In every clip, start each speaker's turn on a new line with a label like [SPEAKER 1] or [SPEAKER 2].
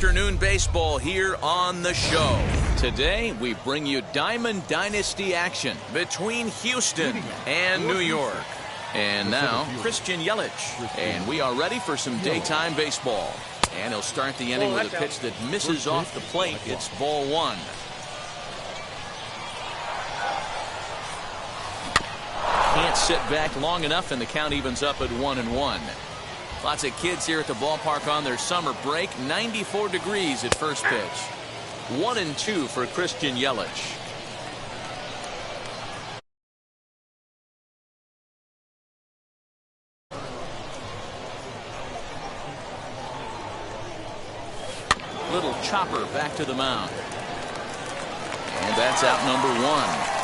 [SPEAKER 1] Afternoon baseball here on the show. Today, we bring you Diamond Dynasty action between Houston and New York. And now, Christian Yelich. And we are ready for some daytime baseball. And he'll start the inning with a pitch that misses off the plate. It's ball one. Can't sit back long enough, and the count evens up at 1-1. Lots of kids here at the ballpark on their summer break. 94 degrees at first pitch. 1-2 for Christian Yelich. Little chopper back to the mound. And that's out number 1.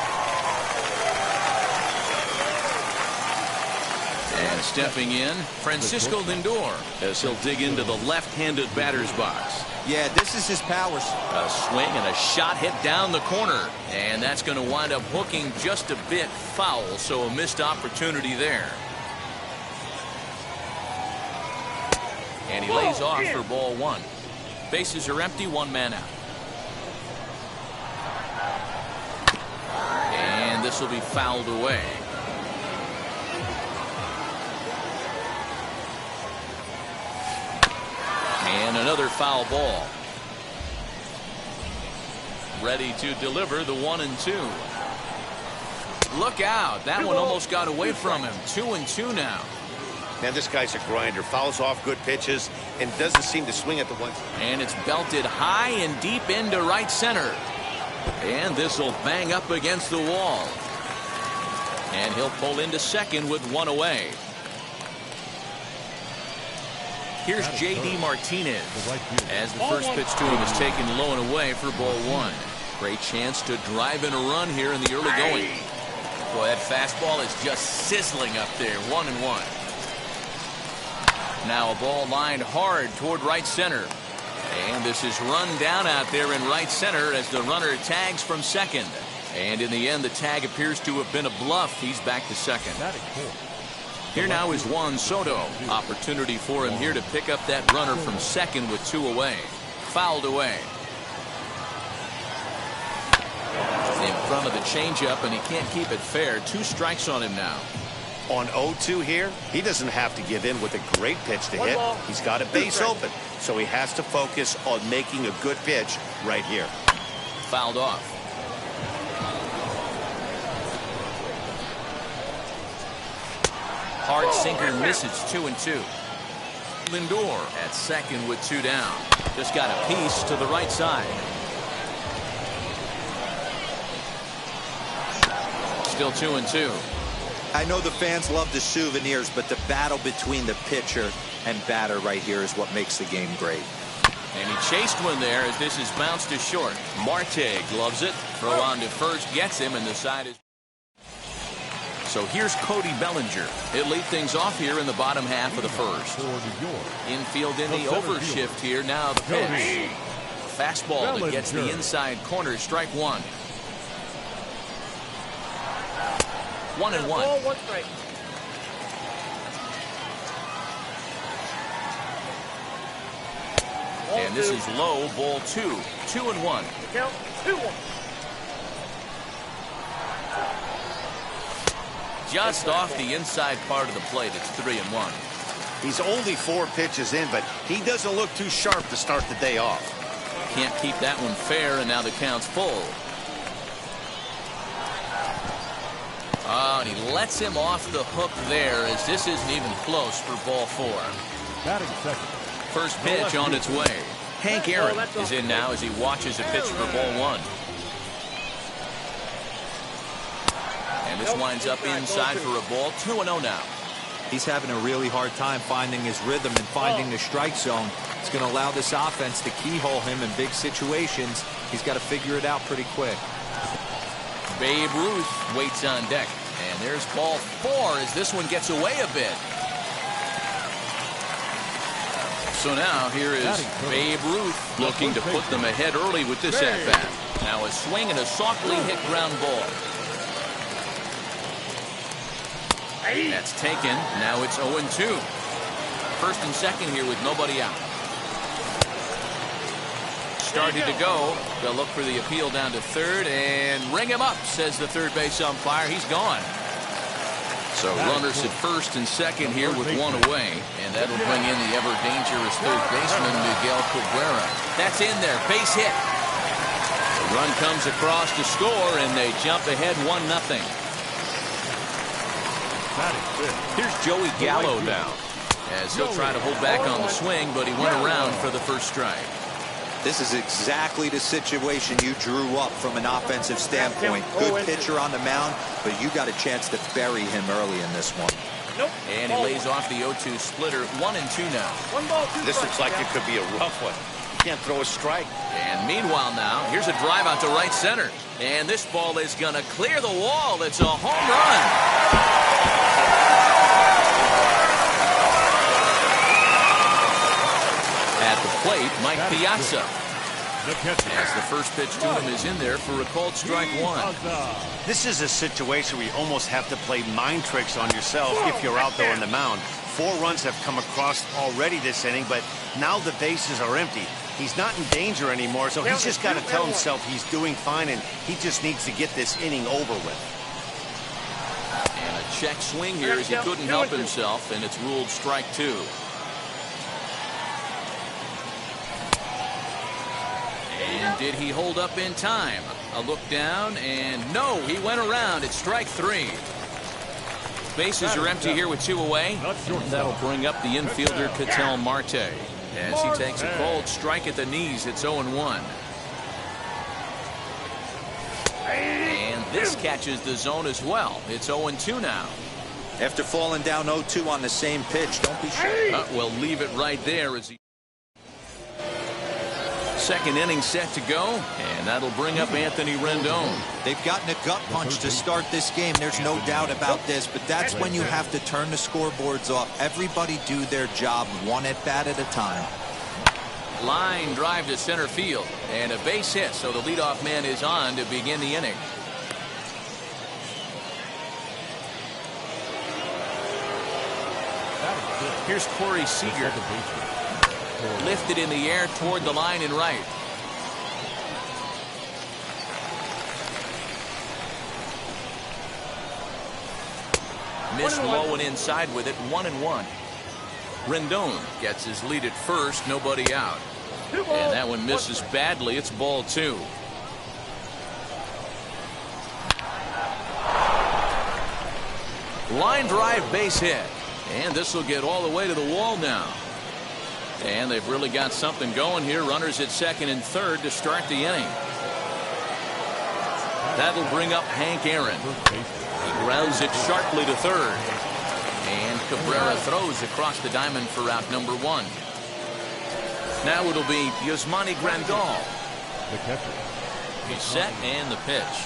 [SPEAKER 1] And stepping in, Francisco Lindor, as he'll dig into the left-handed batter's box.
[SPEAKER 2] Yeah, this is his powers.
[SPEAKER 1] A swing and a shot hit down the corner. And that's going to wind up hooking just a bit foul, so a missed opportunity there. And he lays off for ball 1. Bases are empty, 1 man out. And this will be fouled away. And another foul ball. Ready to deliver the 1-2. Look out. That one almost got away from him. 2-2 now.
[SPEAKER 3] Man, this guy's a grinder. Fouls off good pitches and doesn't seem to swing at the one.
[SPEAKER 1] And it's belted high and deep into right center. And this will bang up against the wall. And he'll pull into second with 1 away. Here's J.D. Martinez as the first pitch to him is taken low and away for ball 1. Great chance to drive in a run here in the early going. Boy, that fastball is just sizzling up there. 1-1. Now a ball lined hard toward right center. And this is run down out there in right center as the runner tags from second. And in the end, the tag appears to have been a bluff. He's back to second. Here now is Juan Soto. Opportunity for him here to pick up that runner from second with 2 away. Fouled away. In front of the changeup, and he can't keep it fair. 2 strikes on him now.
[SPEAKER 3] On 0-2 here, he doesn't have to give in with a great pitch to hit. He's got a base open, so he has to focus on making a good pitch right here.
[SPEAKER 1] Fouled off. Hard sinker misses. 2-2. Lindor at second with 2 down. Just got a piece to the right side. Still 2-2.
[SPEAKER 2] I know the fans love the souvenirs, but the battle between the pitcher and batter right here is what makes the game great.
[SPEAKER 1] And he chased one there as this is bounced to short. Marte gloves it. Throw on to first gets him, and the side is. So here's Cody Bellinger. He'll lead things off here in the bottom half of the first. Infield in the overshift here. Now the pitch. Fastball that gets the inside corner. Strike 1. 1-1. And this is low, ball 2. 2-1.
[SPEAKER 4] Count 2-1.
[SPEAKER 1] Just off the inside part of the plate. It's 3-1.
[SPEAKER 3] He's only 4 pitches in, but he doesn't look too sharp to start the day off.
[SPEAKER 1] Can't keep that one fair, and now the count's full. Oh, and he lets him off the hook there as this isn't even close for ball 4.
[SPEAKER 5] Batting second.
[SPEAKER 1] First pitch on its way. Hank Aaron is in now as he watches a pitch for ball 1. And this winds up inside for a ball. 2-0 now.
[SPEAKER 2] He's having a really hard time finding his rhythm and finding the strike zone. It's going to allow this offense to keyhole him in big situations. He's got to figure it out pretty quick.
[SPEAKER 1] Babe Ruth waits on deck. And there's ball 4 as this one gets away a bit. So now here is Babe Ruth looking to put them ahead early with this at-bat. Now a swing and a softly hit ground ball. That's taken. Now it's 0-2. First and second here with nobody out. Starting to go. They'll look for the appeal down to third and ring him up, says the third base umpire. He's gone. So runners at first and second here with 1 away. And that'll bring in the ever-dangerous third baseman, Miguel Cabrera. That's in there. Base hit. The run comes across to score, and they jump ahead 1-0. Here's Joey Gallo now. as he'll try to hold back on the swing, but he went around for the first strike.
[SPEAKER 2] This is exactly the situation you drew up from an offensive standpoint. Good pitcher on the mound, but you got a chance to bury him early in this one.
[SPEAKER 1] And he lays off the 0-2 splitter. 1-2 now.
[SPEAKER 3] This looks like it could be a rough one. You can't throw a strike.
[SPEAKER 1] And meanwhile now, here's a drive out to right center. And this ball is going to clear the wall. It's a home run. At the plate, Mike Piazza. As the first pitch to him is in there for a called strike one.
[SPEAKER 3] This is a situation where you almost have to play mind tricks on yourself if you're out there on the mound. 4 runs have come across already this inning, but now the bases are empty. He's not in danger anymore, so he's just got to tell himself he's doing fine, and he just needs to get this inning over with.
[SPEAKER 1] And a check swing here as he couldn't help himself, and it's ruled strike 2. And did he hold up in time? A look down, and no, he went around. It's strike 3. Bases are empty here with 2 away. And that'll bring up the infielder Ketel Marte as he takes a cold strike at the knees. It's 0-1. And this catches the zone as well. It's 0-2 now.
[SPEAKER 2] After falling down 0-2 on the same pitch, don't be sure.
[SPEAKER 1] We'll leave it right there as he... Second inning set to go, and that'll bring up Anthony Rendon.
[SPEAKER 2] They've gotten a gut punch to start this game. There's no doubt about this, but that's when you have to turn the scoreboards off. Everybody do their job one at bat at a time.
[SPEAKER 1] Line drive to center field, and a base hit, so the leadoff man is on to begin the inning. Here's Corey Seager. Lifted in the air toward the line and right. Missed low and inside with it. 1-1. Rendon gets his lead at first. Nobody out. And that one misses badly. It's ball 2. Line drive base hit. And this will get all the way to the wall now. And they've really got something going here. Runners at second and third to start the inning. That'll bring up Hank Aaron. He grounds it sharply to third. And Cabrera throws across the diamond for out number 1. Now it'll be Yasmani Grandal. He's set and the pitch.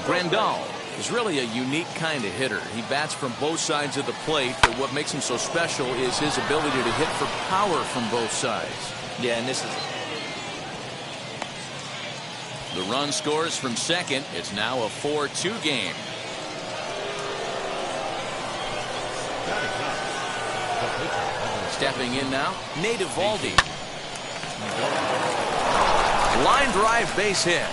[SPEAKER 1] Grandal is really a unique kind of hitter. He bats from both sides of the plate, but what makes him so special is his ability to hit for power from both sides.
[SPEAKER 2] Yeah, and this is...
[SPEAKER 1] The run scores from second. It's now a 4-2 game. Stepping in now, Nate Eovaldi. Line drive base hit.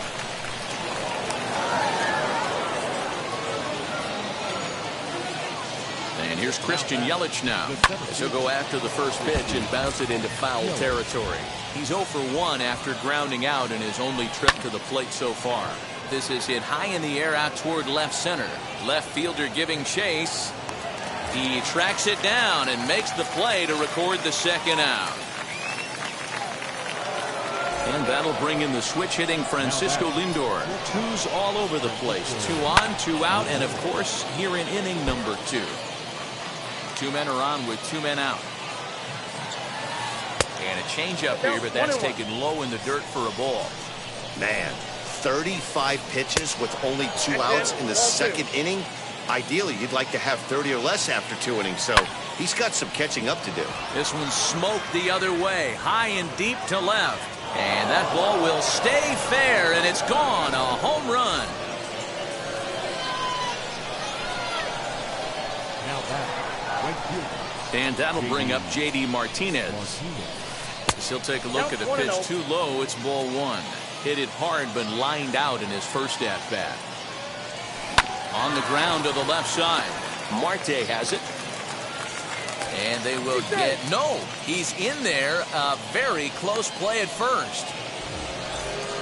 [SPEAKER 1] And here's Christian Yelich now. He'll go after the first pitch and bounce it into foul territory. He's 0 for 1 after grounding out in his only trip to the plate so far. This is hit high in the air out toward left center. Left fielder giving chase. He tracks it down and makes the play to record the second out. And that'll bring in the switch hitting Francisco Lindor. 2s all over the place. 2 on, 2 out, and of course here in inning number 2. 2 men are on with 2 men out. And a changeup here, but that's taken low in the dirt for a ball.
[SPEAKER 3] Man, 35 pitches with only 2 outs in the second inning. Ideally, you'd like to have 30 or less after 2 innings, so he's got some catching up to do.
[SPEAKER 1] This one's smoked the other way, high and deep to left. And that ball will stay fair, and it's gone. A home run. And that'll bring up J.D. Martinez. He'll take a look at a pitch too low. It's ball 1. Hit it hard, but lined out in his first at-bat. On the ground to the left side. Marte has it. And they will get... No, he's in there. A very close play at first.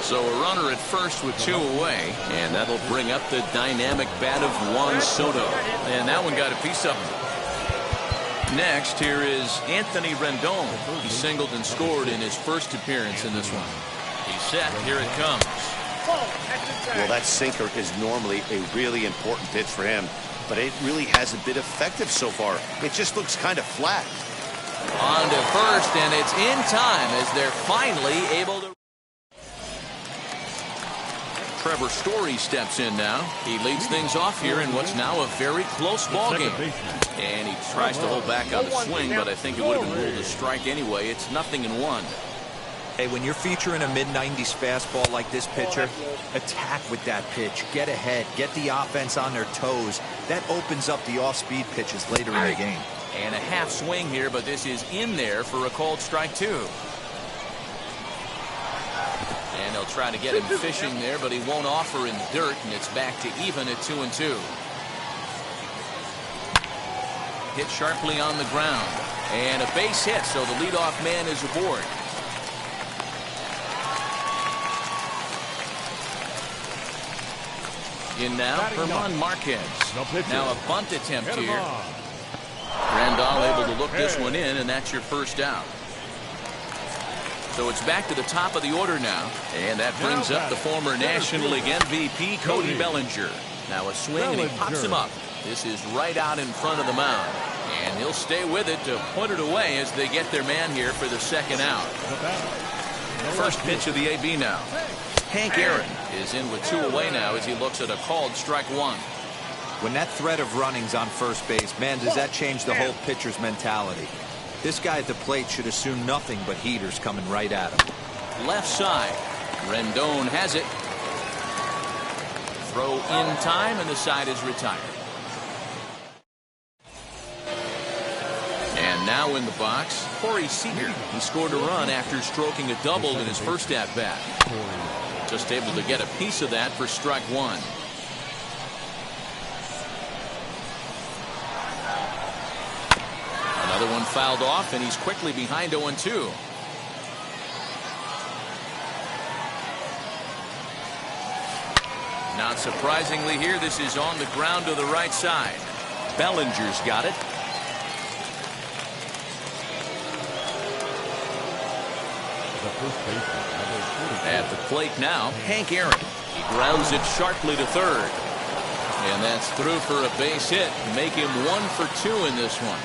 [SPEAKER 1] So a runner at first with 2 away. And that'll bring up the dynamic bat of Juan Soto. And that one got a piece of him. Next, here is Anthony Rendon. He singled and scored in his first appearance in this one. He's set. Here it comes.
[SPEAKER 3] Well, that sinker is normally a really important pitch for him, but it really hasn't been effective so far. It just looks kind of flat.
[SPEAKER 1] On to first, and it's in time as they're finally able to. Trevor Story steps in now. He leads things off here in what's now a very close ball game. And he tries to hold back on the swing, but I think it would have been ruled a strike anyway. It's 0-1.
[SPEAKER 2] Hey, when you're featuring a mid-90s fastball like this pitcher, attack with that pitch. Get ahead. Get the offense on their toes. That opens up the off-speed pitches later in the game.
[SPEAKER 1] And a half swing here, but this is in there for a called strike 2. And they'll try to get him fishing there, but he won't offer in the dirt, and it's back to even at 2-2. Hit sharply on the ground. And a base hit, so the leadoff man is aboard. In now, Herman Marquez. Now a bunt attempt here. Grandal able to look this one in, and that's your first out. So it's back to the top of the order now. And that brings up the former National League MVP, Cody Bellinger. Now a swing, and he pops him up. This is right out in front of the mound. And he'll stay with it to put it away as they get their man here for the second out. First pitch of the AB now. Hank Aaron is in with 2 away now as he looks at a called strike 1.
[SPEAKER 2] When that threat of running's on first base, man, does that change the whole pitcher's mentality. This guy at the plate should assume nothing but heaters coming right at him.
[SPEAKER 1] Left side. Rendon has it. Throw in time, and the side is retired. And now in the box, Corey Seager. He scored a run after stroking a double in his first at-bat. Just able to get a piece of that for strike 1. Another one fouled off, and he's quickly behind 0-2. Not surprisingly here, this is on the ground to the right side. Bellinger's got it. At the plate now, Hank Aaron. He grounds it sharply to third. And that's through for a base hit. Make him 1 for 2 in this one.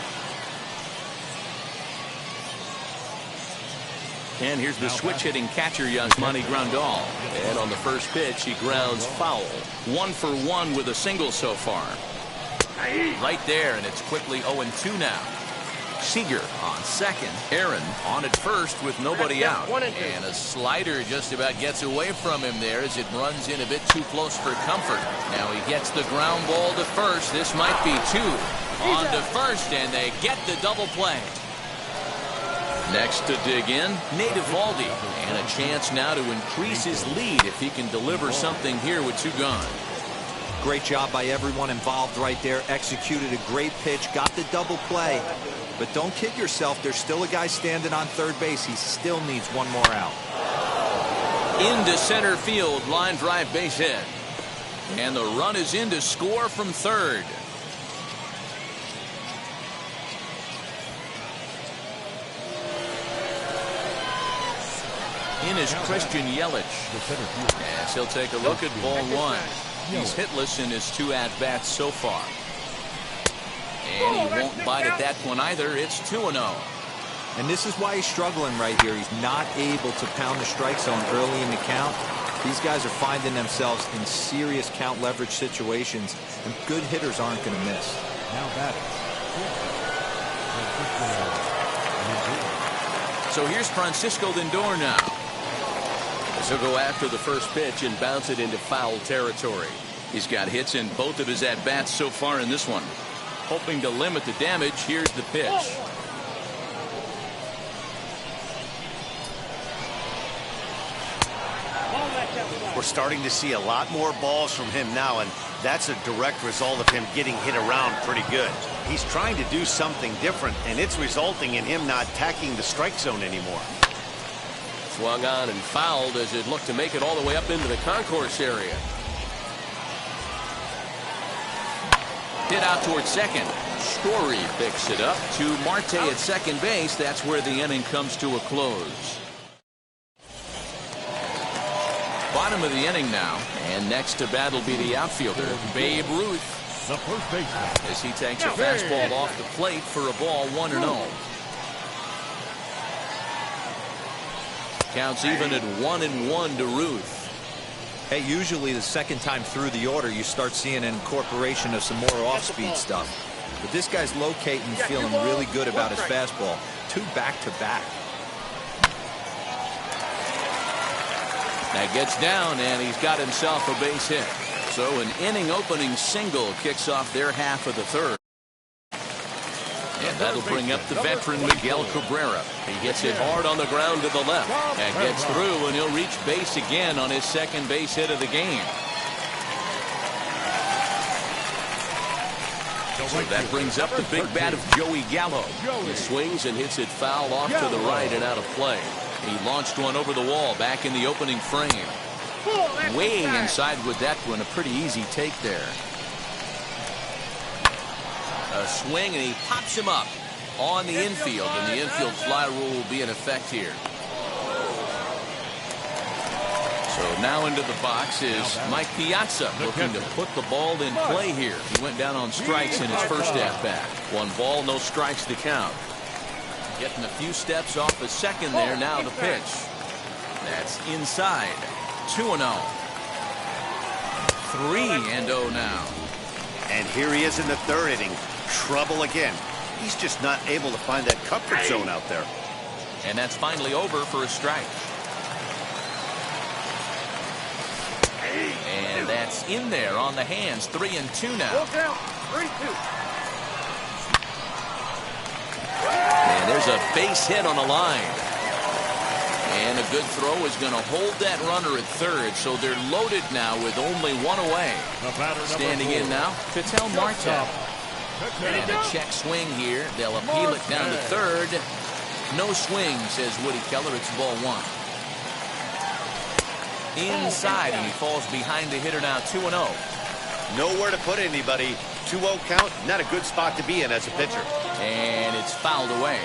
[SPEAKER 1] And here's the switch-hitting catcher, Yasmani Grandal. And on the first pitch, he grounds foul. 1 for 1 with a single so far. Right there, and it's quickly 0-2 now. Seager on second. Aaron on at first with nobody out. And a slider just about gets away from him there as it runs in a bit too close for comfort. Now he gets the ground ball to first. This might be 2. On to first, and they get the double play. Next to dig in, Nate Eovaldi. And a chance now to increase his lead if he can deliver something here with 2 gone.
[SPEAKER 2] Great job by everyone involved right there. Executed a great pitch, got the double play. But don't kid yourself, there's still a guy standing on third base. He still needs 1 more out.
[SPEAKER 1] Into center field, line drive base hit. And the run is in to score from third. In is Christian Yelich. As he'll take a look at ball 1. He's hitless in his 2 at-bats so far. And he won't bite at that one either. It's 2-0.
[SPEAKER 2] And this is why he's struggling right here. He's not able to pound the strike zone early in the count. These guys are finding themselves in serious count leverage situations, and good hitters aren't going to miss. Now batting.
[SPEAKER 1] So here's Francisco Lindor now. As he'll go after the first pitch and bounce it into foul territory. He's got hits in both of his at-bats so far in this one. Hoping to limit the damage, here's the pitch.
[SPEAKER 3] We're starting to see a lot more balls from him now, and that's a direct result of him getting hit around pretty good. He's trying to do something different, and it's resulting in him not attacking the strike zone anymore.
[SPEAKER 1] Swung on and fouled as it looked to make it all the way up into the concourse area. Hit out towards second. Story picks it up to Marte at second base. That's where the inning comes to a close. Bottom of the inning now, and next to bat will be the outfielder, Babe Ruth,
[SPEAKER 4] the first baseman,
[SPEAKER 1] as he takes a fastball off the plate for a ball 1-0. Counts even at 1-1 to Ruth.
[SPEAKER 2] Hey, usually the second time through the order you start seeing an incorporation of some more off-speed stuff. But this guy's locating, feeling really good about his fastball. 2 back-to-back.
[SPEAKER 1] That gets down, and he's got himself a base hit. So an inning opening single kicks off their half of the third. And that'll bring up the veteran Miguel Cabrera. He hits it hard on the ground to the left. And gets through, and he'll reach base again on his second base hit of the game. So that brings up the big bat of Joey Gallo. He swings and hits it foul off to the right and out of play. He launched one over the wall back in the opening frame. Weighing inside with that one, a pretty easy take there. A swing, and he pops him up on the infield, and the infield fly rule will be in effect here. So now into the box is Mike Piazza, looking to put the ball in play here. He went down on strikes in his first at-bat. 1 ball, no strikes to count. Getting a few steps off the second there. Now the pitch. That's inside. 2-0. 3-0 now.
[SPEAKER 3] And here he is in the third inning. Trouble again. He's just not able to find that comfort zone out there.
[SPEAKER 1] And that's finally over for a strike. And that's in there on the hands. 3-2 now. And there's a base hit on the line. And a good throw is going to hold that runner at third. So they're loaded now with only 1 away. Standing in now, Ketel Marte. And a check swing here. They'll appeal it down to third. No swing, says Woody Keller. It's ball 1. Inside, and he falls behind the hitter now. 2-0.
[SPEAKER 3] Nowhere to put anybody. 2-0 count, not a good spot to be in as a pitcher.
[SPEAKER 1] And it's fouled away.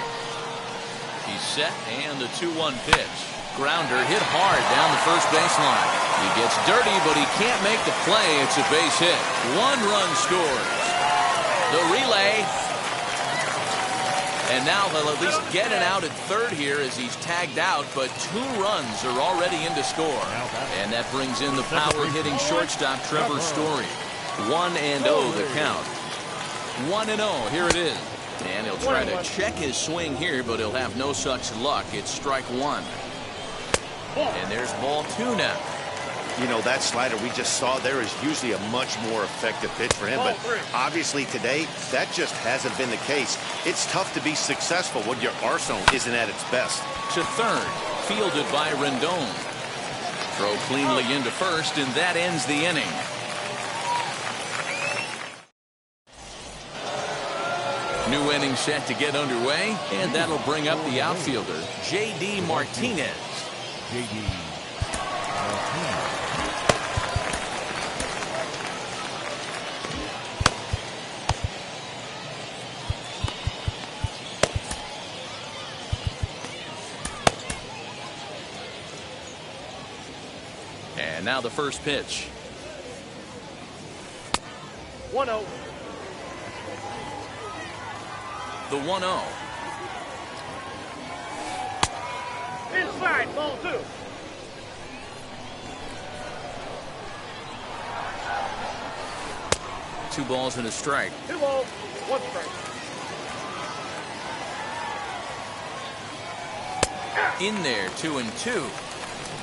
[SPEAKER 1] He's set, and the 2-1 pitch. Grounder hit hard down the first baseline. He gets dirty, but he can't make the play. It's a base hit. 1 run scores. The relay. And now they'll at least get it out at third here as he's tagged out, but 2 runs are already in to score. And that brings in the power-hitting shortstop Trevor Story. 1-0 the count. 1-0, here it is. And he'll try to check his swing here, but he'll have no such luck. It's strike 1. And there's ball 2 now.
[SPEAKER 3] You know, that slider we just saw there is usually a much more effective pitch for him, but obviously today that just hasn't been the case. It's tough to be successful when your arsenal isn't at its best.
[SPEAKER 1] To third, fielded by Rendon. Throw cleanly into first, and that ends the inning. New inning set to get underway, and that'll bring up the outfielder, J.D. Martinez.
[SPEAKER 4] J.D. Martinez.
[SPEAKER 1] And now the first pitch.
[SPEAKER 5] 1-0.
[SPEAKER 1] The 1-0.
[SPEAKER 5] Inside, ball 2.
[SPEAKER 1] Two balls and a strike.
[SPEAKER 5] 2 balls, 1 strike.
[SPEAKER 1] In there, 2-2.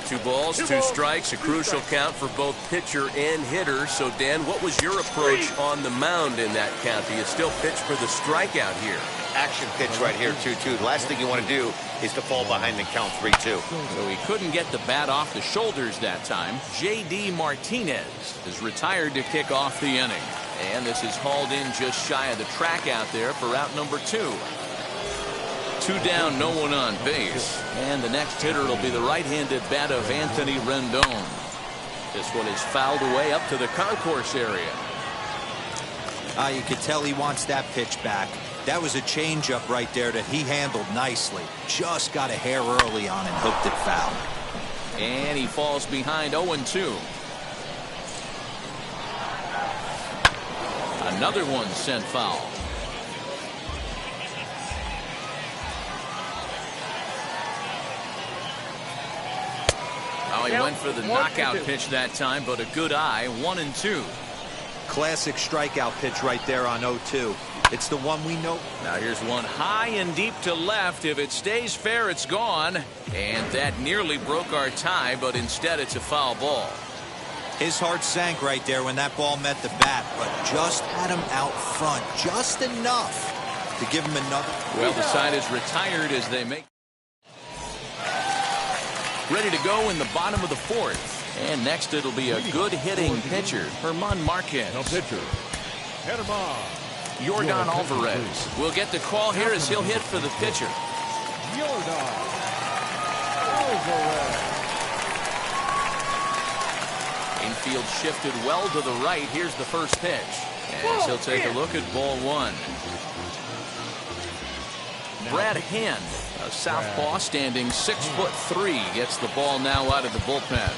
[SPEAKER 1] 2 balls, 2 strikes, a crucial count for both pitcher and hitter. So, Dan, what was your approach on the mound in that count? Do you still pitch for the strikeout here?
[SPEAKER 3] Action pitch right here, 2-2. The last thing you want to do is to fall behind the count 3-2.
[SPEAKER 1] So he couldn't get the bat off the shoulders that time. J.D. Martinez is retired to kick off the inning. And this is hauled in just shy of the track out there for out number 2. 2 down, no one on base. And the next hitter will be the right-handed bat of Anthony Rendon. This one is fouled away up to the concourse area.
[SPEAKER 2] You could tell he wants that pitch back. That was a changeup right there that he handled nicely. Just got a hair early on and hooked it foul.
[SPEAKER 1] And he falls behind 0-2. Another one sent foul. Oh, he went for the knockout pitch that time, but a good eye. 1-2.
[SPEAKER 2] Classic strikeout pitch right there on 0-2. It's the one we know.
[SPEAKER 1] Now here's one high and deep to left. If it stays fair, it's gone. And that nearly broke our tie, but instead it's a foul ball.
[SPEAKER 2] His heart sank right there when that ball met the bat, but just had him out front just enough to give him another.
[SPEAKER 1] Well, the side is retired as they make. Ready to go in the bottom of the fourth. And next it'll be a good hitting pitcher, German Marquez.
[SPEAKER 4] No pitcher. German.
[SPEAKER 1] Yordan Alvarez will get the call here as he'll hit for the pitcher.
[SPEAKER 4] Yordan Alvarez.
[SPEAKER 1] Infield shifted well to the right. Here's the first pitch. As he'll take a look at ball one. Brad Hand, a southpaw standing 6'3", gets the ball now out of the bullpen.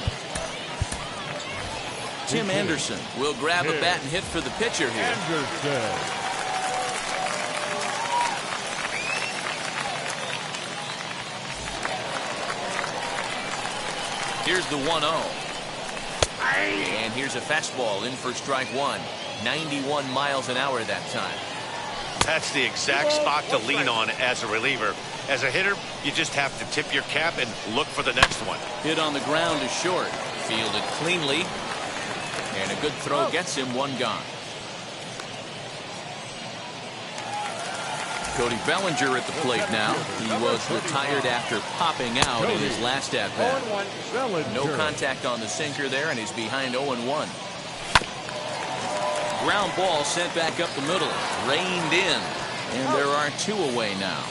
[SPEAKER 1] Tim Anderson will grab a bat and hit for the pitcher here.
[SPEAKER 4] Anderson.
[SPEAKER 1] Here's the 1-0. And here's a fastball in for strike one. 91 miles an hour that time.
[SPEAKER 3] That's the exact spot to lean on as a reliever. As a hitter, you just have to tip your cap and look for the next one.
[SPEAKER 1] Hit on the ground is short. Fielded cleanly. And a good throw gets him one gone. Cody Bellinger at the plate now. He was retired after popping out in his last at-bat. No contact on the sinker there, and he's behind 0-1. Ground ball sent back up the middle. Reined in. And there are two away now.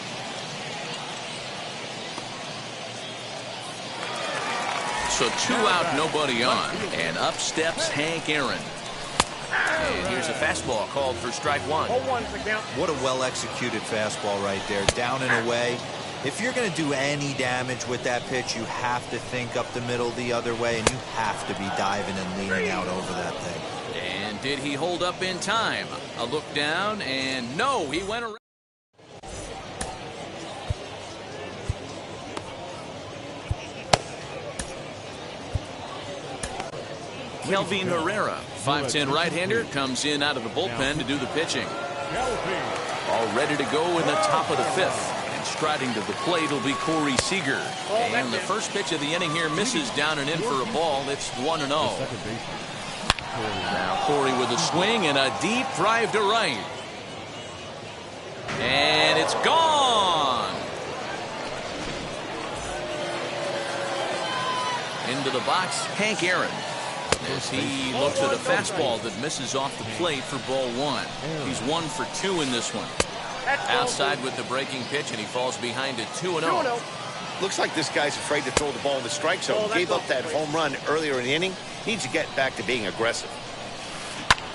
[SPEAKER 1] So two out, nobody on. And up steps Hank Aaron. And here's a fastball called for strike one.
[SPEAKER 2] What a well-executed fastball right there. Down and away. If you're going to do any damage with that pitch, you have to think up the middle the other way, and you have to be diving and leaning out over that thing.
[SPEAKER 1] And did he hold up in time? A look down, and no, he went around. Kelvin Herrera, 5'10" right-hander, comes in out of the bullpen to do the pitching. All ready to go in the top of the fifth. And striding to the plate will be Corey Seager. And the first pitch of the inning here misses down and in for a ball. It's 1-0. Now Corey with a swing and a deep drive to right. And it's gone. Into the box, Hank Aaron. As he looks at a fastball that misses off the plate for ball one. He's 1 for 2 in this one. Outside with the breaking pitch, and he falls behind at 2-0.
[SPEAKER 3] Looks like this guy's afraid to throw the ball in the strike zone. Gave up that home run earlier in the inning. Needs to get back to being aggressive.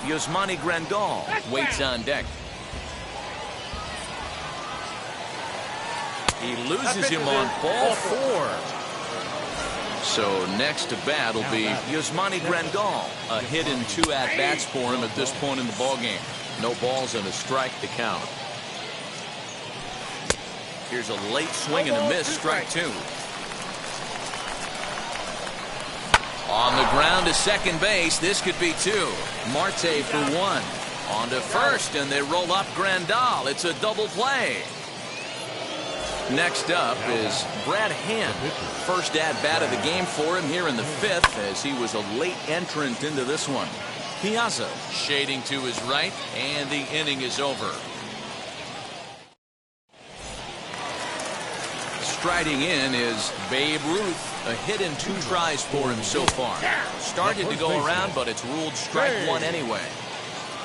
[SPEAKER 1] Yasmani Grandal waits on deck. He loses him on ball 4. So next to bat will be Yasmani Grandal. A hit in 2 at-bats for him at this point in the ballgame. No balls and a strike to count. Here's a late swing and a miss, strike 2. On the ground to second base, this could be 2. Marte for 1. On to first, and they roll up Grandal. It's a double play. Next up is Brad Hand. First at-bat of the game for him here in the 5th, as he was a late entrant into this one. Piazza shading to his right, and the inning is over. Striding in is Babe Ruth. A hit in 2 tries for him so far. Started to go around, but it's ruled strike 1 anyway.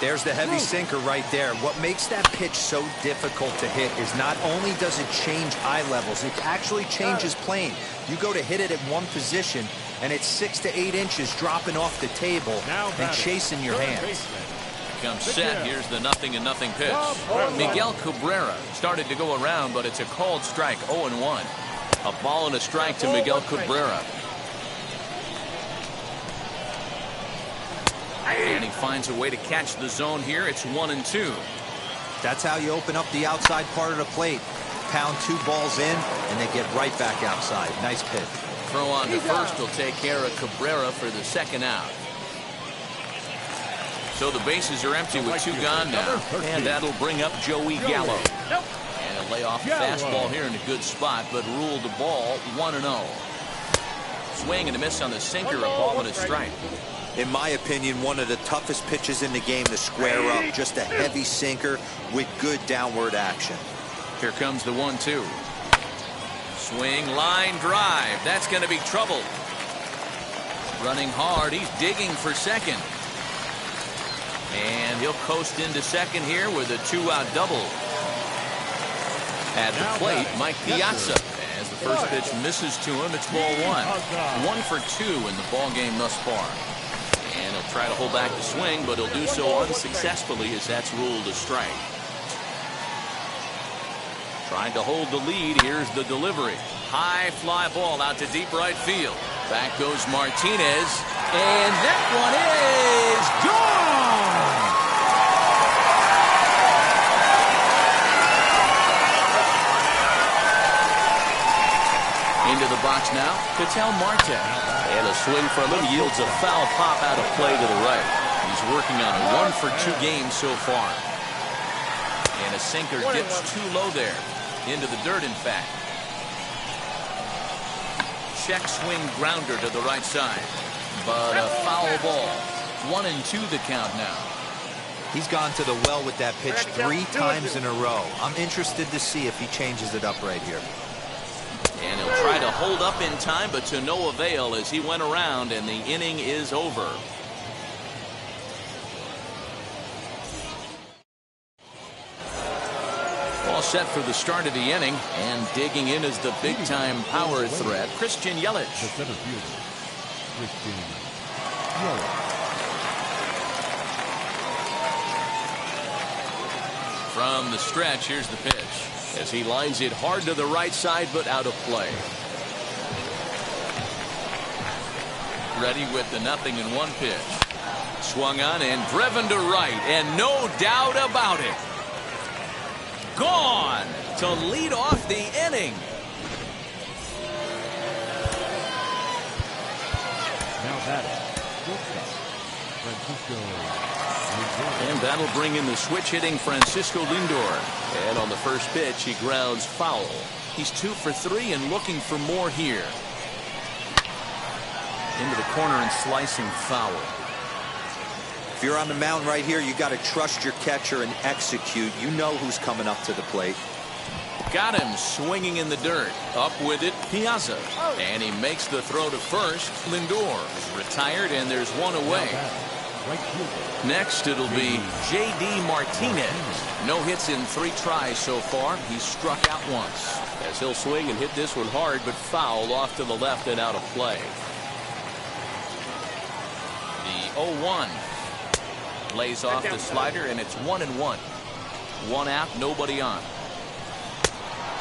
[SPEAKER 2] There's the heavy sinker right there. What makes that pitch so difficult to hit is not only does it change eye levels, it actually changes plane. You go to hit it at one position, and it's 6 to 8 inches dropping off the table and chasing your hands.
[SPEAKER 1] comes set. Here's the 0-0 pitch. Miguel Cabrera started to go around, but it's a called strike. 0-1. A ball and a strike to Miguel Cabrera. And he finds a way to catch the zone here. It's 1-2.
[SPEAKER 2] That's how you open up the outside part of the plate. Pound 2 balls in, and they get right back outside. Nice pitch.
[SPEAKER 1] Throw on to first will take care of Cabrera for the second out. So the bases are empty with 2 gone now. And that'll bring up Joey Gallo. And a layoff fastball here in a good spot, but ruled the ball 1-0. Swing and a miss on the sinker, a ball and a strike.
[SPEAKER 2] In my opinion, one of the toughest pitches in the game to square up. Just a heavy sinker with good downward action.
[SPEAKER 1] Here comes the 1-2. Swing, line drive. That's going to be trouble. Running hard. He's digging for second. And he'll coast into second here with a 2-out double. At the plate, Mike Piazza. As the first pitch misses to him, it's ball 1. 1 for 2 in the ball game thus far. And he'll try to hold back the swing, but he'll do so unsuccessfully as that's ruled a strike. Trying to hold the lead. Here's the delivery. High fly ball out to deep right field. Back goes Martinez. And that one is gone! Into the box now, Ketel Marte. And a swing from him yields a foul pop out of play to the right. He's working on a 1 for 2 game so far. And a sinker dips too low there. Into the dirt, in fact. Check swing grounder to the right side. But a foul ball. 1-2 the count now.
[SPEAKER 2] He's gone to the well with that pitch 3 times in a row. I'm interested to see if he changes it up right here.
[SPEAKER 1] And he'll try to hold up in time, but to no avail as he went around, and the inning is over. All set for the start of the inning, and digging in is the big-time power threat, Christian Yelich.
[SPEAKER 4] The center fielder, Christian Yelich.
[SPEAKER 1] From the stretch, here's the pitch as he lines it hard to the right side, but out of play. Ready with the 0-1 pitch. Swung on and driven to right, and no doubt about it. Gone to lead off the inning.
[SPEAKER 4] Now batting, shortstop, Francisco Lindor.
[SPEAKER 1] And that'll bring in the switch-hitting Francisco Lindor. And on the first pitch, he grounds foul. He's 2 for 3 and looking for more here. Into the corner and slicing foul.
[SPEAKER 2] If you're on the mound right here, you got to trust your catcher and execute. You know who's coming up to the plate.
[SPEAKER 1] Got him swinging in the dirt. Up with it, Piazza. And he makes the throw to first. Lindor is retired, and there's one away.
[SPEAKER 4] Right fielder,
[SPEAKER 1] Next, it'll be J.D. Martinez. No hits in 3 tries so far. He's struck out once. As he'll swing and hit this one hard, but foul off to the left and out of play. The 0-1. Lays off the slider, and it's 1-1. 1 out, nobody on.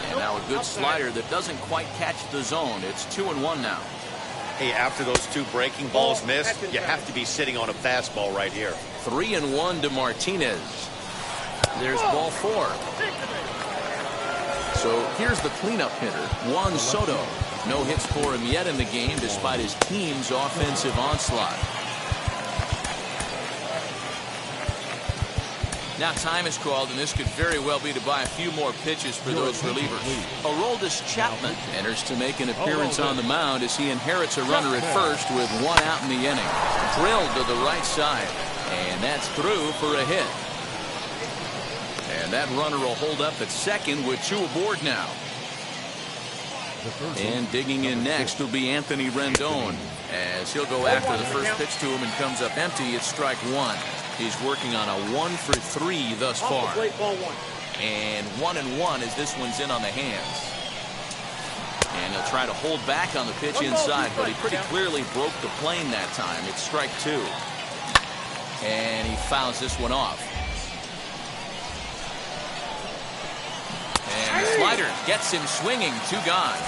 [SPEAKER 1] And now a good slider that doesn't quite catch the zone. It's 2-1 now.
[SPEAKER 3] Hey, after those 2 breaking balls missed, you have to be sitting on a fastball right here.
[SPEAKER 1] 3-1 to Martinez. There's ball 4. So here's the cleanup hitter, Juan Soto. No hits for him yet in the game despite his team's offensive onslaught. Now time is called, and this could very well be to buy a few more pitches for those relievers. Aroldis Chapman enters to make an appearance on the mound as he inherits a runner at first with 1 out in the inning. Drilled to the right side, and that's through for a hit. And that runner will hold up at second with 2 aboard now. And digging in next will be Anthony Rendon as he'll go after the first pitch to him and comes up empty. It's strike 1. He's working on a 1 for 3 thus far. And 1-1 as this one's in on the hands. And he'll try to hold back on the pitch inside, but he pretty clearly broke the plane that time. It's strike 2. And he fouls this one off. And the slider gets him swinging. 2 gone.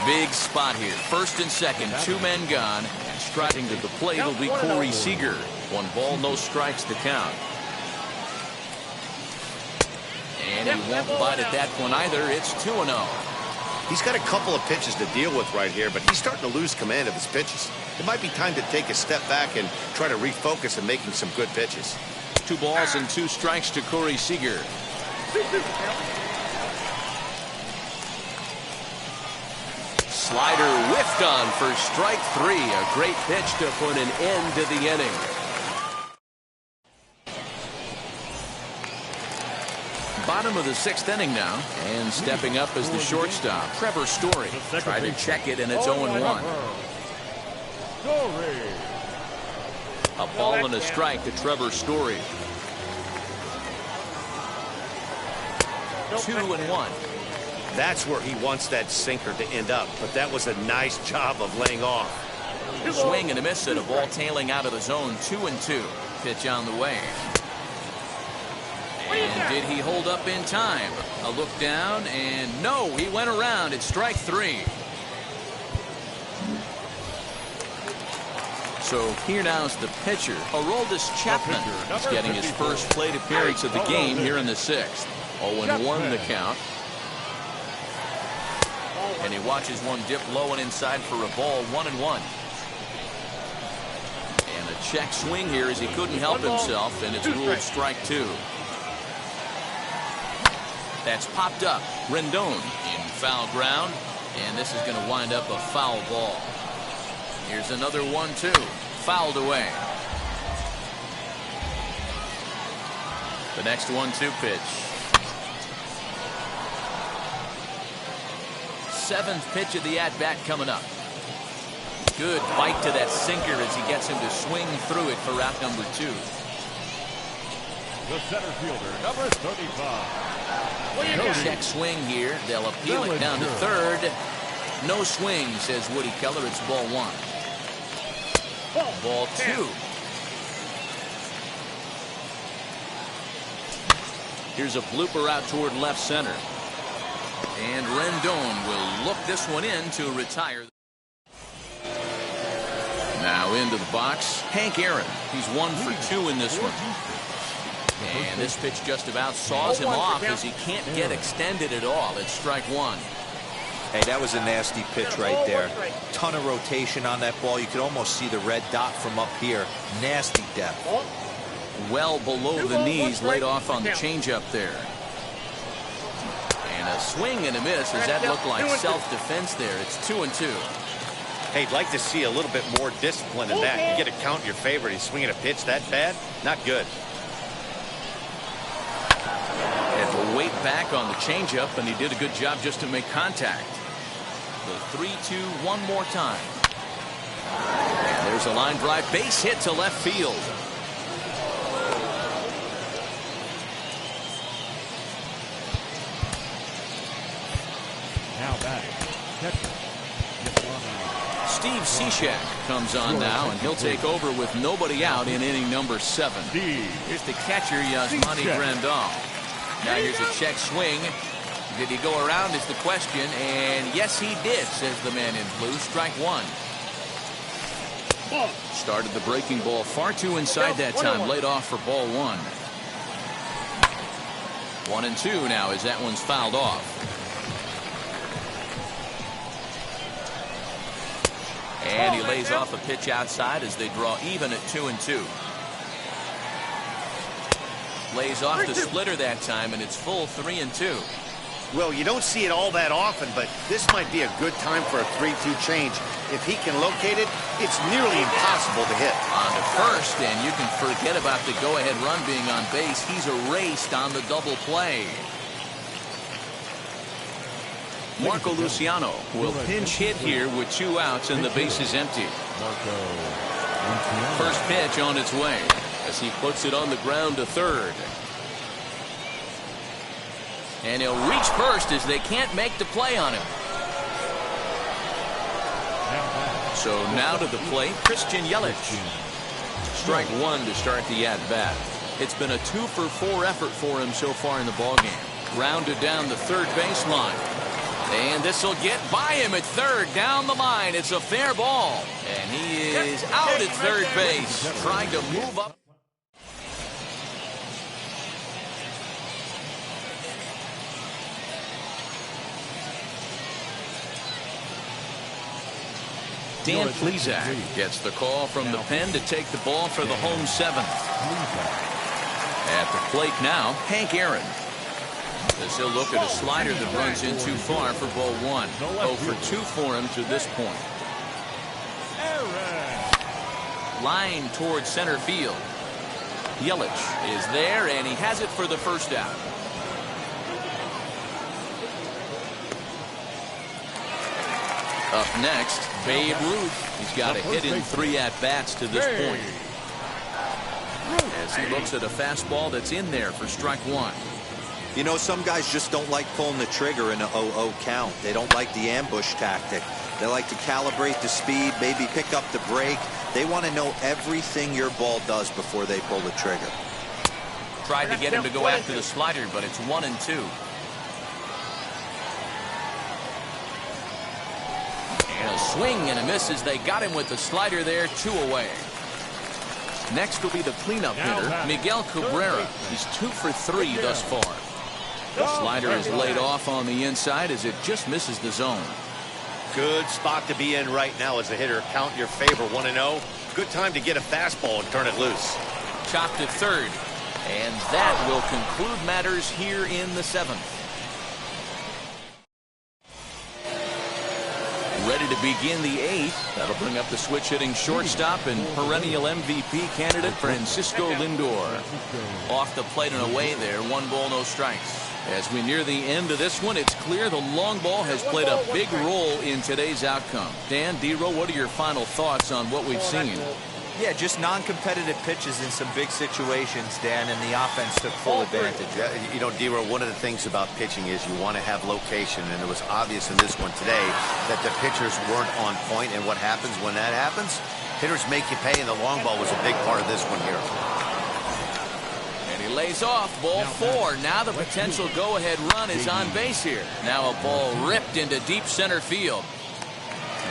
[SPEAKER 1] Big spot here. First and second, 2 men gone. And striding to the plate will be Corey Seager. 1 ball, no strikes to count. And he won't bite at that one either. It's 2-0.
[SPEAKER 3] He's got a couple of pitches to deal with right here, but he's starting to lose command of his pitches. It might be time to take a step back and try to refocus on making some good pitches.
[SPEAKER 1] 2 balls and 2 strikes to Corey Seager. Slider whiffed on for strike 3. A great pitch to put an end to the inning. Bottom of the 6th inning now, and stepping up as the shortstop, Trevor Story. Tried to check it, and it's 0-1. A ball and a strike to Trevor Story. 2-1.
[SPEAKER 3] That's where he wants that sinker to end up, but that was a nice job of laying off.
[SPEAKER 1] Swing and a miss at a ball tailing out of the zone. 2-2. Pitch on the way. And did he hold up in time? A look down, and no, he went around. It's strike 3. So here now is the pitcher, Aroldis Chapman. He's getting his first plate appearance of the game here in the 6th. 0-1 the count. And he watches one dip low and inside for a ball. 1-1. And a check swing here as he couldn't help himself, and it's ruled strike 2. That's popped up. Rendon in foul ground, and this is going to wind up a foul ball. Here's another 1-2. Fouled away. The next 1-2 pitch. 7th pitch of the at-bat coming up. Good bite to that sinker as he gets him to swing through it for out number 2.
[SPEAKER 4] The center fielder, number 35.
[SPEAKER 1] Check swing here. They'll appeal it down to 3rd. No swing, says Woody Keller. It's ball 1. Ball 2. Here's a blooper out toward left center. And Rendon will look this one in to retire. Now into the box, Hank Aaron. He's 1 for 2 in this one. And this pitch just about saws him off as he can't get extended at all. It's strike 1.
[SPEAKER 2] Hey, that was a nasty pitch right there. Ton of rotation on that ball. You could almost see the red dot from up here. Nasty depth.
[SPEAKER 1] Well below the knees, laid off on the changeup there. And a swing and a miss. Does that look like self-defense there? It's 2-2.
[SPEAKER 3] Hey, I'd like to see a little bit more discipline in that. You get a count in your favor. He's swinging a pitch that bad? Not good.
[SPEAKER 1] Had to wait back on the changeup, and he did a good job just to make contact. The 3-2 one more time. And there's a line drive, base hit to left field.
[SPEAKER 4] Now back. Catcher.
[SPEAKER 1] Steve Cishek comes on now, and he'll take over with nobody out in inning number 7. Here's the catcher, Yasmani Grandal. Now here's a check swing. Did he go around is the question, and yes he did, says the man in blue. Strike 1. Started the breaking ball far too inside that time. Laid off for ball 1. 1-2 now as that one's fouled off. And he lays off a pitch outside as they draw even at 2-2. Lays off the splitter that time, and it's full 3-2.
[SPEAKER 3] Well, you don't see it all that often, but this might be a good time for a 3-2 change. If he can locate it, it's nearly impossible to hit.
[SPEAKER 1] On to first, and you can forget about the go-ahead run being on base. He's erased on the double play. Marco Luciano will pinch hit here with 2 outs and the base is empty. First pitch on its way as he puts it on the ground to 3rd. And he'll reach first as they can't make the play on him. So now to the plate, Christian Yelich. strike one to start the at-bat. It's been a 2-for-4 effort for him so far in the ballgame. Grounded down the third baseline. And this will get by him at third down the line. It's a fair ball. And he is out at third base, trying to move up. Dan Plesac gets the call from the pen to take the ball for the home seventh. At the plate now, Hank Aaron. As he'll look at a slider that runs in too far for ball one. 0 for 2 for him to this point. Line towards center field. Yelich is there, and he has it for the first out. Up next, Babe Ruth. He's got a hit in 3 at-bats to this point. As he looks at a fastball that's in there for strike one.
[SPEAKER 2] You know, some guys just don't like pulling the trigger in a 0-0 count. They don't like the ambush tactic. They like to calibrate the speed, maybe pick up the break. They want to know everything your ball does before they pull the trigger.
[SPEAKER 1] Tried to get him to go after the slider, but it's 1-2. And a swing and a miss as they got him with the slider there, 2 away. Next will be the cleanup hitter, Miguel Cabrera. He's 2 for 3 thus far. The slider is laid off on the inside as it just misses the zone.
[SPEAKER 3] Good spot to be in right now as a hitter. Count your favor, 1-0. Good time to get a fastball and turn it loose.
[SPEAKER 1] Chopped at third. And that will conclude matters here in the seventh. Ready to begin the eighth. That'll bring up the switch-hitting shortstop and perennial MVP candidate Francisco Lindor. Off the plate and away there, 1 ball, no strikes. As we near the end of this one, it's clear the long ball has played a big role in today's outcome. Dan, D-Row, what are your final thoughts on what we've seen?
[SPEAKER 2] Yeah, just non-competitive pitches in some big situations, Dan, and the offense took full advantage.
[SPEAKER 3] Yeah, you know, D-Row, one of the things about pitching is you want to have location, and it was obvious in this one today that the pitchers weren't on point, and what happens when that happens? Hitters make you pay, and the long ball was a big part of this one here.
[SPEAKER 1] And he lays off, ball 4. Now the potential go-ahead run is on base here. Now a ball ripped into deep center field.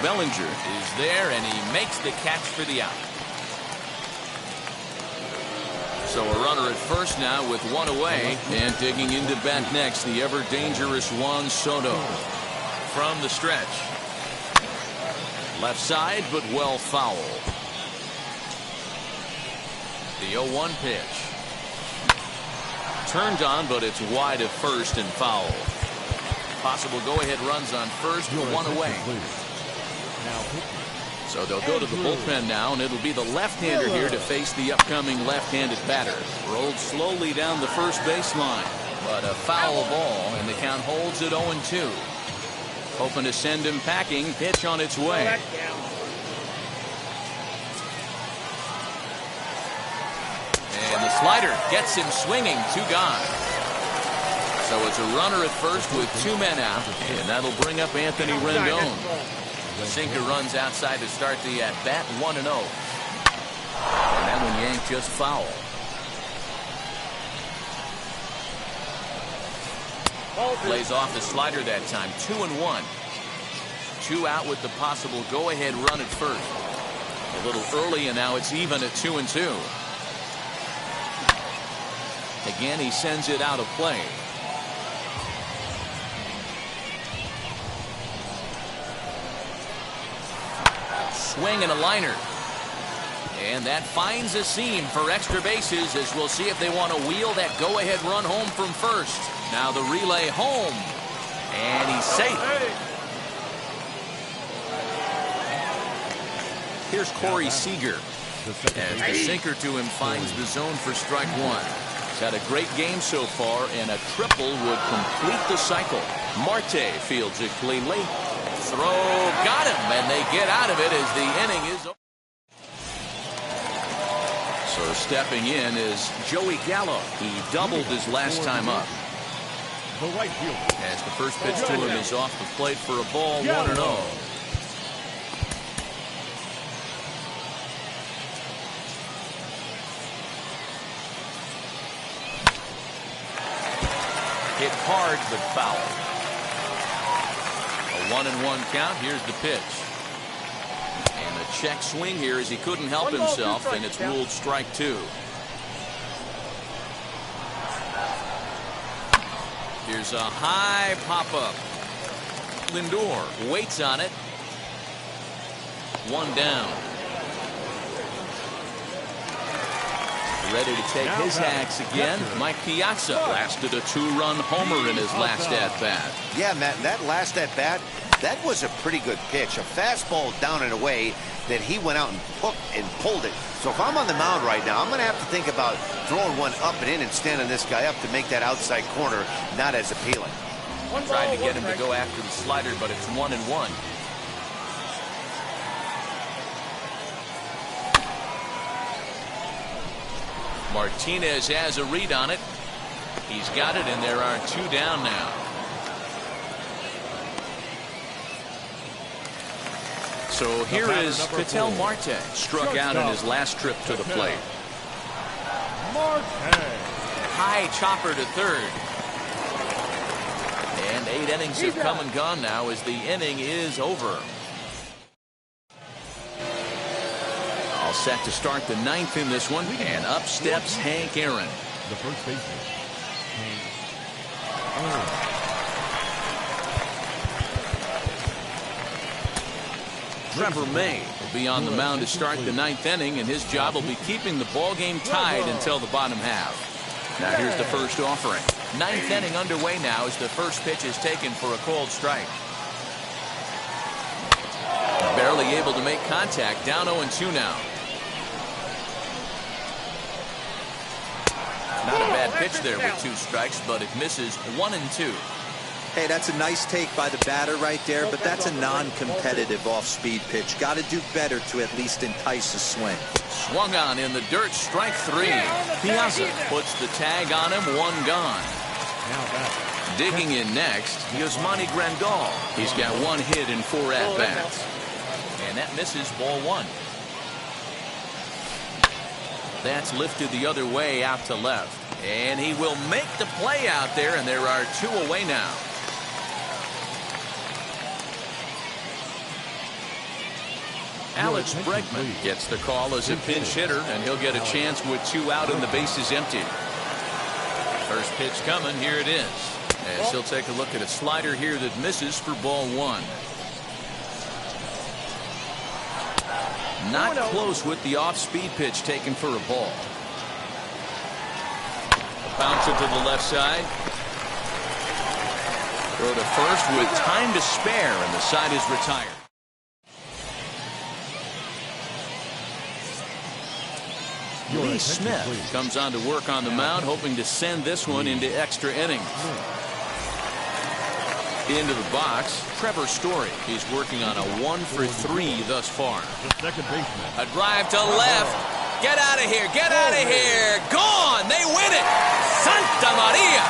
[SPEAKER 1] Bellinger is there, and he makes the catch for the out. So a runner at first now with 1 away, and digging into bat next, the ever-dangerous Juan Soto. From the stretch. Left side, but well foul. The 0-1 pitch. Turned on, but it's wide at first and foul. Possible go-ahead runs on first, 1 away. So they'll go to the bullpen now, and it'll be the left-hander here to face the upcoming left-handed batter. Rolled slowly down the first baseline, but a foul ball, and the count holds at 0-2. Hoping to send him packing. Pitch on its way. And the slider gets him swinging. 2 gone. So it's a runner at first with 2 men out, and that'll bring up Anthony Rendon. The sinker runs outside to start the at-bat, 1-0. And that one yanked just foul. Plays off the slider that time, 2-1. 2 out with the possible go-ahead run at first. A little early, and now it's even at 2-2. Again, he sends it out of play. Swing and a liner. And that finds a seam for extra bases, as we'll see if they want to wheel that go-ahead run home from first. Now the relay home. And he's safe. Here's Corey Seager. As the sinker to him finds the zone for strike 1. He's had a great game so far, and a triple would complete the cycle. Marte fields it cleanly. Throw, got him, and they get out of it as the inning is over. So stepping in is Joey Gallo. He doubled his last time up. As the first pitch to him is off the plate for a ball, 1-0. Hit hard but foul. A 1-1 count. Here's the pitch. And a check swing here as he couldn't help himself, and it's ruled strike 2. Here's a high pop-up. Lindor waits on it. 1 down. Ready to take his hacks again. Mike Piazza blasted a 2-run homer in his last at-bat.
[SPEAKER 3] Yeah, Matt, that last at-bat, that was a pretty good pitch. A fastball down and away that he went out and pulled it. So if I'm on the mound right now, I'm going to have to think about throwing one up and in and standing this guy up to make that outside corner not as appealing.
[SPEAKER 1] Tried to get him to go after the slider, but it's 1-1. Martinez has a read on it. He's got it, and there are 2 down now. So here is Ketel Marte, struck out in his last trip to the plate. High chopper to third. And 8 innings have come and gone now as the inning is over. All set to start the 9th in this one, and up steps Hank Aaron.
[SPEAKER 4] The first baseman, Hank Aaron.
[SPEAKER 1] Trevor May will be on the mound to start the 9th inning, and his job will be keeping the ball game tied until the bottom half. Now here's the first offering. 9th inning underway now as the first pitch is taken for a cold strike. Barely able to make contact. Down 0-2 now. Not a bad pitch there with 2 strikes, but it misses 1-2.
[SPEAKER 2] Hey, that's a nice take by the batter right there, but that's a non-competitive off-speed pitch. Got to do better to at least entice a swing.
[SPEAKER 1] Swung on in the dirt, strike 3. Piazza puts the tag on him, 1 gone. Digging in next, Yasmani Grandal. He's got 1 hit in 4 at-bats. And that misses ball 1. That's lifted the other way out to left. And he will make the play out there, and there are 2 away now. Alex Bregman gets the call as a pinch hitter, and he'll get a chance with 2 out and the bases empty. First pitch coming, here it is. As he'll take a look at a slider here that misses for ball 1. Not close with the off-speed pitch taken for a ball. A bouncer to the left side. Throw to first with time to spare, and the side is retired. Lee Smith comes on to work on the mound, hoping to send this one into extra innings. Into the box, Trevor Story. He's working on a 1-for-3 thus far.
[SPEAKER 4] The second baseman.
[SPEAKER 1] A drive to left. Get out of here. Get out of here. Gone. They win it. Santa Maria.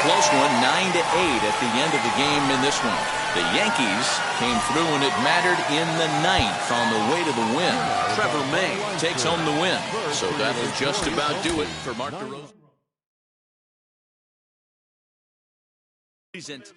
[SPEAKER 1] Close one, 9-8 at the end of the game in this one. The Yankees came through when it mattered in the 9th on the way to the win. Trevor May takes home the win. So that'll just about do it for Mark DeRozan.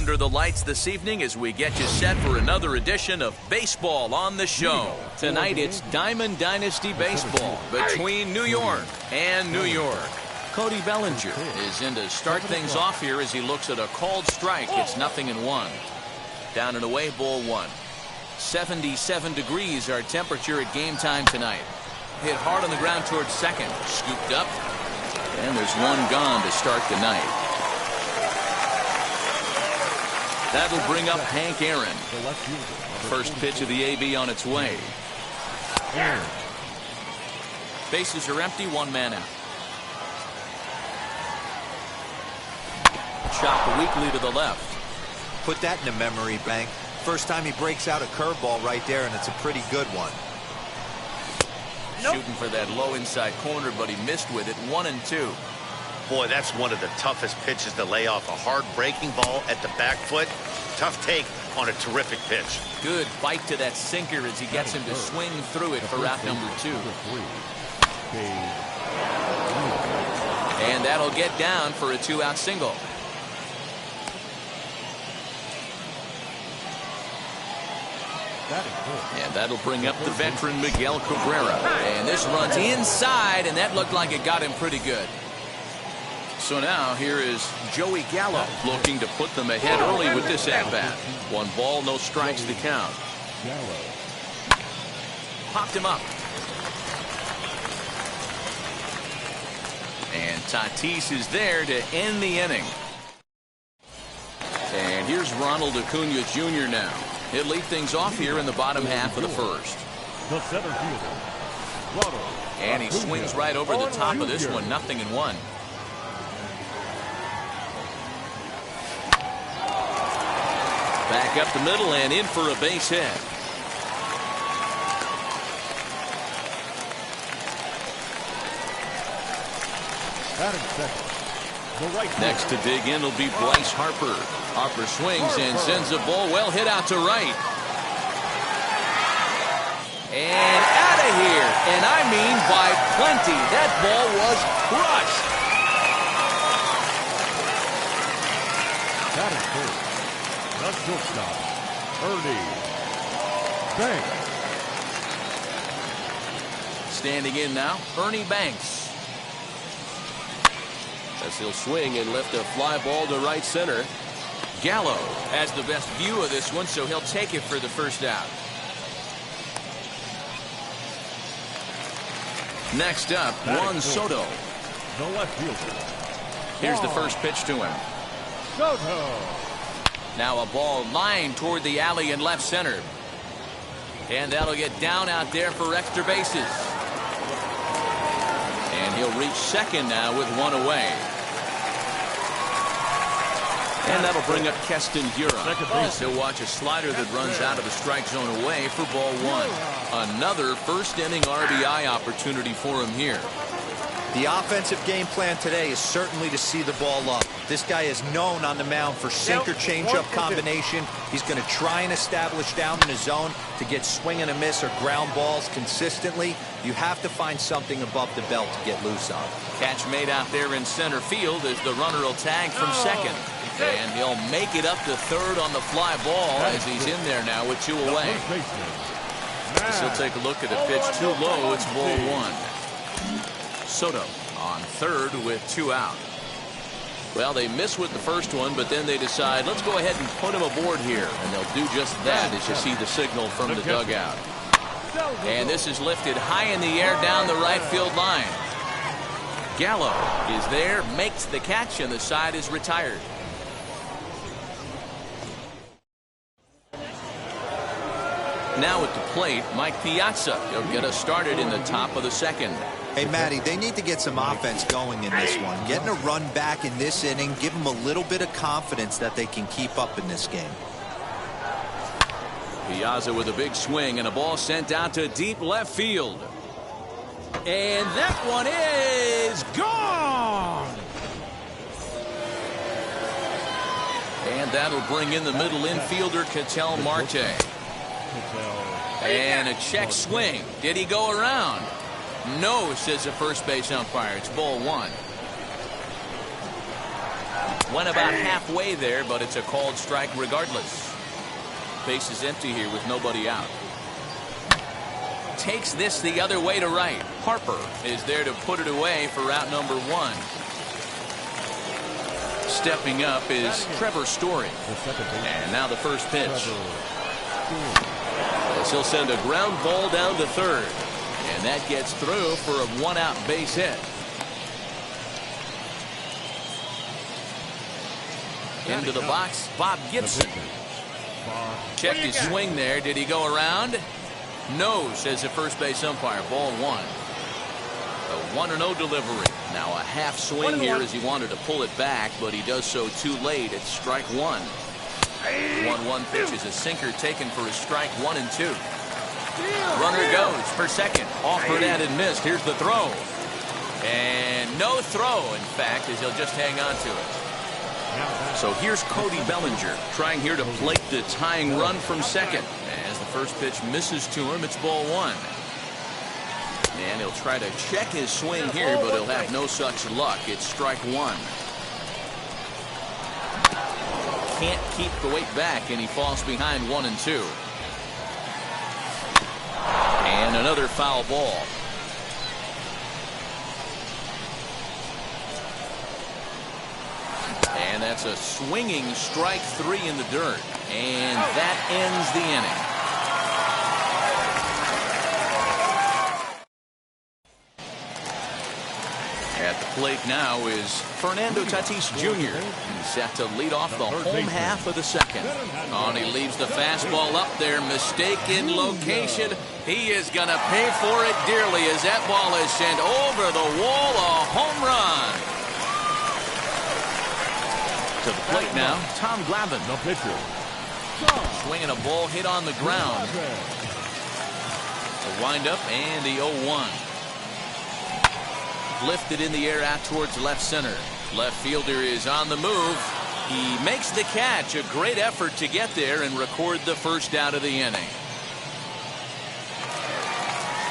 [SPEAKER 1] under the lights this evening as we get you set for another edition of Baseball on the Show. Tonight it's Diamond Dynasty Baseball between New York and New York. Cody Bellinger is in to start things off here as he looks at a called strike. It's 0-1. Down and away, ball one. 77 degrees our temperature at game time tonight. Hit hard on the ground towards second. Scooped up. And there's one gone to start the night. That'll bring up Hank Aaron. First pitch of the AB on its way. Bases are empty, one man out. Chop weakly to the left.
[SPEAKER 2] Put that in a memory bank. First time he breaks out a curveball right there, and it's a pretty good one.
[SPEAKER 1] Shooting for that low inside corner, but he missed with it. 1-2.
[SPEAKER 3] Boy, that's one of the toughest pitches to lay off. A hard breaking ball at the back foot. Tough take on a terrific pitch.
[SPEAKER 1] Good bite to that sinker as he gets him to swing through it for out number 2. And that'll get down for a 2-out single. And that'll bring up the veteran Miguel Cabrera. And this runs inside, and that looked like it got him pretty good. So now here is Joey Gallo looking to put them ahead early with this at-bat. 1 ball, no strikes to count. Popped him up. And Tatis is there to end the inning. And here's Ronald Acuna Jr. now. He'll lead things off here in the bottom half of the first.
[SPEAKER 4] The center fielder,
[SPEAKER 1] And he swings right over the top of this one. 0-1. Back up the middle and in for a base hit. Next to dig in will be Bryce Harper. Harper swings and sends a ball well hit out to right. And out of here. And I mean by plenty. That ball was crushed.
[SPEAKER 4] That is first. The shortstop, Ernie Banks.
[SPEAKER 1] Standing in now, Ernie Banks. As he'll swing and lift a fly ball to right center. Gallo has the best view of this one, so he'll take it for the first out. Next up, Juan Soto.
[SPEAKER 4] The left fielder.
[SPEAKER 1] Here's the first pitch to him.
[SPEAKER 4] Soto.
[SPEAKER 1] Now a ball lined toward the alley in left center. And that'll get down out there for extra bases. And he'll reach second now with 1 away. And that'll bring up Keston Hiura. He'll watch a slider that runs out of the strike zone away for ball 1. Another first inning RBI opportunity for him here.
[SPEAKER 2] The offensive game plan today is certainly to see the ball up. This guy is known on the mound for sinker changeup combination. He's going to try and establish down in his zone to get swing and a miss or ground balls consistently. You have to find something above the belt to get loose on.
[SPEAKER 1] Catch made out there in center field as the runner will tag from second. And he'll make it up to third on the fly ball as he's in there now with 2 away. As he'll take a look at a pitch too low. It's ball 1. Soto on third with 2 out. Well, they miss with the first one, but then they decide, let's go ahead and put him aboard here. And they'll do just that as you see the signal from the dugout. And this is lifted high in the air down the right field line. Gallo is there, makes the catch, and the side is retired. Now at the plate, Mike Piazza. He'll get us started in the top of the second.
[SPEAKER 2] Hey, Matty, they need to get some offense going in this one. Getting a run back in this inning, give them a little bit of confidence that they can keep up in this game.
[SPEAKER 1] Piazza with a big swing and a ball sent out to deep left field. And that one is gone. And that'll bring in the middle infielder, Ketel Marte. And a check swing. Did he go around? No, says the first base umpire. It's ball 1. Went about halfway there, but it's a called strike regardless. Base is empty here with nobody out. Takes this the other way to right. Harper is there to put it away for out number 1. Stepping up is Trevor Story. And now the first pitch. As he'll send a ground ball down to third. And that gets through for a 1-out base hit. Into the box, Bob Gibson. Checked his swing there. Did he go around? No, says the first base umpire. Ball 1. A 1-0 delivery. Now a half swing here as he wanted to pull it back, but he does so too late. It's strike 1. 1-1 pitch is a sinker taken for a strike 1 and 2. Runner goes for second. Offered and missed. Here's the throw. And no throw, in fact, as he'll just hang on to it. So here's Cody Bellinger trying here to plate the tying run from second. As the first pitch misses to him, it's ball 1. And he'll try to check his swing here, but he'll have no such luck. It's strike 1. Can't keep the weight back, and he falls behind 1 and 2. And another foul ball. And that's a swinging strike 3 in the dirt. And that ends the inning. At the plate now is Fernando Tatis Jr. He's set to lead off the home half of the second. Oh, and he leaves the fastball up there. Mistaken location. He is going to pay for it dearly as that ball is sent over the wall. A home run. To the plate now, Tom Glavine.
[SPEAKER 4] The pitcher.
[SPEAKER 1] Swinging a ball hit on the ground. The windup and the 0-1. Lifted in the air out towards left center. Left fielder is on the move. He makes the catch. A great effort to get there and record the first out of the inning.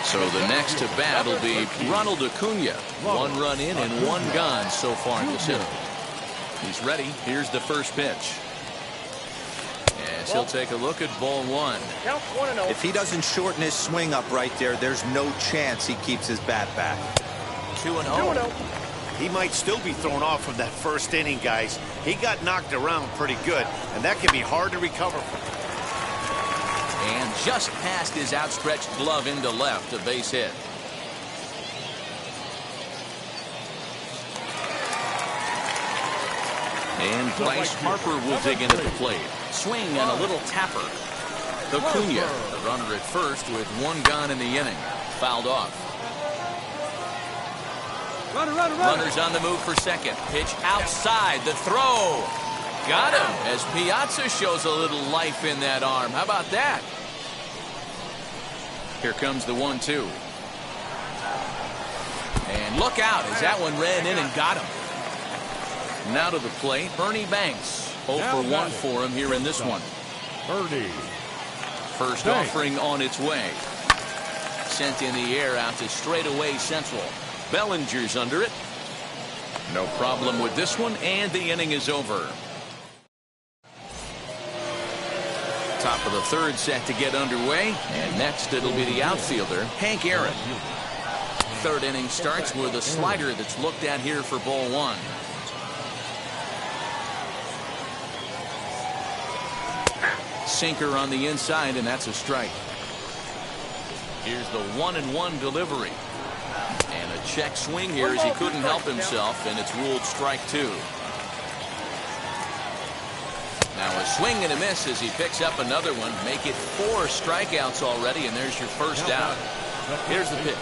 [SPEAKER 1] So the next to bat will be Ronald Acuna. 1 run in and 1 gone so far this inning. He's ready. Here's the first pitch. As he'll take a look at ball 1.
[SPEAKER 5] Count 1-0.
[SPEAKER 2] If he doesn't shorten his swing up right there, there's no chance he keeps his bat back.
[SPEAKER 1] 2-0.
[SPEAKER 3] He might still be thrown off from that first inning, guys. He got knocked around pretty good, and that can be hard to recover from.
[SPEAKER 1] And just past his outstretched glove into left, a base hit. And Bryce Harper will dig into the plate. Swing and a little tapper. Acuna, the runner at first with 1 gone in the inning. Fouled off. Runners on the move for second. Pitch outside. The throw. Got him as Piazza shows a little life in that arm. How about that? Here comes the 1-2. And look out as that one ran in and got him. Now to the plate, Ernie Banks. 0 for 1 for him here in this one.
[SPEAKER 4] Ernie.
[SPEAKER 1] First offering on its way. Sent in the air out to straightaway central. Bellinger's under it. No problem with this one, and the inning is over. Top of the third set to get underway, and next it'll be the outfielder, Hank Aaron. Third inning starts with a slider that's looked at here for ball 1. Sinker on the inside, and that's a strike. Here's the 1-1 delivery. And a check swing here as he couldn't help himself, and it's ruled strike 2. Now a swing and a miss as he picks up another one. Make it 4 strikeouts already, and there's your first out. Here's the pitch.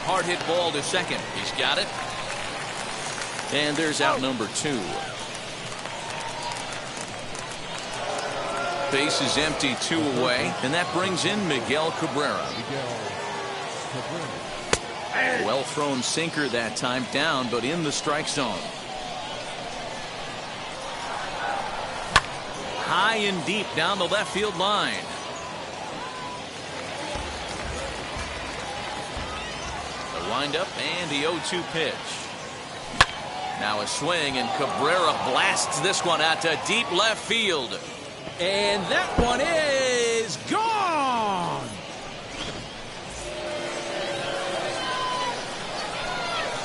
[SPEAKER 1] Hard hit ball to second. He's got it. And there's out number 2. Base is empty, 2 away, and that brings in Miguel Cabrera. Well thrown sinker that time, down but in the strike zone. High and deep down the left field line. The windup and the 0-2 pitch. Now a swing, and Cabrera blasts this one out to deep left field. And that one is gone!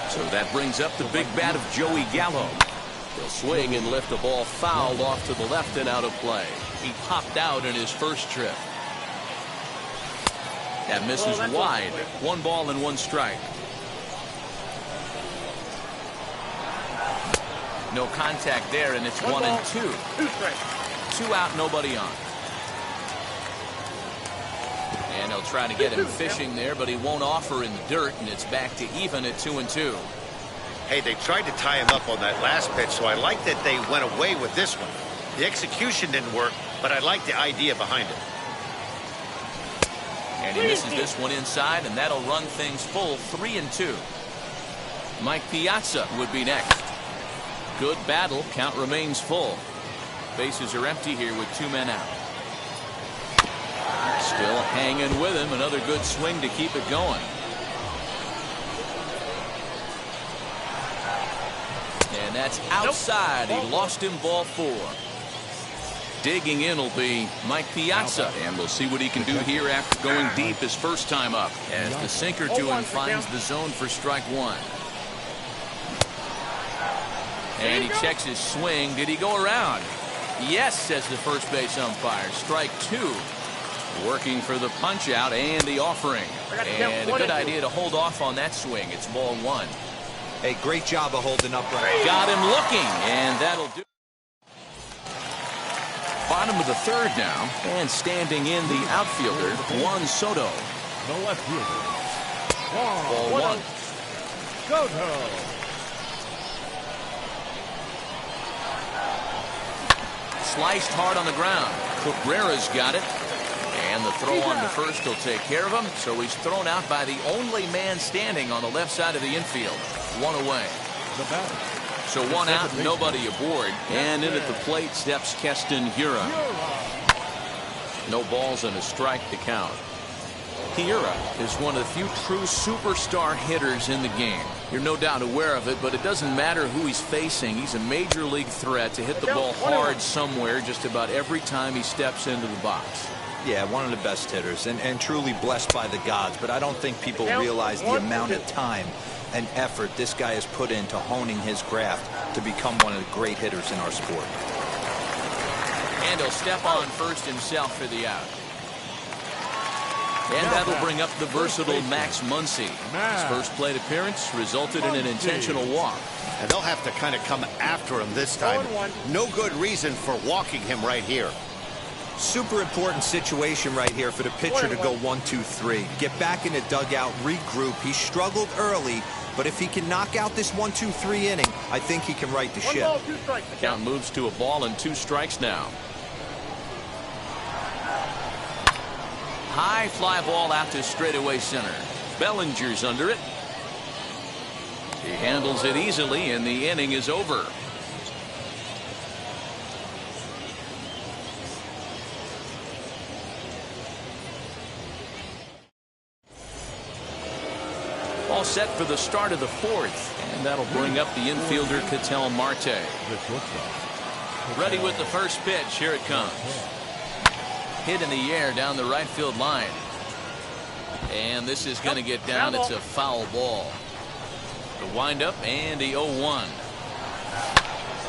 [SPEAKER 1] So that brings up the big bat of Joey Gallo. He'll swing and lift a ball fouled off to the left and out of play. He popped out in his first trip. That misses wide. 1 ball and 1 strike. No contact there, and it's 1 and 2. 2 out, nobody on. And he'll try to get him fishing there, but he won't offer in the dirt, and it's back to even at 2 and 2.
[SPEAKER 3] Hey, they tried to tie him up on that last pitch, so I like that they went away with this one. The execution didn't work, but I like the idea behind it.
[SPEAKER 1] And he misses this one inside, and that'll run things full 3 and 2. Mike Piazza would be next. Good battle. Count remains full. Bases are empty here with 2 men out. Still hanging with him. Another good swing to keep it going. And that's outside. He lost him, ball 4. Digging in will be Mike Piazza, and we'll see what he can do here after going deep his first time up, as the sinker to him finds the zone for strike 1. And he checks his swing. Did he go around? Yes, says the first base umpire. Strike 2. Working for the punch out and the offering. And a good idea to hold off on that swing. It's ball 1.
[SPEAKER 2] Hey, great job of holding up right.
[SPEAKER 1] Got him looking, and that'll do. Bottom of the 3rd now, and standing in the outfielder, Juan Soto.
[SPEAKER 4] The left fielder.
[SPEAKER 1] Ball 1.
[SPEAKER 4] Soto.
[SPEAKER 1] Sliced hard on the ground. Cabrera's got it. And the throw on to first will take care of him. So he's thrown out by the only man standing on the left side of the infield. 1 away.
[SPEAKER 4] The batter.
[SPEAKER 1] So 1 out, nobody aboard. And in at the plate steps Keston Hiura. No balls and a strike to count. Hiura is one of the few true superstar hitters in the game. You're no doubt aware of it, but it doesn't matter who he's facing. He's a major league threat to hit the ball hard somewhere just about every time he steps into the box.
[SPEAKER 2] Yeah, one of the best hitters, and truly blessed by the gods, but I don't think people realize the amount of time and effort this guy has put into honing his craft to become one of the great hitters in our sport.
[SPEAKER 1] And he'll step on first himself for the out. And that'll bring up the versatile Max Muncy. His first plate appearance resulted in an intentional walk.
[SPEAKER 3] And they'll have to kind of come after him this time. No good reason for walking him right here.
[SPEAKER 2] Super important situation right here for the pitcher to go 1-2-3. Get back in the dugout, regroup. He struggled early, but if he can knock out this 1-2-3 inning, I think he can right the ship.
[SPEAKER 5] 1 ball, 2 strikes.
[SPEAKER 1] Count moves to a ball and 2 strikes now. High fly ball out to straightaway center. Bellinger's under it. He handles it easily, and the inning is over. All set for the start of the 4th, and that'll bring up the infielder Ketel Marte. Ready with the first pitch. Here it comes. Hit in the air down the right field line. And this is going to get down. It's a foul ball. The windup and the 0-1.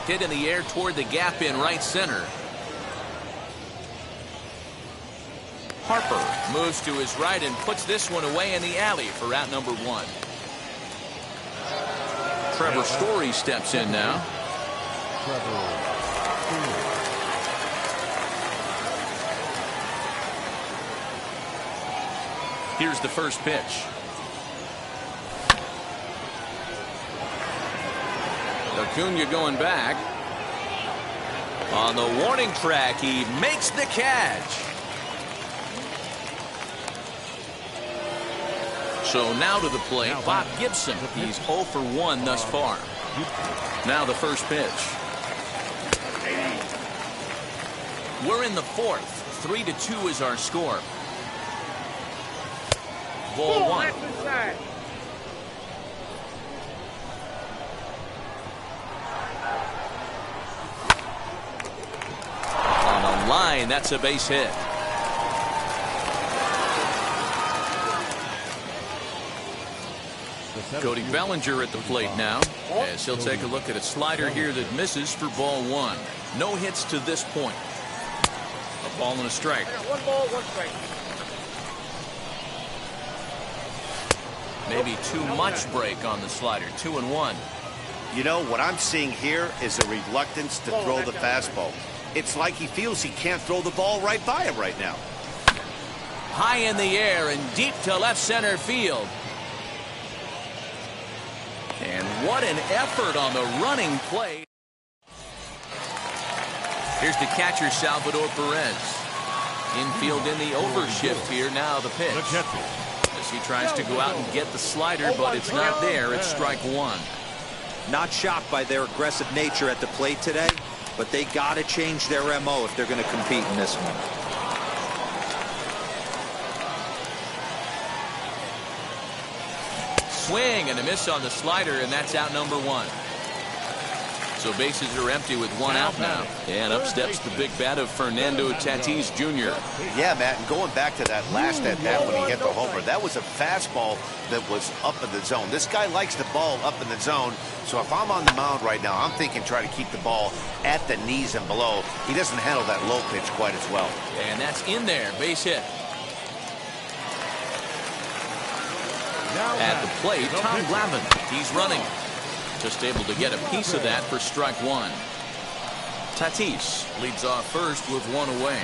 [SPEAKER 1] Hit in the air toward the gap in right center. Harper moves to his right and puts this one away in the alley for out number 1. Trevor Story steps in now. Here's the first pitch. Acuna going back. On the warning track, he makes the catch. So now to the plate, Bob Gibson. He's 0 for 1 thus far. Now the first pitch. We're in the 4th. 3-2 is our score. Ball 1. line. That's a base hit. Cody Bellinger at the plate now, as he'll take a look at a slider here that misses for ball one. No hits to this point. A ball and a strike.
[SPEAKER 5] One ball, one strike.
[SPEAKER 1] Maybe too much break on the slider. 2-1.
[SPEAKER 3] You know, what I'm seeing here is a reluctance to throw the fastball. It's like he feels he can't throw the ball right by him right now.
[SPEAKER 1] High in the air and deep to left center field. And what an effort on the running play. Here's the catcher, Salvador Perez. Infield in the overshift here. Now the pitch. As he tries to go out and get the slider, but it's not there. It's strike one.
[SPEAKER 2] Not shocked by their aggressive nature at the plate today, but they got to change their MO if they're going to compete in this one.
[SPEAKER 1] Swing and a miss on the slider, and that's out number one. So bases are empty with one out now. And up steps the big bat of Fernando Tatis Jr.
[SPEAKER 3] Yeah, Matt, and going back to that last at bat when he hit the homer, that was a fastball that was up in the zone. This guy likes the ball up in the zone, so if I'm on the mound right now, I'm thinking try to keep the ball at the knees and below. He doesn't handle that low pitch quite as well.
[SPEAKER 1] And that's in there, base hit. At the plate, Tom Glavine. He's running. Just able to get a piece of that for strike one. Tatis leads off first with one away.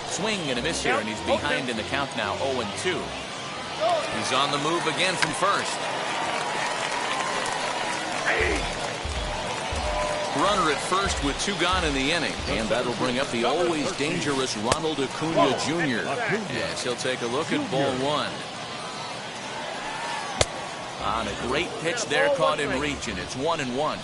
[SPEAKER 1] Swing and a miss here, and he's behind in the count now, 0-2. He's on the move again from first. Runner at first with two gone in the inning, and that'll bring up the always dangerous Ronald Acuna Jr. As he'll take a look at ball one. On a great pitch there, caught him reaching. It's 1-1.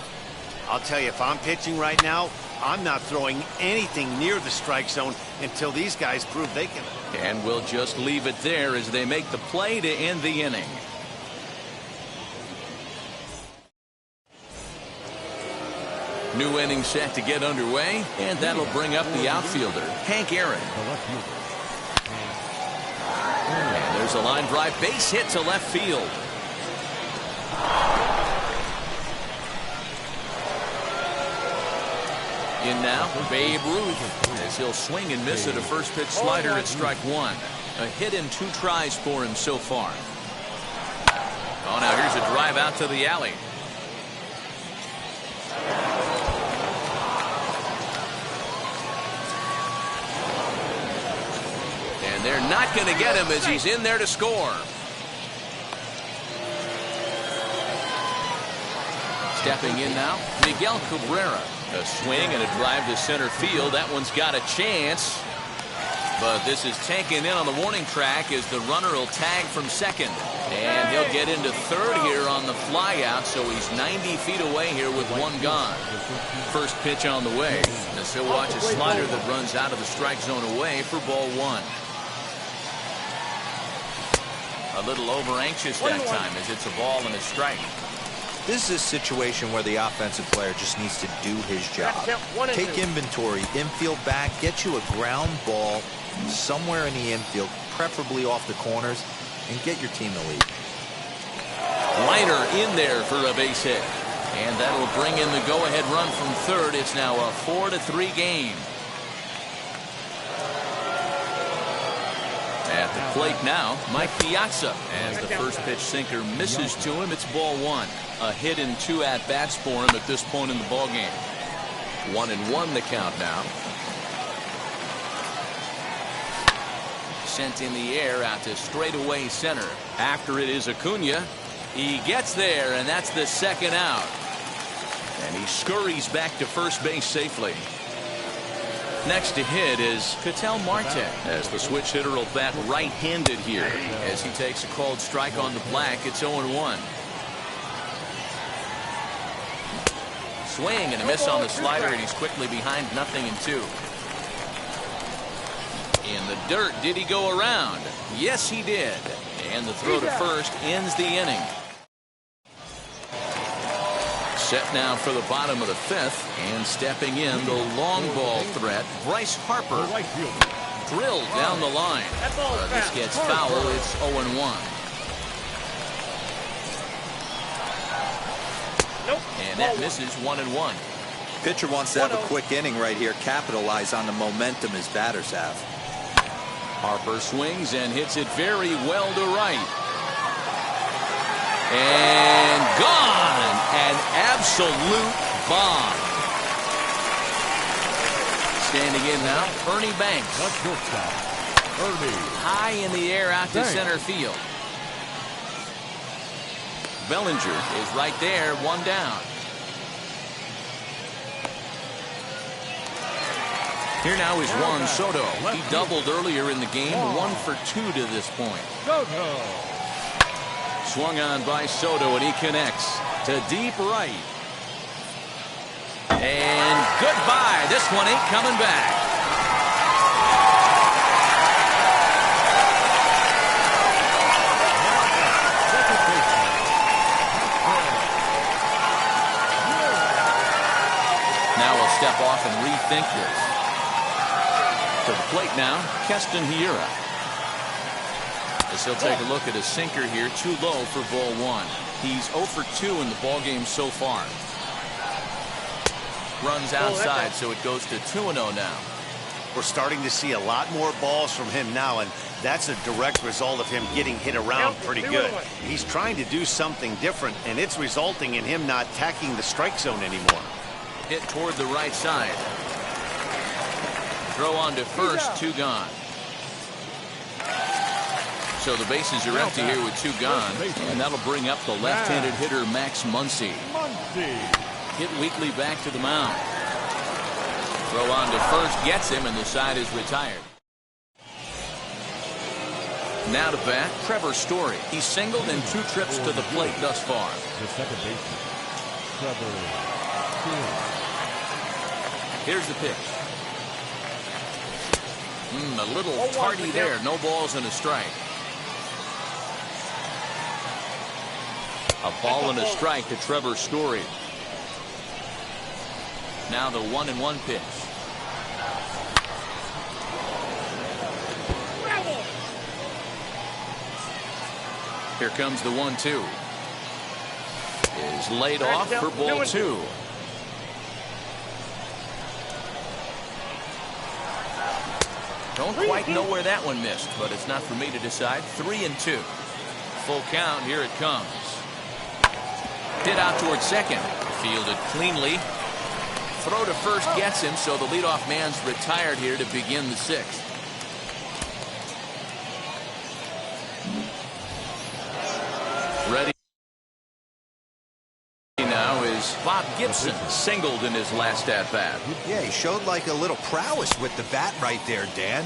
[SPEAKER 3] I'll tell you, if I'm pitching right now, I'm not throwing anything near the strike zone until these guys prove they can.
[SPEAKER 1] And we'll just leave it there as they make the play to end the inning. New inning set to get underway, and that'll bring up the outfielder, Hank Aaron. And there's a line drive base hit to left field. In now, Babe Ruth, as he'll swing and miss at a first pitch slider at strike one. A hit in 2 tries for him so far. Oh, now here's a drive out to the alley. And they're not going to get him as he's in there to score. Stepping in now, Miguel Cabrera. A swing and a drive to center field. That one's got a chance. But this is taken in on the warning track as the runner will tag from second. And he'll get into third here on the flyout, so he's 90 feet away here with one gone. First pitch on the way. As he'll watch a slider that runs out of the strike zone away for ball one. A little over anxious that time as it's a ball and a strike.
[SPEAKER 2] This is a situation where the offensive player just needs to do his job. Take inventory, infield back, get you a ground ball somewhere in the infield, preferably off the corners, and get your team the lead.
[SPEAKER 1] Liner in there for a base hit. And that'll bring in the go-ahead run from third. It's now a 4-3 game. At the plate now, Mike Piazza. As the first pitch sinker misses to him, it's ball one. A hit in 2 at-bats for him at this point in the ballgame. 1-1 the count now. Sent in the air out to straightaway center. After it is Acuna. He gets there, and that's the second out. And he scurries back to first base safely. Next to hit is Ketel Marte, as the switch hitter will bat right-handed here. As he takes a called strike on the black, it's 0-1. Swing and a miss on the slider, and he's quickly behind 0-2. In the dirt, did he go around? Yes, he did. And the throw to first ends the inning. Set now for the bottom of the fifth, and stepping in the long ball threat, Bryce Harper.
[SPEAKER 4] The right fielder.
[SPEAKER 1] Drilled down the line. This gets foul. It's 0-1.
[SPEAKER 5] Nope.
[SPEAKER 1] And that misses 1-1.
[SPEAKER 2] Pitcher wants to have a quick inning right here, capitalize on the momentum his batters have.
[SPEAKER 1] Harper swings and hits it very well to right. And gone. An absolute bomb. Standing in now, Ernie Banks.
[SPEAKER 4] The shortstop, Ernie.
[SPEAKER 1] High in the air out to
[SPEAKER 4] Banks.
[SPEAKER 1] center field. Bellinger is right there, one down. Here now is Juan Soto. He doubled earlier in the game, 1 for 2 to this point.
[SPEAKER 4] Soto.
[SPEAKER 1] Swung on by Soto, and he connects to deep right. And goodbye. This one ain't coming back. Now we'll step off and rethink this. To the plate now, Keston Hiura. As he'll take a look at a sinker here, too low for ball 1. He's 0 for 2 in the ballgame so far. Runs outside, so it goes to 2-0 now.
[SPEAKER 3] We're starting to see a lot more balls from him now, and that's a direct result of him getting hit around pretty good. He's trying to do something different, and it's resulting in him not attacking the strike zone anymore.
[SPEAKER 1] Hit toward the right side. Throw on to first, 2 gone. So the bases are empty here with 2 gone, and that'll bring up the left-handed hitter Max Muncy. Hit weakly back to the mound. Throw on to first, gets him, and the side is retired. Now to bat, Trevor Story. He's singled in 2 trips to the plate thus far.
[SPEAKER 4] The second baseman, Trevor Story.
[SPEAKER 1] Here's the pitch. A little tardy there. No balls and a strike. A ball and a strike to Trevor Story. Now the 1-1 pitch. Here comes the 1-2. Is laid off for ball 2. Don't quite know where that one missed, but it's not for me to decide. 3-2. Full count. Here it comes. Hit out towards second. Fielded cleanly. Throw to first gets him, so the leadoff man's retired here to begin the 6th. Ready now is Bob Gibson, singled in his last at-bat.
[SPEAKER 2] Yeah, he showed like a little prowess with the bat right there, Dan.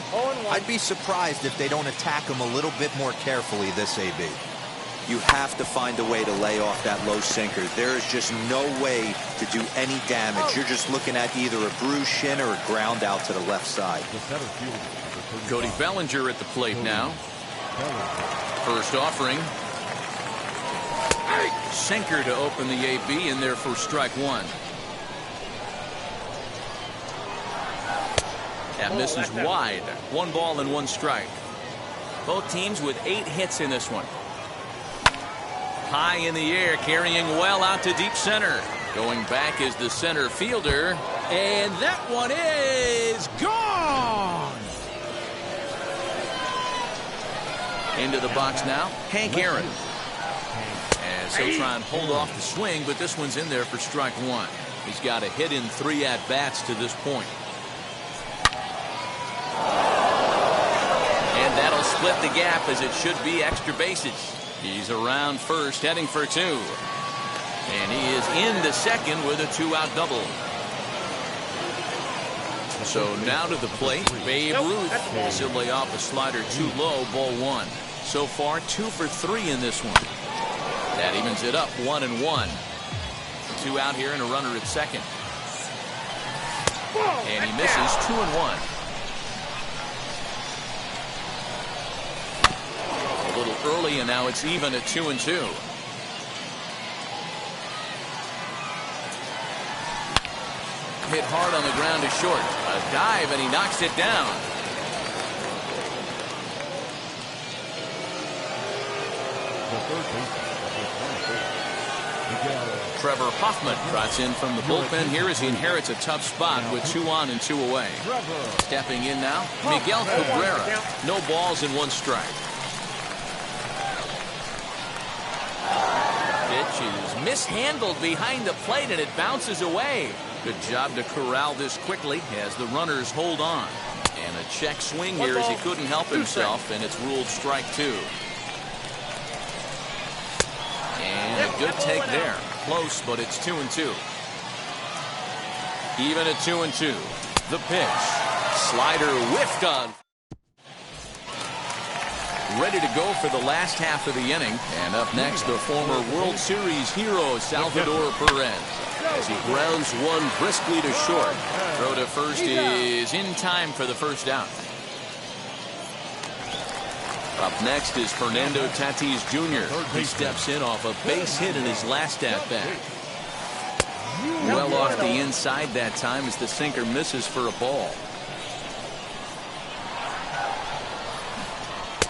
[SPEAKER 2] I'd be surprised if they don't attack him a little bit more carefully this AB. You have to find a way to lay off that low sinker. There is just no way to do any damage. You're just looking at either a bruised shin or a ground out to the left side.
[SPEAKER 4] The center fielder,
[SPEAKER 1] Cody Bellinger at the plate now. First offering. Sinker to open the AB, in there for strike 1. That misses wide. 1 ball and 1 strike. Both teams with 8 hits in this one. High in the air, carrying well out to deep center. Going back is the center fielder, and that one is gone. Into the box now, Hank Aaron. As he'll try and hold off the swing, but this one's in there for strike 1. He's got a hit in 3 at-bats to this point. And that'll split the gap, as it should be extra bases. He's around first, heading for 2. And he is into second with a 2-out double. So now to the plate, Babe Ruth. He'll lay off a slider too low, ball 1. So far, 2 for 3 in this one. That evens it up, 1-1. 2 out here and a runner at second. And he misses, 2-1. A little early, and now it's even at 2-2. hit hard on the ground to short. A dive, and he knocks it down.
[SPEAKER 4] The third baseman,
[SPEAKER 1] Trevor Hoffman trots in from the bullpen here as he inherits a tough spot with 2 on and 2 away. Stepping in now, Miguel Cabrera. No balls and 1 strike. Pitch is mishandled behind the plate and it bounces away. Good job to corral this quickly as the runners hold on. And a check swing here as he couldn't help himself, and it's ruled strike 2. And a good take there. Close, but it's 2-2. Even at 2-2. The pitch. Slider whiffed on. Ready to go for the last half of the inning. And up next, the former World Series hero, Salvador Perez. As he grounds one briskly to short. Throw to first is in time for the first out. Up next is Fernando Tatis Jr. He steps in off a base hit in his last at-bat. Well off the inside that time as the sinker misses for a ball.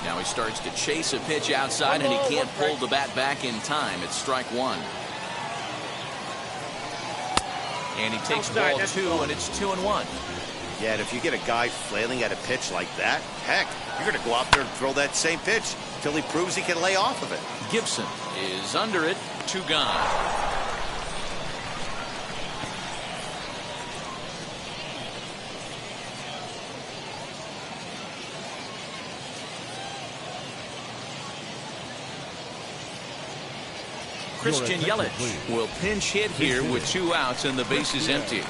[SPEAKER 1] Now he starts to chase a pitch outside and he can't pull the bat back in time. It's strike 1. And he takes ball 2 and it's 2-1.
[SPEAKER 3] Yeah, and if you get a guy flailing at a pitch like that, heck, you're going to go out there and throw that same pitch till he proves he can lay off of it.
[SPEAKER 1] Gibson is under it. 2 gone. Christian Yelich will pinch hit here with 2 outs and the base is empty.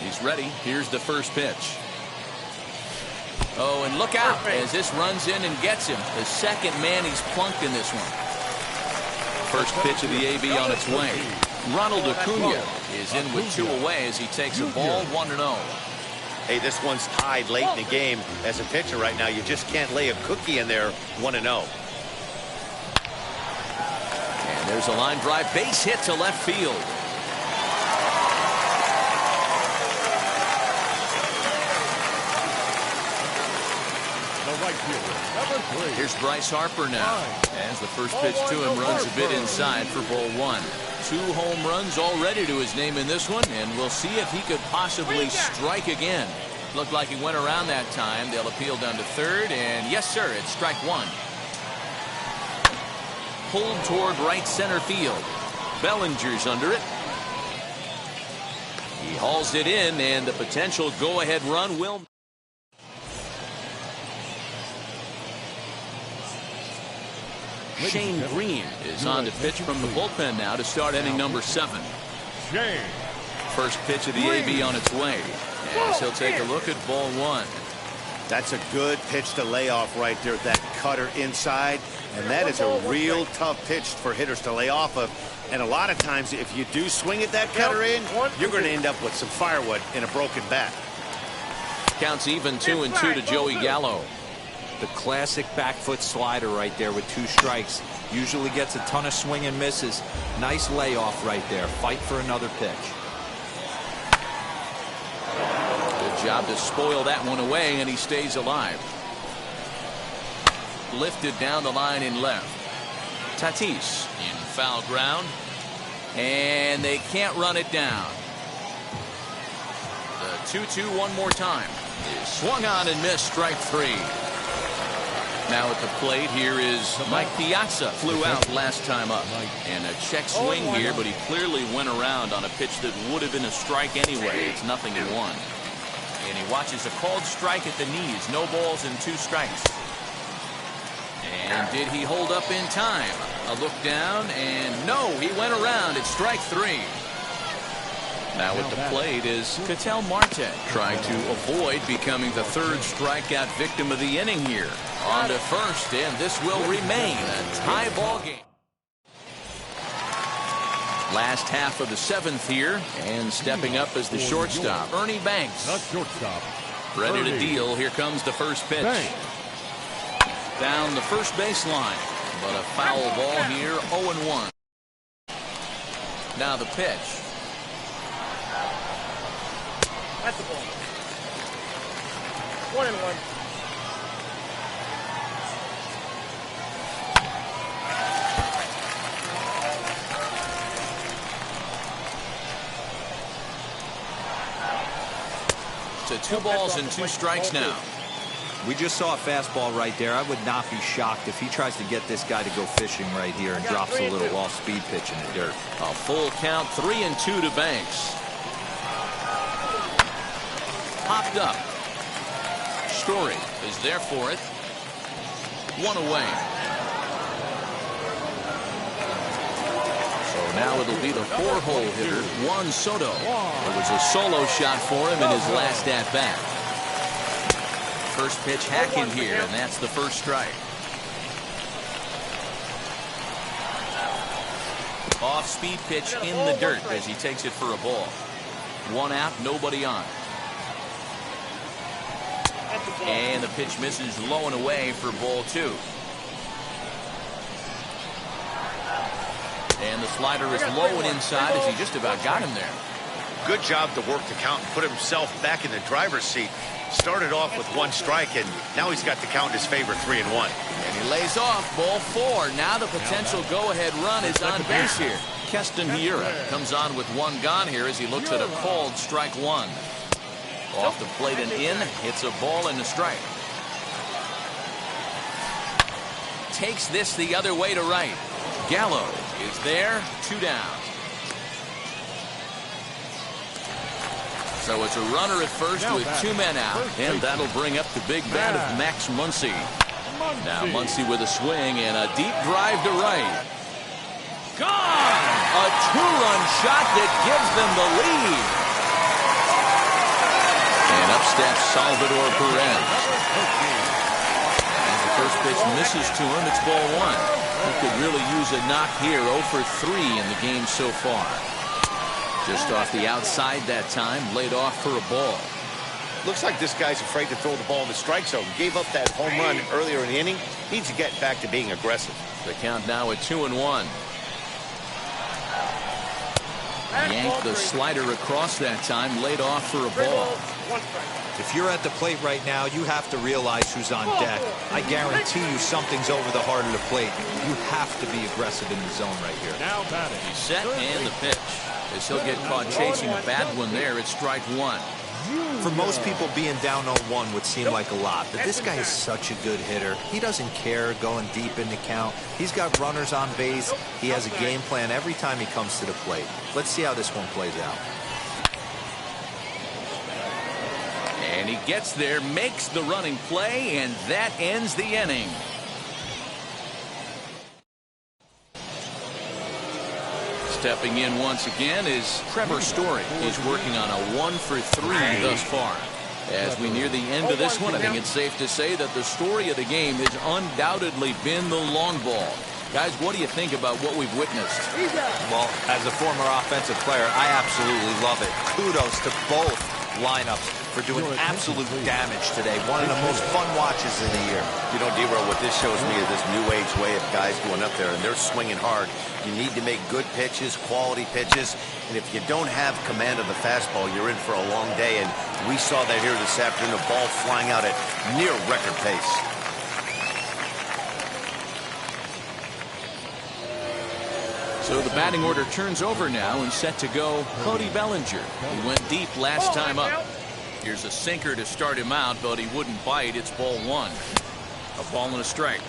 [SPEAKER 1] He's ready. Here's the first pitch. Oh, and look out as this runs in and gets him. The second man he's plunked in this one. First pitch of the AB on its way. Ronald Acuna is in with 2 away as he takes a ball 1-0.
[SPEAKER 3] Hey, this one's tied late in the game. As a pitcher right now, you just can't lay a cookie in there 1-0.
[SPEAKER 1] And there's a line drive base hit to left field. Here's Bryce Harper now as the first pitch to him runs a bit inside for ball 1. 2 home runs already to his name in this one, and we'll see if he could possibly strike again. Looked like he went around that time. They'll appeal down to third, and yes sir, it's strike 1. Pulled toward right center field. Bellinger's under it. He hauls it in, and the potential go-ahead run will. Shane Green is on to pitch from the bullpen now to start inning number 7. First pitch of the AB on its way as he'll take a look at ball 1.
[SPEAKER 3] That's a good pitch to lay off right there. That cutter inside, and that is a real tough pitch for hitters to lay off of. And a lot of times if you do swing at that cutter in, you're going to end up with some firewood in a broken bat.
[SPEAKER 1] Counts even 2-2 to Joey Gallo.
[SPEAKER 2] The classic back foot slider right there with 2 strikes. Usually gets a ton of swing and misses. Nice layoff right there. Fight for another pitch.
[SPEAKER 1] Good job to spoil that one away, and he stays alive. Lifted down the line in left. Tatis in foul ground. And they can't run it down. The 2-2 one more time. Is swung on and missed, strike 3. Now at the plate here is Mike Piazza. Flew out last time up. And a check swing here, but he clearly went around on a pitch that would have been a strike anyway. It's 0-1. And he watches a called strike at the knees. No balls and 2 strikes. And did he hold up in time? A look down, and no, he went around. It's strike 3. Now at the plate is Ketel Marte, trying to avoid becoming the 3rd strikeout victim of the inning here. On to first, and this will remain a tie ball game. Last half of the 7th here, and stepping up as the shortstop, Ernie Banks. Ready to deal. Here comes the first pitch. Down the first baseline. But a foul ball here, 0-1. Now the pitch.
[SPEAKER 5] That's the ball. 1-1.
[SPEAKER 1] To 2 balls and 2 strikes now.
[SPEAKER 2] We just saw a fastball right there. I would not be shocked if he tries to get this guy to go fishing right here and drops a little off-speed pitch in the dirt.
[SPEAKER 1] A full count, 3-2 to Banks. Popped up. Story is there for it. 1 away. So now it'll be the 4-hole hitter, Juan Soto. It was a solo shot for him in his last at-bat. First pitch hacking here, and that's the first strike. Off-speed pitch in the dirt as he takes it for a ball. 1 out, nobody on. And the pitch misses low and away for ball 2. And the slider is low and inside as he just about got him there.
[SPEAKER 3] Good job to work the count and put himself back in the driver's seat. Started off with 1 strike, and now he's got the count in his favor, 3-1.
[SPEAKER 1] And he lays off ball 4. Now the potential go-ahead run is on base here. Keston Hiura comes on with 1 gone here as he looks at a called strike 1. Off the plate and in, hits a ball and a strike. Takes this the other way to right. Gallo is there, 2 down. So it's a runner at first with 2 men out, and that'll bring up the big bat of Max Muncy. Now Muncy with a swing and a deep drive to right. Gone! A 2-run shot that gives them the lead. And up steps Salvador Perez. As the first pitch misses to him, it's ball 1. He could really use a knock here. 0 for 3 in the game so far. Just off the outside that time, laid off for a ball.
[SPEAKER 3] Looks like this guy's afraid to throw the ball in the strike zone. Gave up that home run earlier in the inning. Needs to get back to being aggressive.
[SPEAKER 1] The count now at 2-1. Yanked the slider across that time, laid off for a ball.
[SPEAKER 2] If you're at the plate right now, you have to realize who's on deck. I guarantee you something's over the heart of the plate. You have to be aggressive in the zone right here.
[SPEAKER 4] Now batting.
[SPEAKER 1] He's set and the pitch. As he'll get caught chasing a bad one there, it's strike 1.
[SPEAKER 2] For most people, being down 0-1 would seem like a lot, but this guy is such a good hitter. He doesn't care going deep in the count. He's got runners on base. He has a game plan every time he comes to the plate. Let's see how this one plays out.
[SPEAKER 1] And he gets there, makes the running play, and that ends the inning. Stepping in once again is Trevor Story. He's working on a 1 for 3 thus far. As we near the end of this one, I think it's safe to say that the story of the game has undoubtedly been the long ball. Guys, what do you think about what we've witnessed?
[SPEAKER 2] Well, as a former offensive player, I absolutely love it. Kudos to both lineups for doing absolute damage today. One of the most fun watches of the year.
[SPEAKER 3] You know, D-Row, what this shows me is this new age way of guys going up there, and they're swinging hard. You need to make good pitches, quality pitches, and if you don't have command of the fastball, you're in for a long day, and we saw that here this afternoon, the ball flying out at near record pace.
[SPEAKER 1] So the batting order turns over now and set to go Cody Bellinger. He went deep last time up. Here's a sinker to start him out, but he wouldn't bite. It's ball 1. A ball and a strike.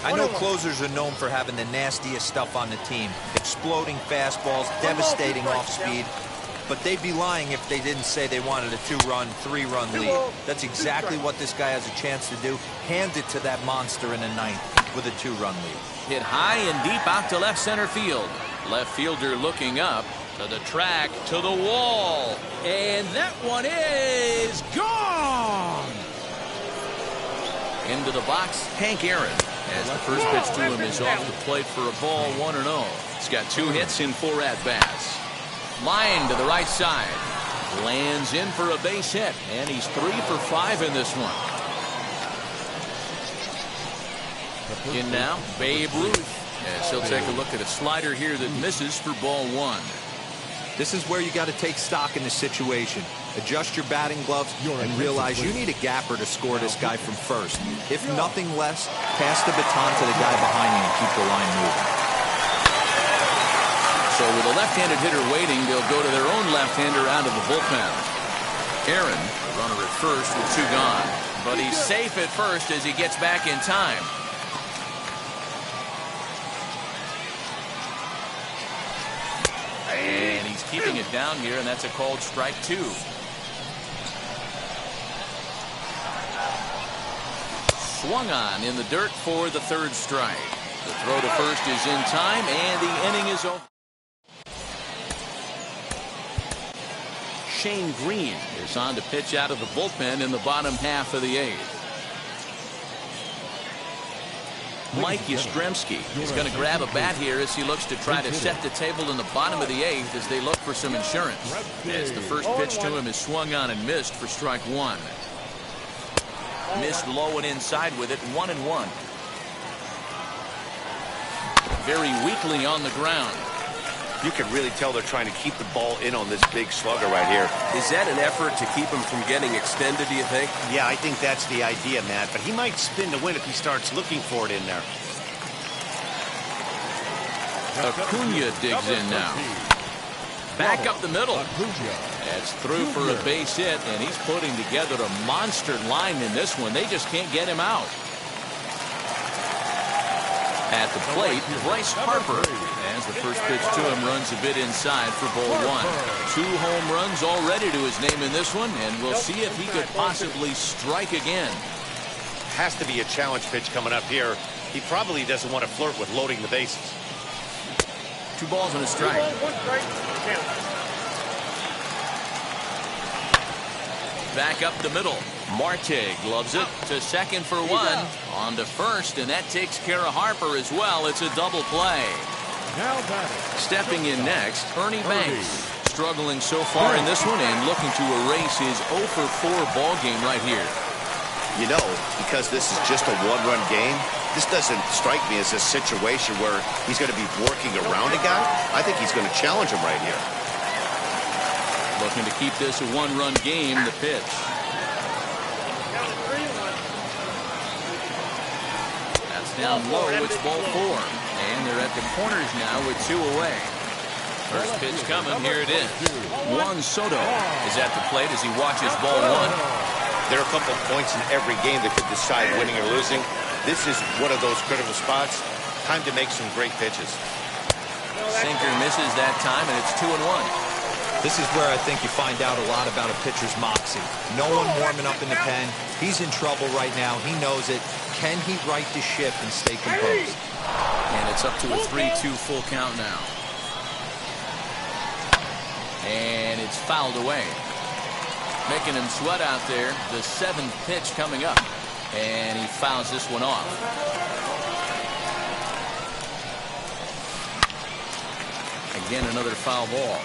[SPEAKER 2] I know closers are known for having the nastiest stuff on the team. Exploding fastballs, devastating off speed. But they'd be lying if they didn't say they wanted a 2-run, 3-run lead. That's exactly what this guy has a chance to do. Hand it to that monster in the 9th with a 2-run lead.
[SPEAKER 1] Hit high and deep out to left center field. Left fielder looking up to the track, to the wall. And that one is gone! Into the box, Hank Aaron. As the first pitch to him is off the plate for a ball, 1-0. He's got 2 hits in 4 at-bats. Line to the right side. Lands in for a base hit. And he's 3 for 5 in this one. In now, Babe Ruth. As he'll take a look at a slider here that misses for ball one.
[SPEAKER 2] This is where you got to take stock in the situation. Adjust your batting gloves and realize you need a gapper to score this guy from first. If nothing less, pass the baton to the guy behind you and keep the line moving.
[SPEAKER 1] So with a left-handed hitter waiting, they'll go to their own left-hander out of the bullpen. Aaron, the runner at first with two gone. But he's safe at first as he gets back in time. And he's keeping it down here, and that's a called strike two. Swung on in the dirt for the third strike. The throw to first is in time, and the inning is over. Shane Green is on to pitch out of the bullpen in the bottom half of the eighth. Mike Yastrzemski is going to grab a bat here as he looks to try to set the table in the bottom of the eighth as they look for some insurance. As the first pitch to him is swung on and missed for strike one. Missed low and inside with it, 1-1. Very weakly on the ground.
[SPEAKER 3] You can really tell they're trying to keep the ball in on this big slugger right here.
[SPEAKER 6] Is that an effort to keep him from getting extended, do you think?
[SPEAKER 3] Yeah, I think that's the idea, Matt. But he might spin to win if he starts looking for it in there.
[SPEAKER 1] Acuna digs in now. Back up the middle. That's through for a base hit, and he's putting together a monster line in this one. They just can't get him out. At the plate, Bryce Harper. As the first pitch to him runs a bit inside for ball one. 2 home runs already to his name in this one, and we'll see if he could possibly strike again.
[SPEAKER 3] Has to be a challenge pitch coming up here. He probably doesn't want to flirt with loading the bases.
[SPEAKER 1] 2 balls and a strike. Back up the middle. Marte gloves it to second for 1. On to first, and that takes care of Harper as well. It's a double play. Stepping in next, Ernie Banks. Struggling so far in this one and looking to erase his 0 for 4 ball game right here.
[SPEAKER 3] You know, because this is just a one-run game, this doesn't strike me as a situation where he's going to be working around a guy. I think he's going to challenge him right here.
[SPEAKER 1] Looking to keep this a 1-run game, the pitch. That's down low, it's ball 4. And they're at the corners now with 2 away. First pitch coming, here it is. Juan Soto is at the plate as he watches ball 1.
[SPEAKER 3] There are a couple of points in every game that could decide winning or losing. This is one of those critical spots. Time to make some great pitches.
[SPEAKER 1] Sinker misses that time, and it's 2-1.
[SPEAKER 2] This is where I think you find out a lot about a pitcher's moxie. No one warming up in the pen. He's in trouble right now. He knows it. Can he right the ship and stay composed?
[SPEAKER 1] And it's up to a 3-2 full count now. And it's fouled away. Making him sweat out there. The 7th pitch coming up. And he fouls this one off. Again, another foul ball.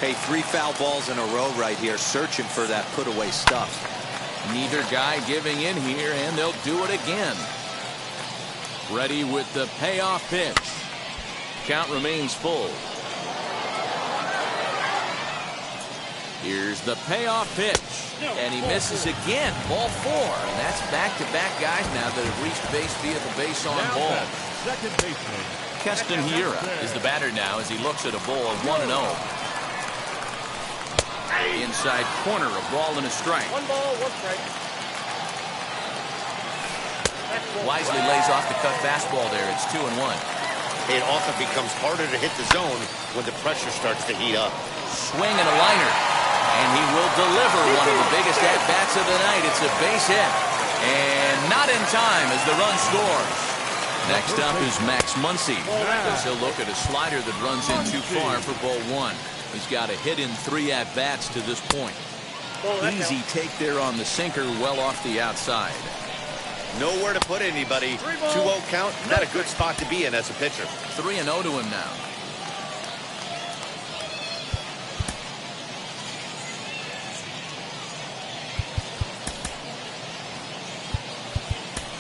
[SPEAKER 2] Hey, 3 foul balls in a row right here, searching for that put-away stuff.
[SPEAKER 1] Neither guy giving in here, and they'll do it again. Ready with the payoff pitch. Count remains full. Here's the payoff pitch. And he misses again. Ball 4. And that's back-to-back guys now that have reached base via the base on ball.
[SPEAKER 4] Second baseman.
[SPEAKER 1] Keston Hiura is the batter now as he looks at a ball of 1-0. Inside corner, a ball and a strike.
[SPEAKER 5] 1 ball, 1 strike.
[SPEAKER 1] Wisely lays off the cut fastball there. It's 2-1.
[SPEAKER 3] It often becomes harder to hit the zone when the pressure starts to heat up.
[SPEAKER 1] Swing and a liner. And he will deliver one of the biggest at-bats of the night. It's a base hit. And not in time as the run scores. Next up is Max Muncy, as he'll look at a slider that runs in too far for ball 1. He's got a hit in 3 at-bats to this point. Easy take there on the sinker, well off the outside.
[SPEAKER 3] Nowhere to put anybody. 2-0 count, not a good spot to be in as a pitcher.
[SPEAKER 1] 3-0 to him now.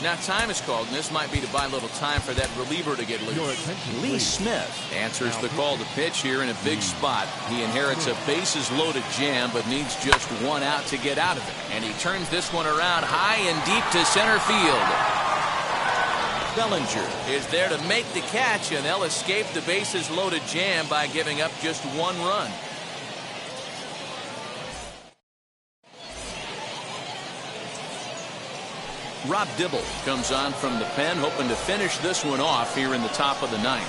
[SPEAKER 1] Now time is called, and this might be to buy a little time for that reliever to get
[SPEAKER 4] Your
[SPEAKER 1] loose.
[SPEAKER 4] attention,
[SPEAKER 1] Lee
[SPEAKER 4] please.
[SPEAKER 1] Smith answers the call to pitch here in a big spot. He inherits a bases-loaded jam, but needs just one out to get out of it. And he turns this one around high and deep to center field. Bellinger is there to make the catch, and they'll escape the bases-loaded jam by giving up just one run. Rob Dibble comes on from the pen, hoping to finish this one off here in the top of the ninth.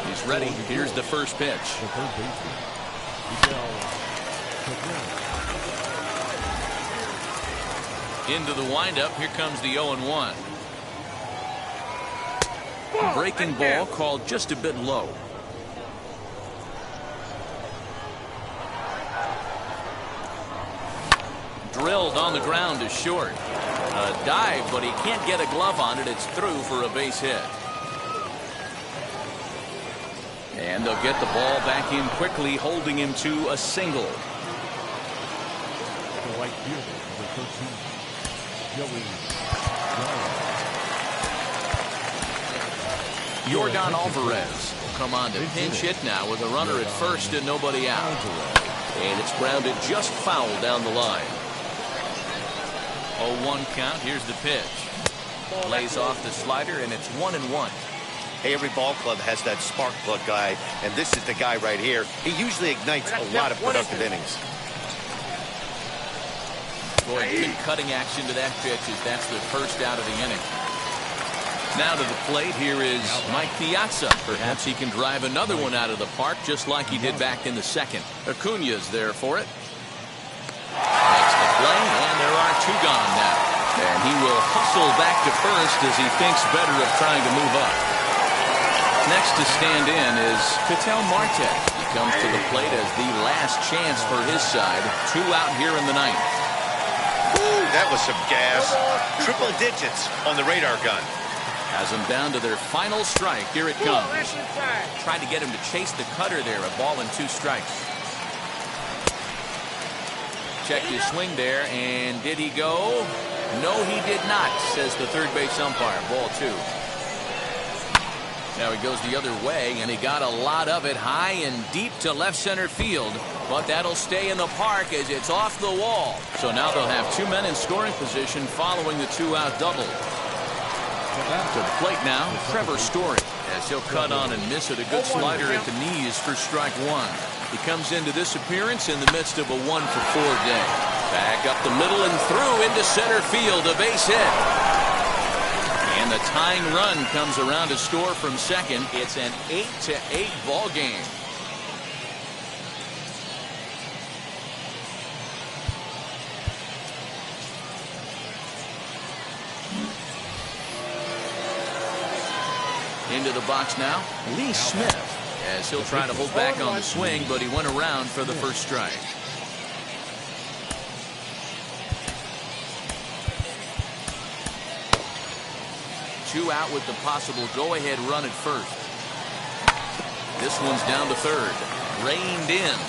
[SPEAKER 1] He's ready. Here's the first pitch.
[SPEAKER 4] The third baseman, Miguel Cabrera.
[SPEAKER 1] Into the windup. Here comes the 0-1. Breaking ball called just a bit low. Drilled on the ground to short. A dive, but he can't get a glove on it. It's through for a base hit. And they'll get the ball back in quickly, holding him to a single.
[SPEAKER 4] The right fielder, number 13, Joey
[SPEAKER 1] Yordan Alvarez will come on to pinch hit now with a runner at first and nobody out. And it's grounded just foul down the line. 0-1 count. Here's the pitch. Lays off the slider, and it's 1-1.
[SPEAKER 3] Hey, every ball club has that spark plug guy, and this is the guy right here. He usually ignites a lot of productive innings.
[SPEAKER 1] Boy, good cutting action to that pitch as that's the first out of the inning. Now to the plate, here is Mike Piazza. Perhaps he can drive another one out of the park just like he did back in the second. Acuna's there for it. Makes the play, and there are two gone now. And he will hustle back to first as he thinks better of trying to move up. Next to stand in is Ketel Marte. He comes to the plate as the last chance for his side. Two out here in the ninth.
[SPEAKER 3] Ooh, that was some gas. Triple digits on the radar gun.
[SPEAKER 1] Has them down to their final strike. Here it comes. Tried to get him to chase the cutter there. A ball and 2 strikes. Checked his swing there, and did he go? No, he did not, says the third base umpire. Ball 2. Now he goes the other way, and he got a lot of it high and deep to left center field. But that'll stay in the park as it's off the wall. So now they'll have 2 men in scoring position following the 2-out double. To the plate now, Trevor Story, as he'll cut on and miss it. A good slider at the knees for strike 1. He comes into this appearance in the midst of a 1-for-4 day. Back up the middle and through into center field. A base hit. And the tying run comes around to score from second. It's an 8-8 ball game. Into the box now, Lee Smith, as he'll try to hold back on the swing, but he went around for the first strike. Two out with the possible go-ahead run at first. This one's down to third. Reined in.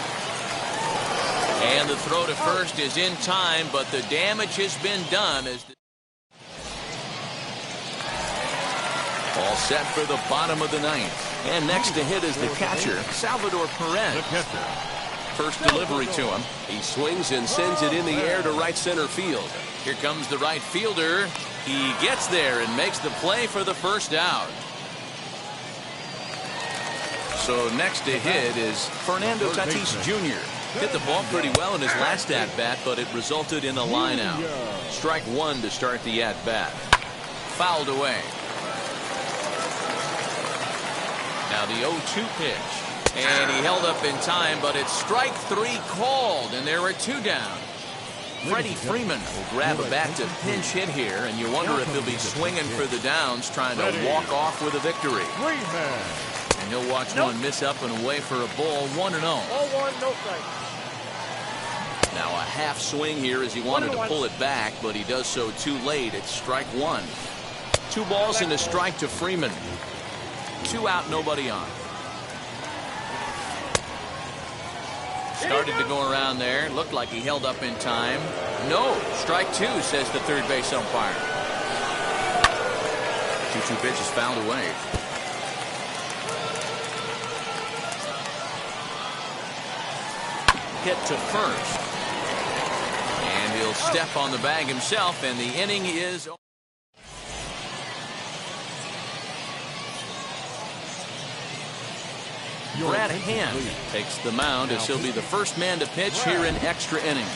[SPEAKER 1] And the throw to first is in time, but the damage has been done as all set for the bottom of the ninth. And next to hit is the catcher, Salvador Perez.
[SPEAKER 4] The catcher.
[SPEAKER 1] First delivery to him.
[SPEAKER 6] He swings and sends it in the air to right center field.
[SPEAKER 1] Here comes the right fielder. He gets there and makes the play for the first out. So next to hit is Fernando Tatis Jr. Hit the ball pretty well in his last at-bat, but it resulted in a line out. Strike 1 to start the at-bat. Fouled away. Now the 0-2 pitch. And he held up in time, but it's strike 3 called, and there are 2 down. Freddie Freeman will grab a bat to pinch hit here, and you wonder if he'll be swinging for the downs, trying to walk off with a victory. And he'll watch one miss up and away for a ball, 1-0.
[SPEAKER 5] 0-1, no strike.
[SPEAKER 1] Now a half swing here as he wanted to pull it back, but he does so too late. It's strike 1. 2 balls and a strike to Freeman. 2 out, nobody on. Started to go around there. Looked like he held up in time. No, strike 2, says the third base umpire. 0-2 pitch is fouled away. Hit to first. And he'll step on the bag himself, and the inning is over. Brad Hand takes the mound as he'll be the first man to pitch here in extra innings.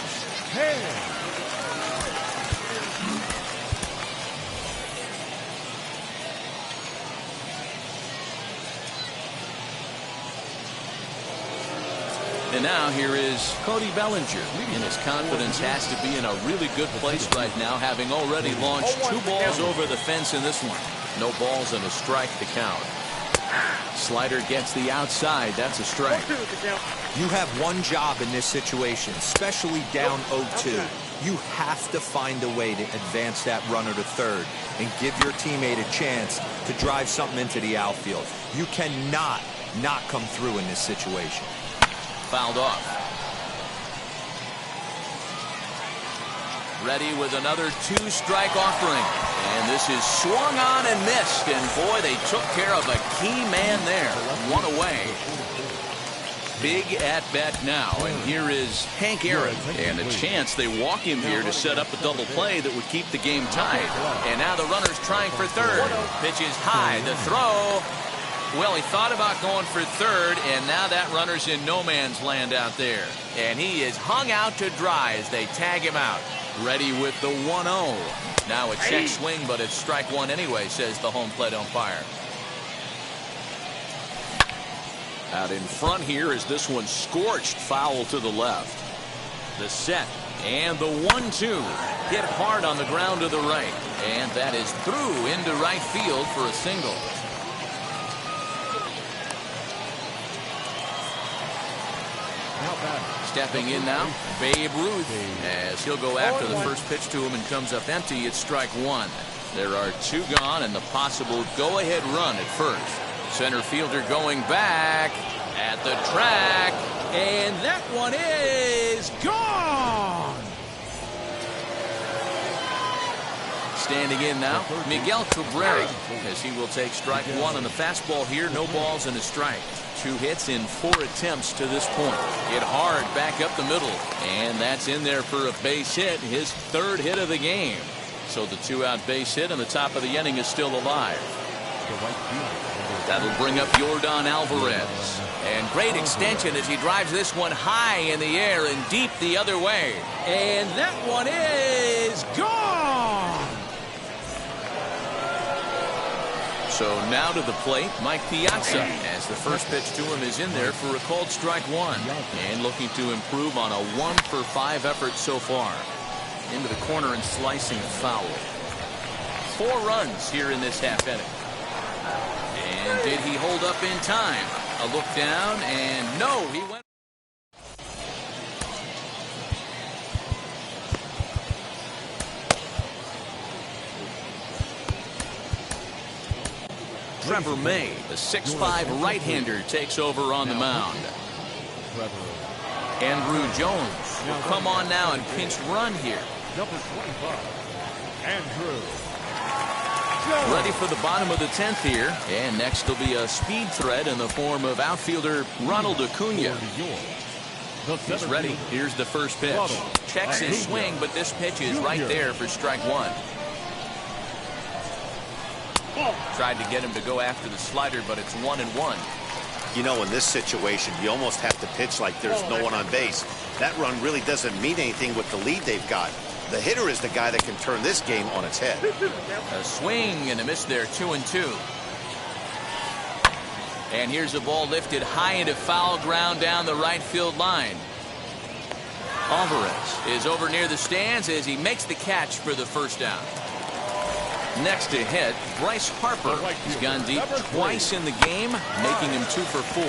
[SPEAKER 1] And now here is Cody Bellinger, and his confidence has to be in a really good place right now, having already launched 2 balls over the fence in this one. No balls and a strike to count. Slider gets the outside. That's a strike.
[SPEAKER 2] You have one job in this situation, especially down 0-2. You have to find a way to advance that runner to third and give your teammate a chance to drive something into the outfield. You cannot not come through in this situation.
[SPEAKER 1] Fouled off. Ready with another 2-strike offering. And this is swung on and missed. And boy, they took care of a key man there. 1 away. Big at bat now. And here is Hank Aaron. And a chance they walk him here to set up a double play that would keep the game tied. And now the runner's trying for third. Pitch is high. The throw. Well, he thought about going for third, and now that runner's in no man's land out there. And he is hung out to dry as they tag him out. Ready with the 1-0. Now a check swing, but it's strike one anyway, says the home plate umpire. Out in front here is this one scorched foul to the left. The set and the 1-2 hit hard on the ground to the right. And that is through into right field for a single. Stepping in now, Babe Ruth, as he'll go after the first pitch to him and comes up empty. It's strike one. There are 2 gone and the possible go-ahead run at first. Center fielder going back at the track, and that one is gone. Standing in now, Miguel Cabrera, as he will take strike one on the fastball here. No balls and a strike. 2 hits in 4 attempts to this point. Hit hard back up the middle, and that's in there for a base hit, his 3rd hit of the game. So the 2-out base hit on the top of the inning is still alive. That'll bring up Yordan Alvarez. And great extension as he drives this one high in the air and deep the other way. And that one is gone. So now to the plate, Mike Piazza, as the first pitch to him is in there for a called strike one. And looking to improve on a 1-for-5 effort so far. Into the corner and slicing foul. 4 runs here in this half inning. And did he hold up in time? A look down, and no, he went. Trevor May, the 6'5" right-hander, takes over on the mound. Andrew Jones will come on now and pinch run here.
[SPEAKER 4] Number 25, Andrew.
[SPEAKER 1] Ready for the bottom of the 10th here. And next will be a speed threat in the form of outfielder Ronald Acuna. He's ready. Here's the first pitch. Checks his swing, but this pitch is right there for strike one. Tried to get him to go after the slider, but it's 1-1.
[SPEAKER 3] You know, in this situation, you almost have to pitch like there's no one on base. That run really doesn't mean anything with the lead they've got. The hitter is the guy that can turn this game on its head.
[SPEAKER 1] A swing and a miss there, 2-2. And here's the ball lifted high into foul ground down the right field line. Alvarez is over near the stands as he makes the catch for the first down. Next to hit, Bryce Harper. He's gone deep twice in the game, making him 2 for 4.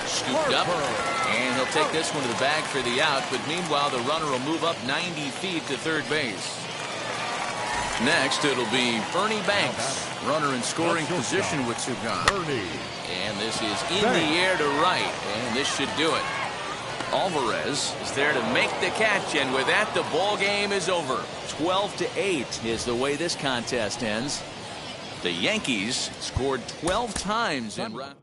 [SPEAKER 1] Scooped up, and he'll take this one to the bag for the out, but meanwhile the runner will move up 90 feet to third base. Next it'll be Bernie Banks, runner in scoring position with 2 gone. And this is in the air to right, and this should do it. Alvarez is there to make the catch, and with that the ball game is over. 12-8 is the way this contest ends. The Yankees scored 12 times in round.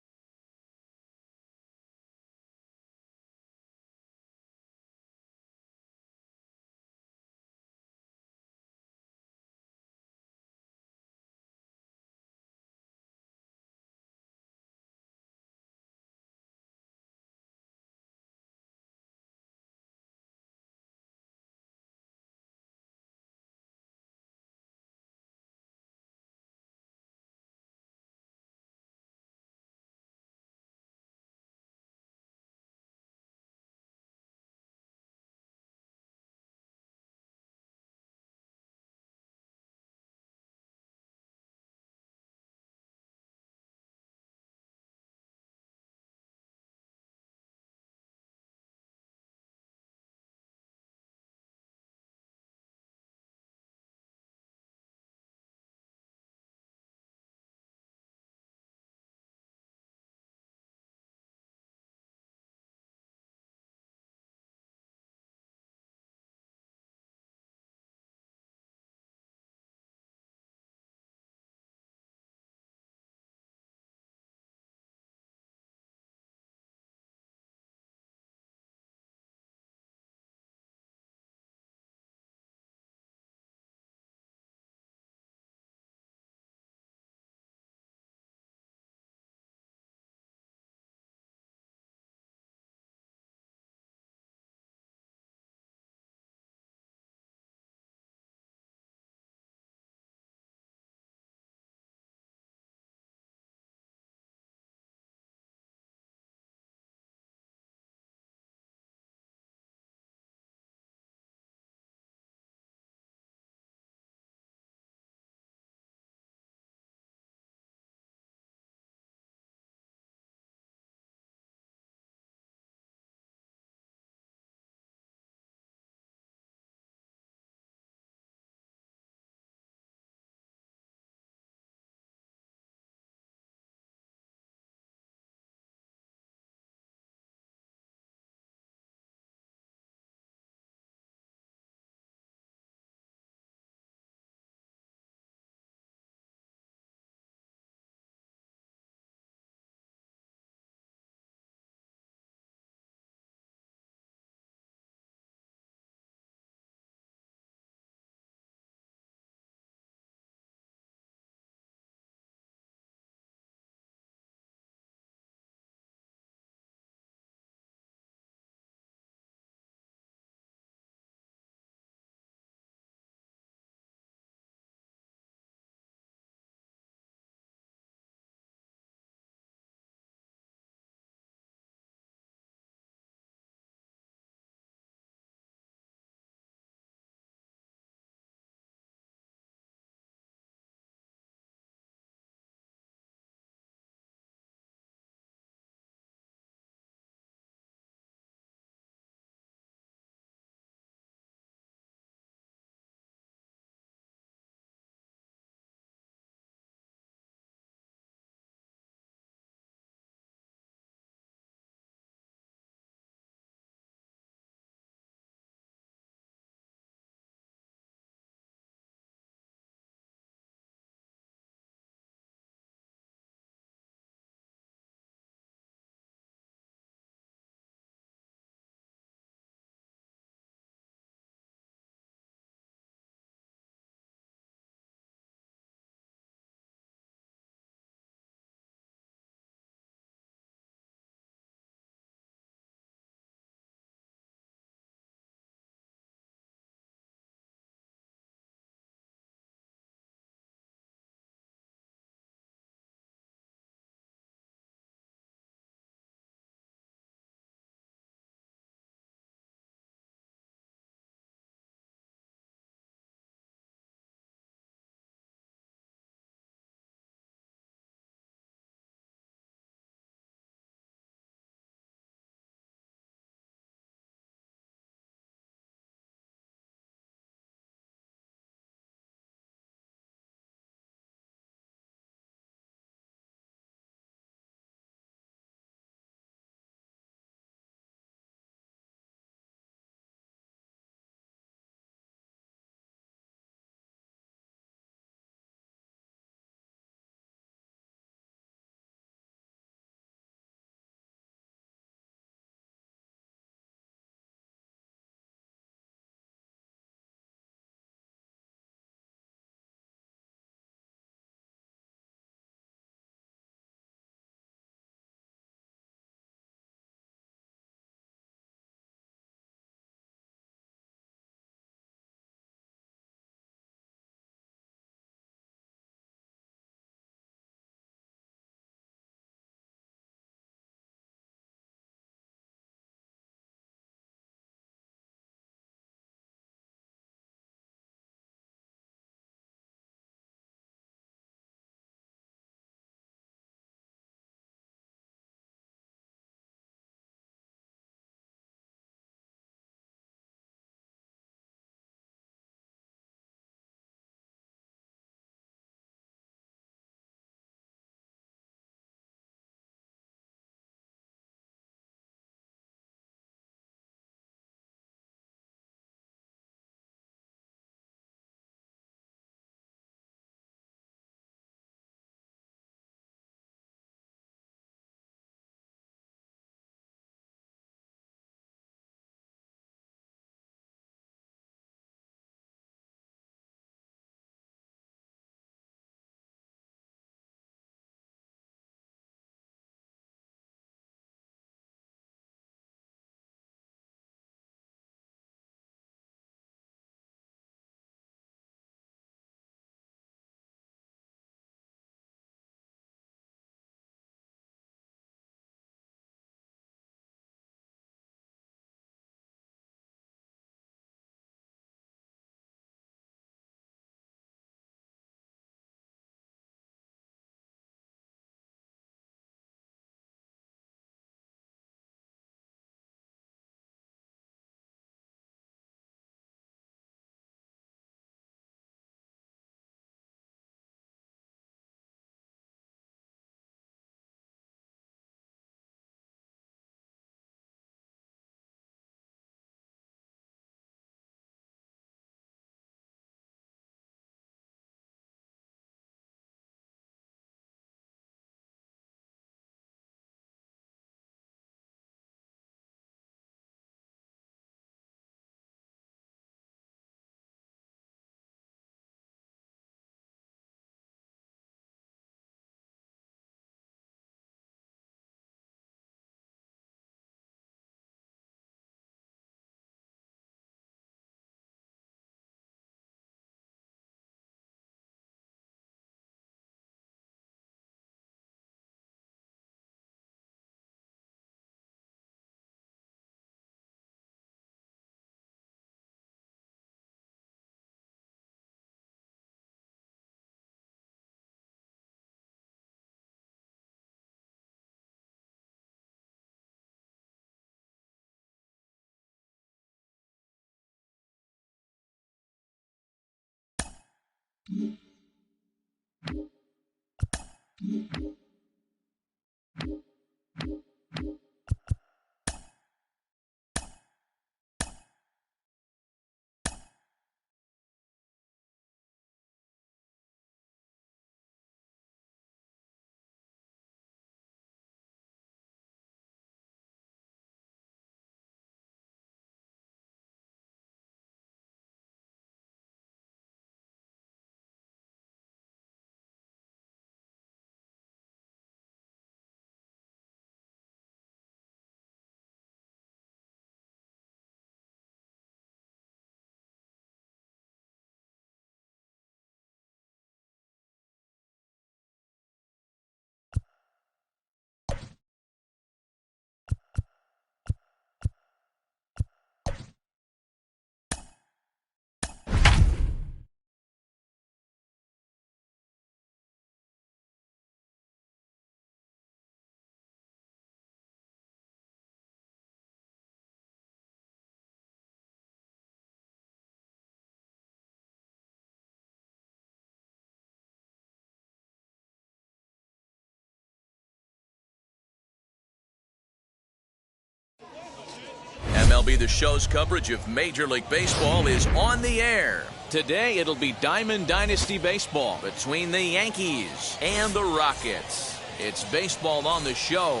[SPEAKER 1] MLB The Show's coverage of Major League Baseball is on the air. Today, it'll be Diamond Dynasty Baseball between the Yankees and the Rockets. It's Baseball on the Show.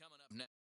[SPEAKER 1] Coming up next.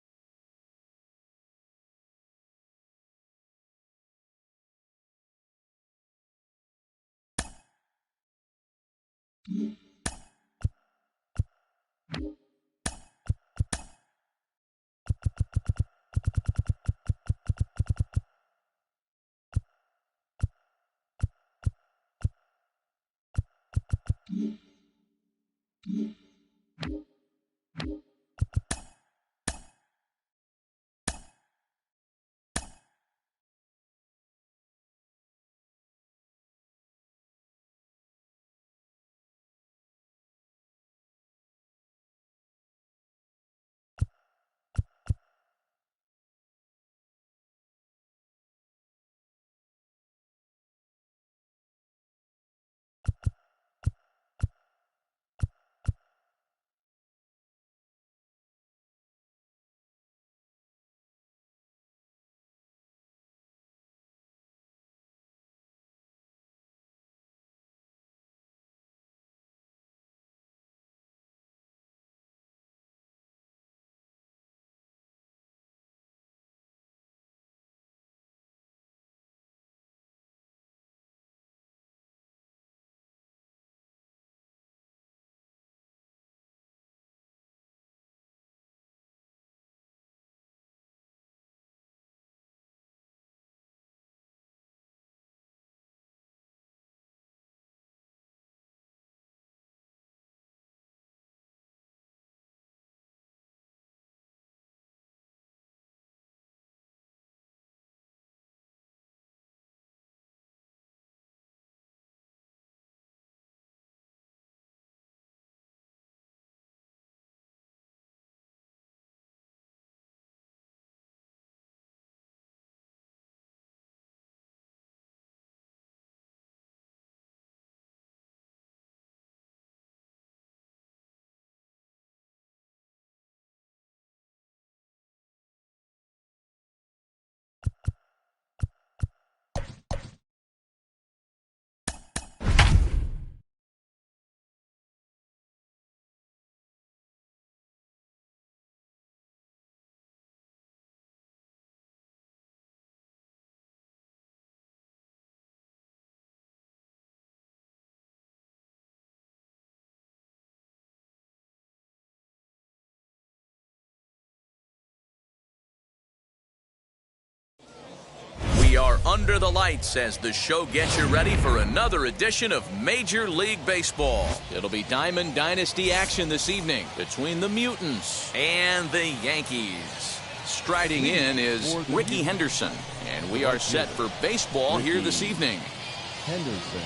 [SPEAKER 1] We are under the lights as the show gets you ready for another edition of Major League Baseball. It'll be Diamond Dynasty action this evening between the Mutants and the Yankees. Striding in is Rickey Henderson, and we are set for baseball here this evening.
[SPEAKER 4] Henderson.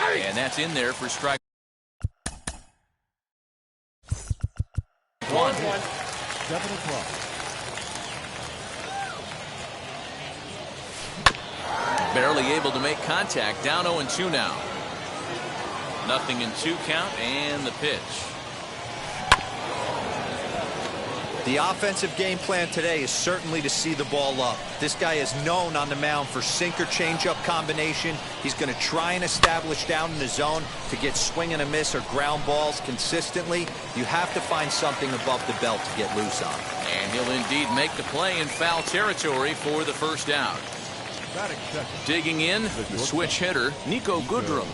[SPEAKER 1] And that's in there for strike
[SPEAKER 5] 1-1.
[SPEAKER 4] 7 o'clock.
[SPEAKER 1] Barely able to make contact. Down 0-2 now. 0-2 count and the pitch.
[SPEAKER 2] The offensive game plan today is certainly to see the ball up. This guy is known on the mound for sinker changeup combination. He's going to try and establish down in the zone to get swing and a miss or ground balls consistently. You have to find something above the belt to get loose on.
[SPEAKER 1] And he'll indeed make the play in foul territory for the first out. Digging in, the switch hitter, Niko Goodrum.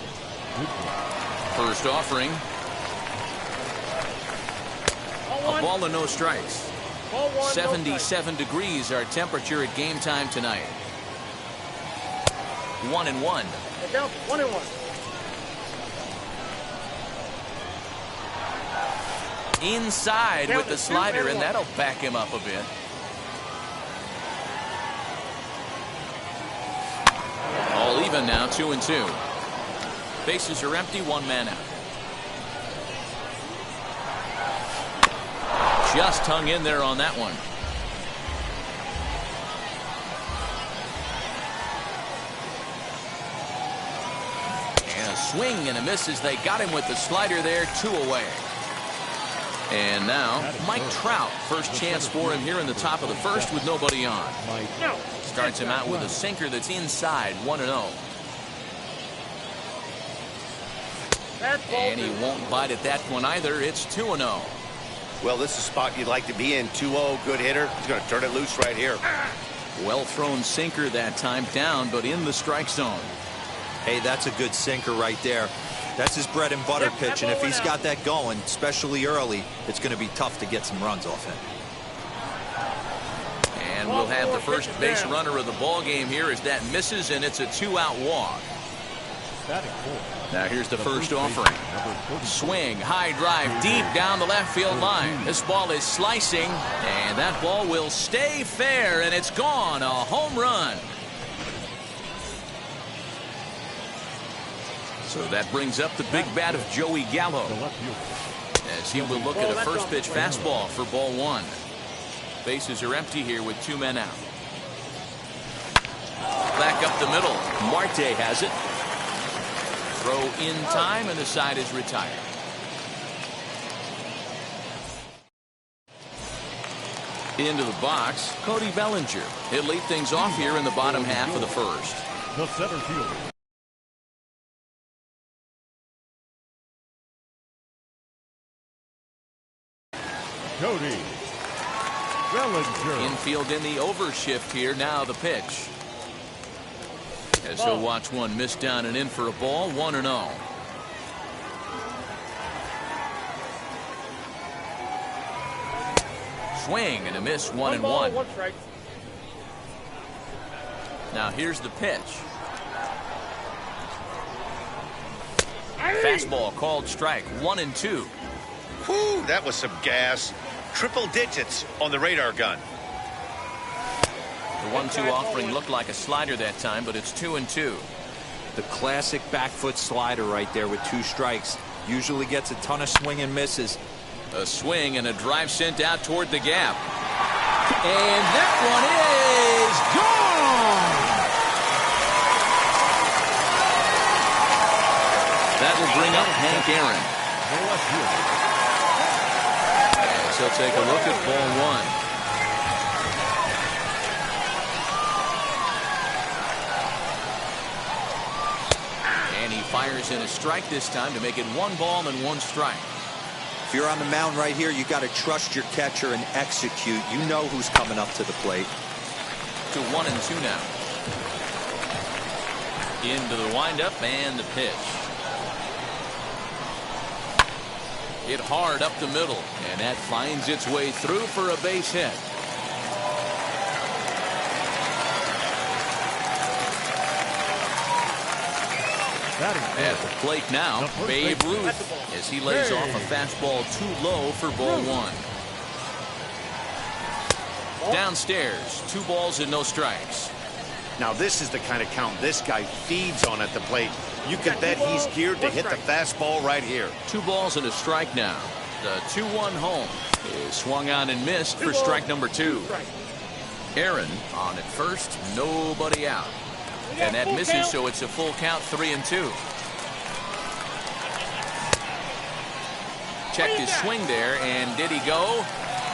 [SPEAKER 1] First offering. A ball and no strikes. 77 degrees our temperature at game time tonight. 1-1.
[SPEAKER 5] Down 1-1.
[SPEAKER 1] Inside with the slider, and that'll back him up a bit. All even now, 2-2. Bases are empty, one man out. Just hung in there on that one. And a swing and a miss as they got him with the slider there, 2 away. And now Mike Trout, first chance for him here in the top of the first with nobody on. Starts him out with a sinker that's inside, 1-0. And he won't bite at that one either. It's 2-0.
[SPEAKER 3] Well, this is a spot you'd like to be in. 2-0, good hitter. He's going to turn it loose right here.
[SPEAKER 1] Well thrown sinker that time, down but in the strike zone.
[SPEAKER 2] Hey, that's a good sinker right there. That's his bread and butter pitch, and if he's got that going, especially early, it's going to be tough to get some runs off him.
[SPEAKER 1] And we'll have the first base runner of the ball game here as that misses, and it's a 2-out walk. Now here's the first offering. Swing, high drive, deep down the left field line. This ball is slicing, and that ball will stay fair, and it's gone. A home run. So that brings up the big bat of Joey Gallo, as he will look at a first pitch fastball for ball one. Bases are empty here with 2 men out. Back up the middle. Marte has it. Throw in time, and the side is retired. Into the box, Cody Bellinger. He'll lead things off here in the bottom half of the first.
[SPEAKER 4] The center fielder. Cody Bellinger.
[SPEAKER 1] Infield in the overshift here. Now the pitch. As he'll watch one miss down and in for a ball, 1-0. Swing and a miss, 1-1. Now here's the pitch. Fastball called strike, 1-2.
[SPEAKER 3] Whew, that was some gas. Triple digits on the radar gun.
[SPEAKER 1] The 1-2 offering looked like a slider that time, but it's 2-2.
[SPEAKER 2] The classic back foot slider right there with 2 strikes. Usually gets a ton of swing and misses.
[SPEAKER 1] A swing and a drive sent out toward the gap. And that one is gone! That'll bring up Hank Aaron. As he'll take a look at ball one. And he fires in a strike this time to make it 1 ball and 1 strike.
[SPEAKER 2] If you're on the mound right here, you got to trust your catcher and execute. You know who's coming up to the plate.
[SPEAKER 1] To 1-2 now. Into the windup and the pitch. Hit hard up the middle, and that finds its way through for a base hit. At the plate now, Babe Ruth, as he lays off a fastball too low for ball one. Downstairs, 2 balls and no strikes.
[SPEAKER 3] Now this is the kind of count this guy feeds on at the plate. You can bet he's geared to hit the fastball right here.
[SPEAKER 1] 2 balls and a strike now. The 2-1 home is swung on and missed for strike number 2. Aaron on at first, nobody out. And that misses, so it's a full count, 3-2. Checked his swing there, and did he go?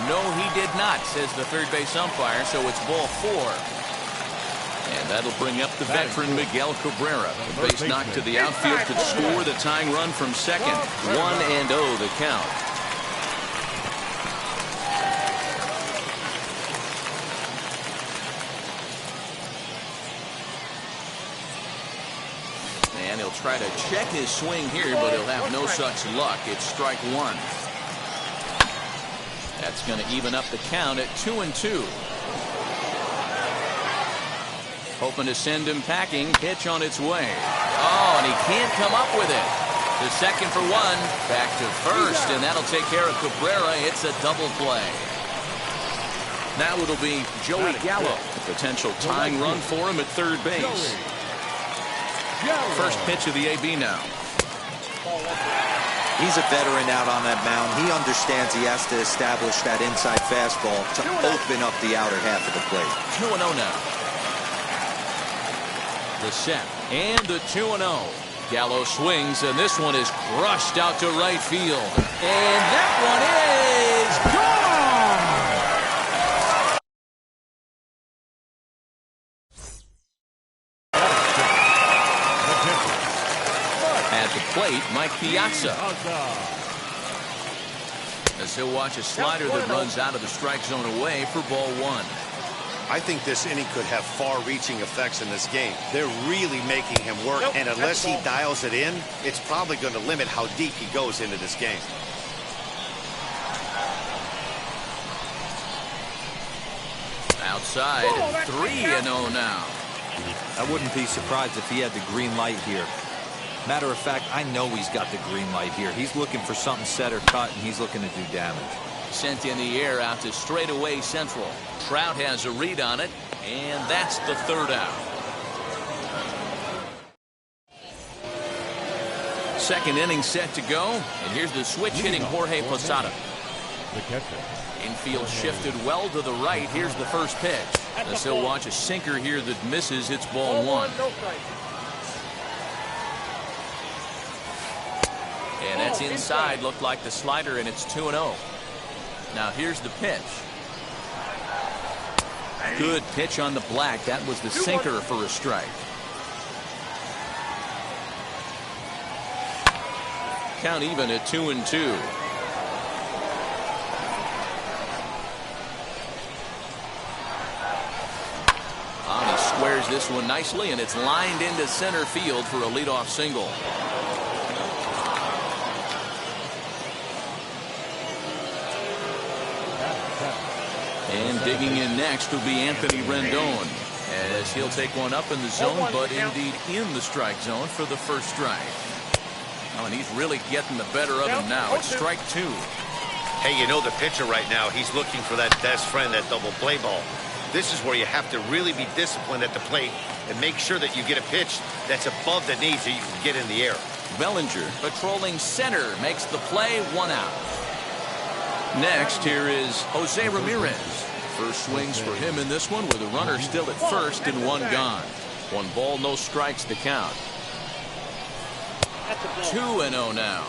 [SPEAKER 1] No, he did not, says the third base umpire, so it's ball 4. And that'll bring up the veteran Miguel Cabrera. The base knock to the outfield could score the tying run from second. 1-0 the count. And he'll try to check his swing here, but he'll have no such luck. It's strike 1. That's going to even up the count at 2-2. Hoping to send him packing. Pitch on its way. Oh, and he can't come up with it. The second for 1. Back to first, and that'll take care of Cabrera. It's a double play. Now it'll be Joey Gallo. Potential tying run for him at third base. First pitch of the AB now.
[SPEAKER 2] He's a veteran out on that mound. He understands he has to establish that inside fastball to open up the outer half of the plate.
[SPEAKER 1] 2-0 now. The set and the 2-0. Gallo swings, and this one is crushed out to right field. And that one is gone! At the plate, Mike Piazza. As he'll watch a slider that runs out of the strike zone away for ball 1.
[SPEAKER 3] I think this inning could have far-reaching effects in this game. They're really making him work, and unless he dials it in, it's probably going to limit how deep he goes into this game.
[SPEAKER 1] Outside, 3-0 now.
[SPEAKER 2] I wouldn't be surprised if he had the green light here. Matter of fact, I know he's got the green light here. He's looking for something set or cut, and he's looking to do damage.
[SPEAKER 1] Sent in the air out to straightaway central. Trout has a read on it, and that's the third out. Second inning set to go, and here's the switch hitting Jorge Posada.
[SPEAKER 4] The catcher.
[SPEAKER 1] Infield shifted well to the right. Here's the first pitch. As he'll watch a sinker here that misses. It's ball 1. And that's inside. Looked like the slider, and it's 2-0. Now here's the pitch. Good pitch on the black. That was the sinker for a strike. Count even at 2-2. He squares this one nicely, and it's lined into center field for a leadoff single. And digging in next will be Anthony Rendon, as he'll take one up in the zone, but indeed in the strike zone for the first strike. Oh, and he's really getting the better of him now. It's strike 2.
[SPEAKER 3] Hey, you know the pitcher right now, he's looking for that best friend, that double play ball. This is where you have to really be disciplined at the plate and make sure that you get a pitch that's above the knee so you can get in the air.
[SPEAKER 1] Bellinger patrolling center makes the play, 1 out. Next, here is Jose Ramirez. First swings for him in this one with a runner still at first and 1 gone. 1 ball, no strikes to count. 2-0 now.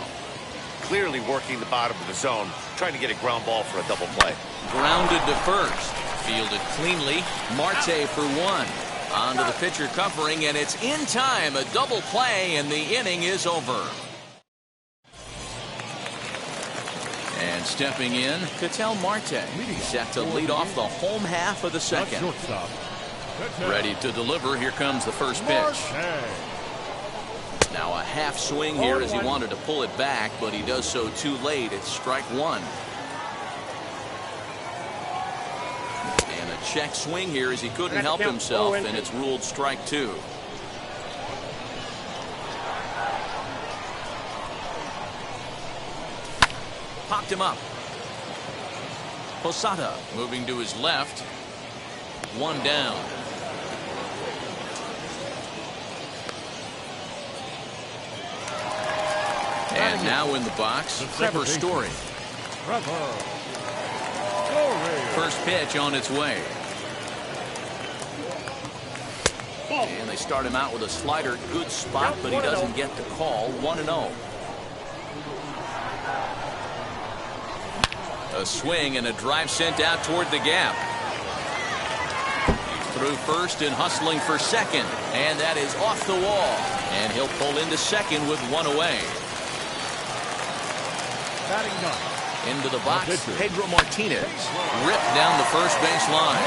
[SPEAKER 3] Clearly working the bottom of the zone, trying to get a ground ball for a double play.
[SPEAKER 1] Grounded to first. Fielded cleanly. Marte for 1. On to the pitcher covering, and it's in time. A double play, and the inning is over. And stepping in, Ketel Marte, set to lead off the home half of the second. Ready to deliver. Here comes the first pitch. Now a half swing here as he wanted to pull it back, but he does so too late. It's strike 1. And a check swing here as he couldn't help himself, and it's ruled strike 2. Popped him up. Posada moving to his left. 1 down. And now in the box, Trevor Story. First pitch on its way. And they start him out with a slider. Good spot, but he doesn't get the call. 1-0. A swing and a drive sent out toward the gap. He's through first and hustling for second. And that is off the wall. And he'll pull into second with one away.
[SPEAKER 4] Batting ninth.
[SPEAKER 1] Into the box, Pedro Martinez. Ripped down the first base line.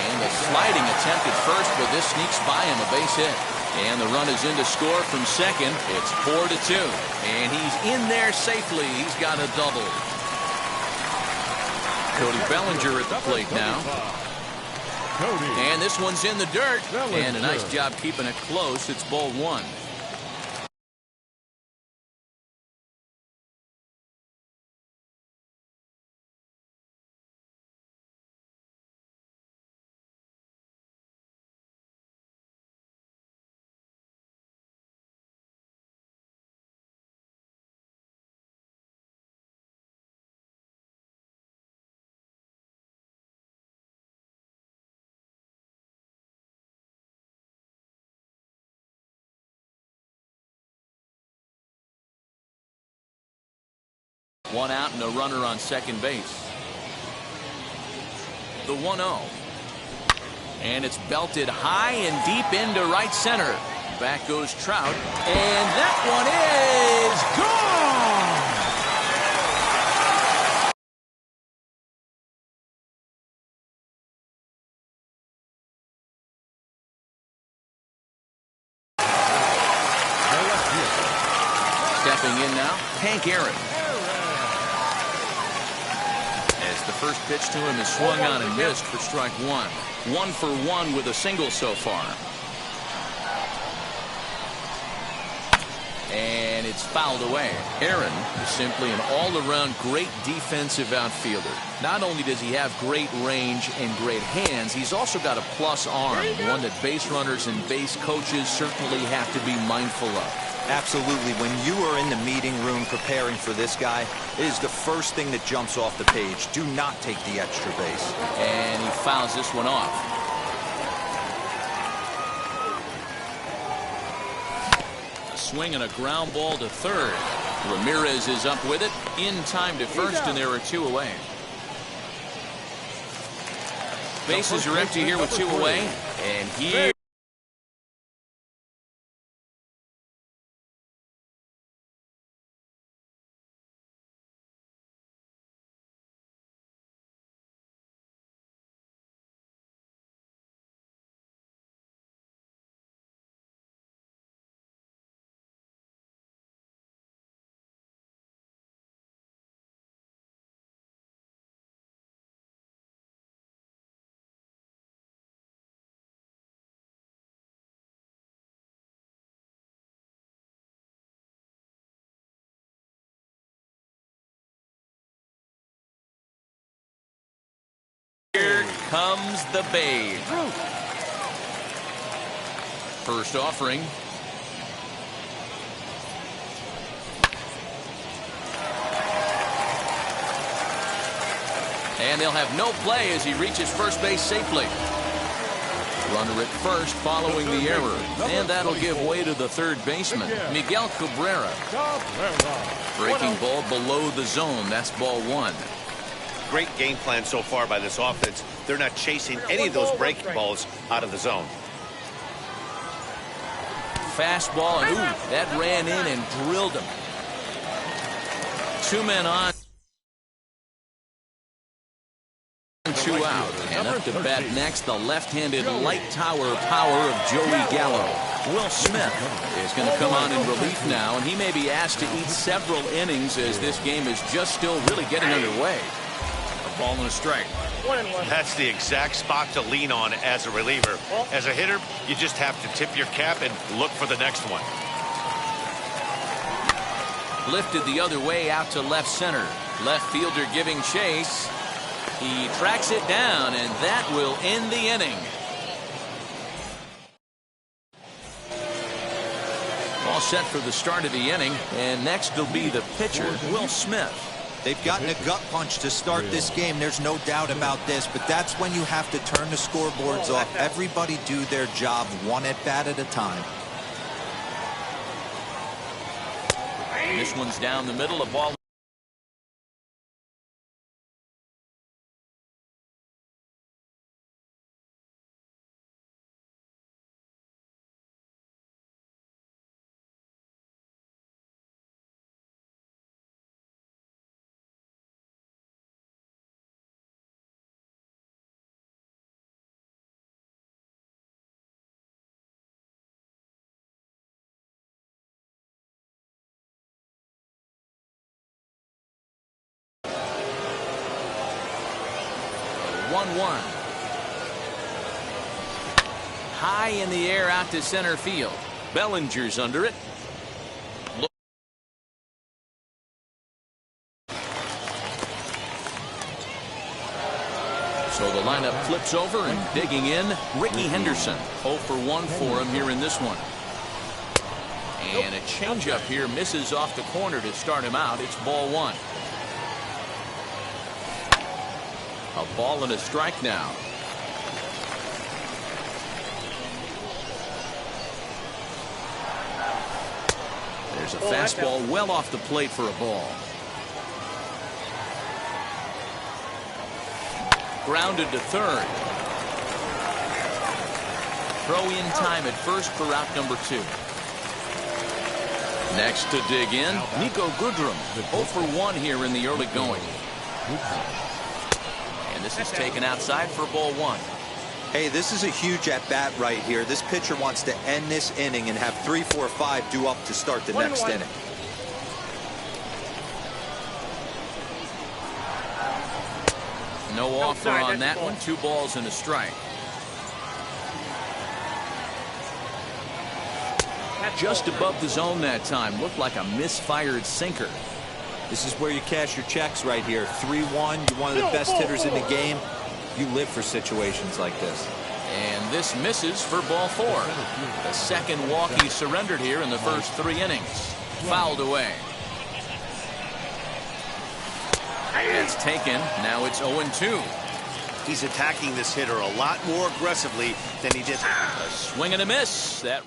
[SPEAKER 1] And the sliding attempt at first, but this sneaks by him, a base hit. And the run is in to score from second. It's 4-2. And he's in there safely. He's got a double. Cody Bellinger at the plate now. And this one's in the dirt. And a nice job keeping it close. It's ball one. One out and a runner on second base. The 1-0. And it's belted high and deep into right center. Back goes Trout. And that one is gone! Stepping in now, Hank Aaron. The first pitch to him is swung on and missed for strike one. 1 for 1 with a single so far. And it's fouled away. Aaron is simply an all-around great defensive outfielder. Not only does he have great range and great hands, he's also got a plus arm, one that base runners and base coaches certainly have to be mindful of.
[SPEAKER 2] Absolutely. When you are in the meeting room preparing for this guy, it is the first thing that jumps off the page. Do not take the extra base.
[SPEAKER 1] And he fouls this one off. A swing and a ground ball to third. Ramirez is up with it. In time to first, and there are two away. Bases are empty here with two away. And here. Here comes the Babe. First offering. And they'll have no play as he reaches first base safely. Runner at first following the error. And that'll give way to the third baseman, Miguel Cabrera. Breaking ball below the zone. That's ball one.
[SPEAKER 3] Great game plan so far by this offense. They're not chasing any of those breaking balls out of the zone.
[SPEAKER 1] Fastball, and ooh, that ran in and drilled him. Two men on. 2 out. And up to bat next, the left-handed light tower power of Joey Gallo. Will Smith is going to come on in relief now, and he may be asked to eat several innings as this game is just still really getting underway. A ball and a strike.
[SPEAKER 5] 1-1.
[SPEAKER 3] That's the exact spot to lean on as a reliever. As a hitter, you just have to tip your cap and look for the next one.
[SPEAKER 1] Lifted the other way out to left center. Left fielder giving chase. He tracks it down, and that will end the inning. All set for the start of the inning, and next will be the pitcher, Will Smith.
[SPEAKER 2] They've gotten a gut punch to start this game. There's no doubt about this, but that's when you have to turn the scoreboards off. Everybody do their job one at bat at a time.
[SPEAKER 1] This one's down the middle. A ball. High in the air out to center field. Bellinger's under it. So the lineup flips over and digging in, Rickey Henderson. 0 for 1 for him here in this one. And a changeup here misses off the corner to start him out. It's ball 1. A ball and a strike now. There's a fastball well off the plate for a ball. Grounded to third. Throw in time at first for out number 2. Next to dig in, Niko Goodrum. 0 for 1 here in the early going. And this is taken outside for ball 1.
[SPEAKER 2] Hey, this is a huge at-bat right here. This pitcher wants to end this inning and have 3, 4, 5 due up to start the next inning.
[SPEAKER 1] No offer on that one. 2 balls and a strike. Just above the zone that time. Looked like a misfired sinker.
[SPEAKER 2] This is where you cash your checks right here. 3-1. You're one of the best hitters in the game. You live for situations like this.
[SPEAKER 1] And this misses for ball 4. The second walk he surrendered here in the first 3 innings. Fouled away. It's taken. Now it's 0-2.
[SPEAKER 3] He's attacking this hitter a lot more aggressively than he did.
[SPEAKER 1] A swing and a miss. That.